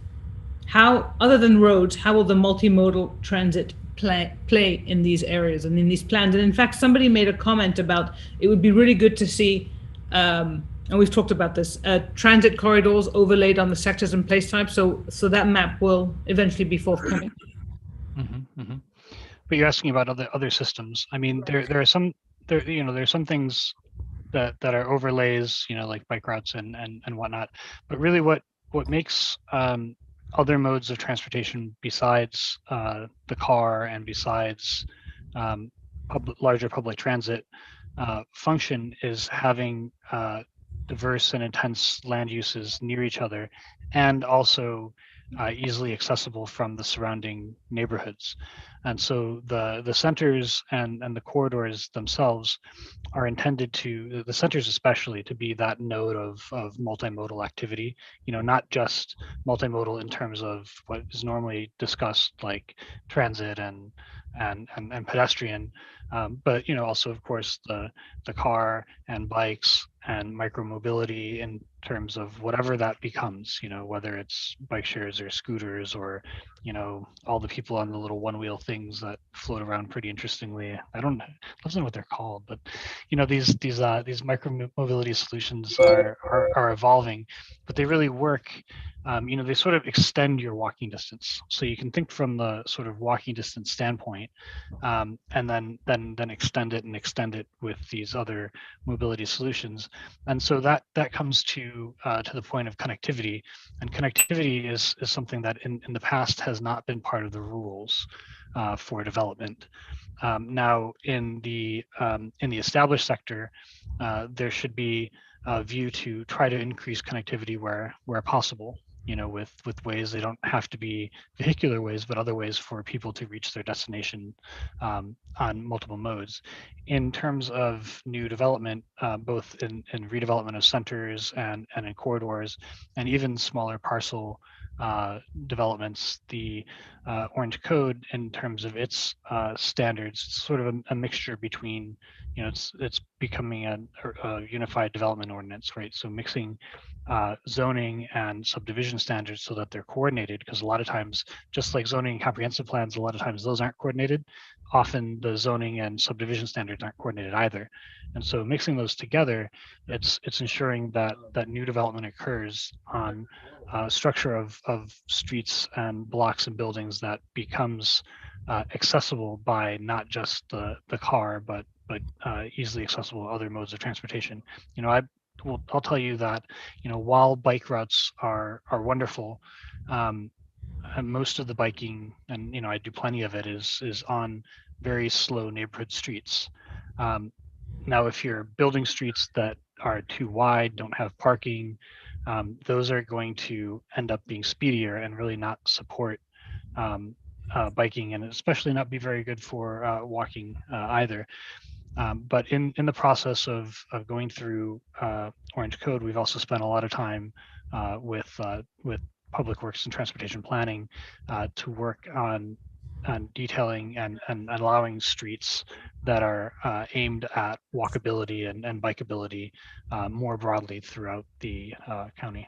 [SPEAKER 1] How, other than roads, how will the multimodal transit play in these areas and in these plans? And in fact, somebody made a comment about it would be really good to see, and we've talked about this, transit corridors overlaid on the sectors and place types. So that map will eventually be forthcoming.
[SPEAKER 5] Mm-hmm, mm-hmm. But you're asking about other systems. I mean, there are some things that are overlays, like bike routes and whatnot. But really, what makes other modes of transportation besides the car and besides larger public transit function is having diverse and intense land uses near each other, and also easily accessible from the surrounding neighborhoods. And so the centers and the corridors themselves are intended to, the centers especially, to be that node of multimodal activity, not just multimodal in terms of what is normally discussed, like transit and pedestrian, but also, of course, the car and bikes and micromobility in terms of whatever that becomes, whether it's bike shares or scooters or, all the people on the little one-wheel things that float around pretty interestingly. I don't know what they're called, but these micromobility solutions are evolving, but they really work. They sort of extend your walking distance. So you can think from the sort of walking distance standpoint, and then extend it with these other mobility solutions. And so that comes to the point of connectivity. And connectivity is something that in the past has not been part of the rules for development. Now, in the established sector, there should be a view to try to increase connectivity where possible. With ways, they don't have to be vehicular ways, but other ways for people to reach their destination on multiple modes. In terms of new development, both in redevelopment of centers and in corridors, and even smaller parcel developments, the Orange Code, in terms of its standards, it's sort of a mixture between, it's becoming a unified development ordinance, right? So mixing zoning and subdivision standards so that they're coordinated, because a lot of times, just like zoning and comprehensive plans, a lot of times those aren't coordinated. Often the zoning and subdivision standards aren't coordinated either. And so mixing those together, it's ensuring that new development occurs on structure of streets and blocks and buildings that becomes accessible by not just the car, but easily accessible other modes of transportation. I'll tell you that, while bike routes are wonderful, and most of the biking, and I do plenty of it, is on very slow neighborhood streets. Now, if you're building streets that are too wide, don't have parking, those are going to end up being speedier and really not support biking, and especially not be very good for walking either. But in the process of going through Orange Code, we've also spent a lot of time with Public Works and Transportation Planning to work on detailing and allowing streets that are aimed at walkability and bikeability more broadly throughout the county.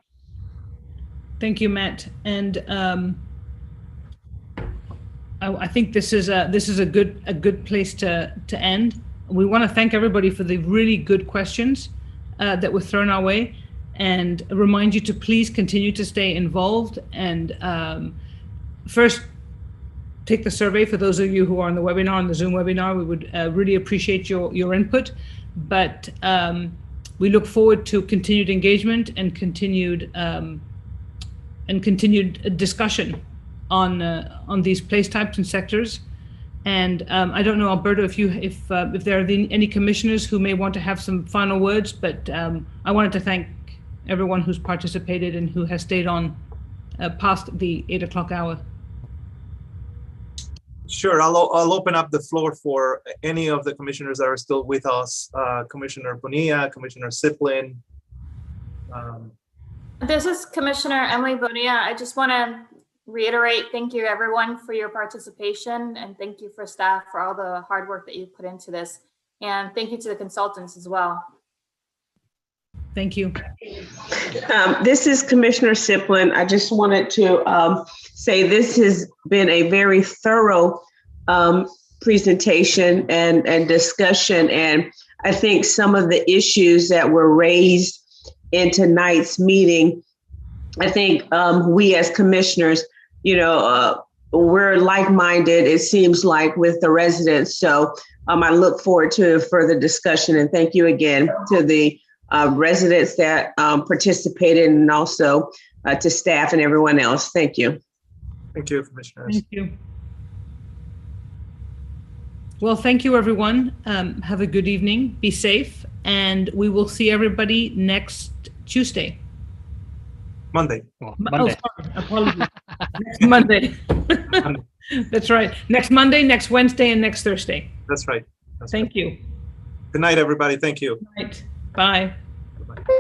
[SPEAKER 1] Thank you, Matt. And I think this is a good place to end. We want to thank everybody for the really good questions that were thrown our way, and remind you to please continue to stay involved. And first, take the survey for those of you who are on the webinar, on the Zoom webinar. We would really appreciate your input. But we look forward to continued engagement and continued discussion on these place types and sectors. And I don't know, Alberto, if there are any commissioners who may want to have some final words, but I wanted to thank everyone who's participated and who has stayed on past the 8 o'clock hour.
[SPEAKER 2] Sure, I'll open up the floor for any of the commissioners that are still with us. Commissioner Bonilla, Commissioner Siplin.
[SPEAKER 3] This is Commissioner Emily Bonilla. I just want to reiterate, thank you everyone for your participation, and thank you for staff for all the hard work that you put into this, and thank you to the consultants as well.
[SPEAKER 1] Thank you.
[SPEAKER 4] This is Commissioner Siplin. I just wanted to say this has been a very thorough presentation and discussion, and I think some of the issues that were raised in tonight's meeting, I think we as commissioners, we're like-minded, it seems like, with the residents. So I look forward to further discussion, and thank you again to the residents that participated, and also to staff and everyone else. Thank you.
[SPEAKER 2] Thank you, Commissioners.
[SPEAKER 1] Thank you. Well, thank you, everyone. Have a good evening. Be safe. And we will see everybody next Tuesday.
[SPEAKER 2] Monday.
[SPEAKER 5] Well,
[SPEAKER 1] Oh,
[SPEAKER 5] Monday.
[SPEAKER 1] sorry. Apologies. Next Monday. That's right. Next Monday, next Wednesday, and next Thursday.
[SPEAKER 2] That's right.
[SPEAKER 1] Thank you.
[SPEAKER 2] Good night, everybody. Thank you.
[SPEAKER 1] Good night. Bye.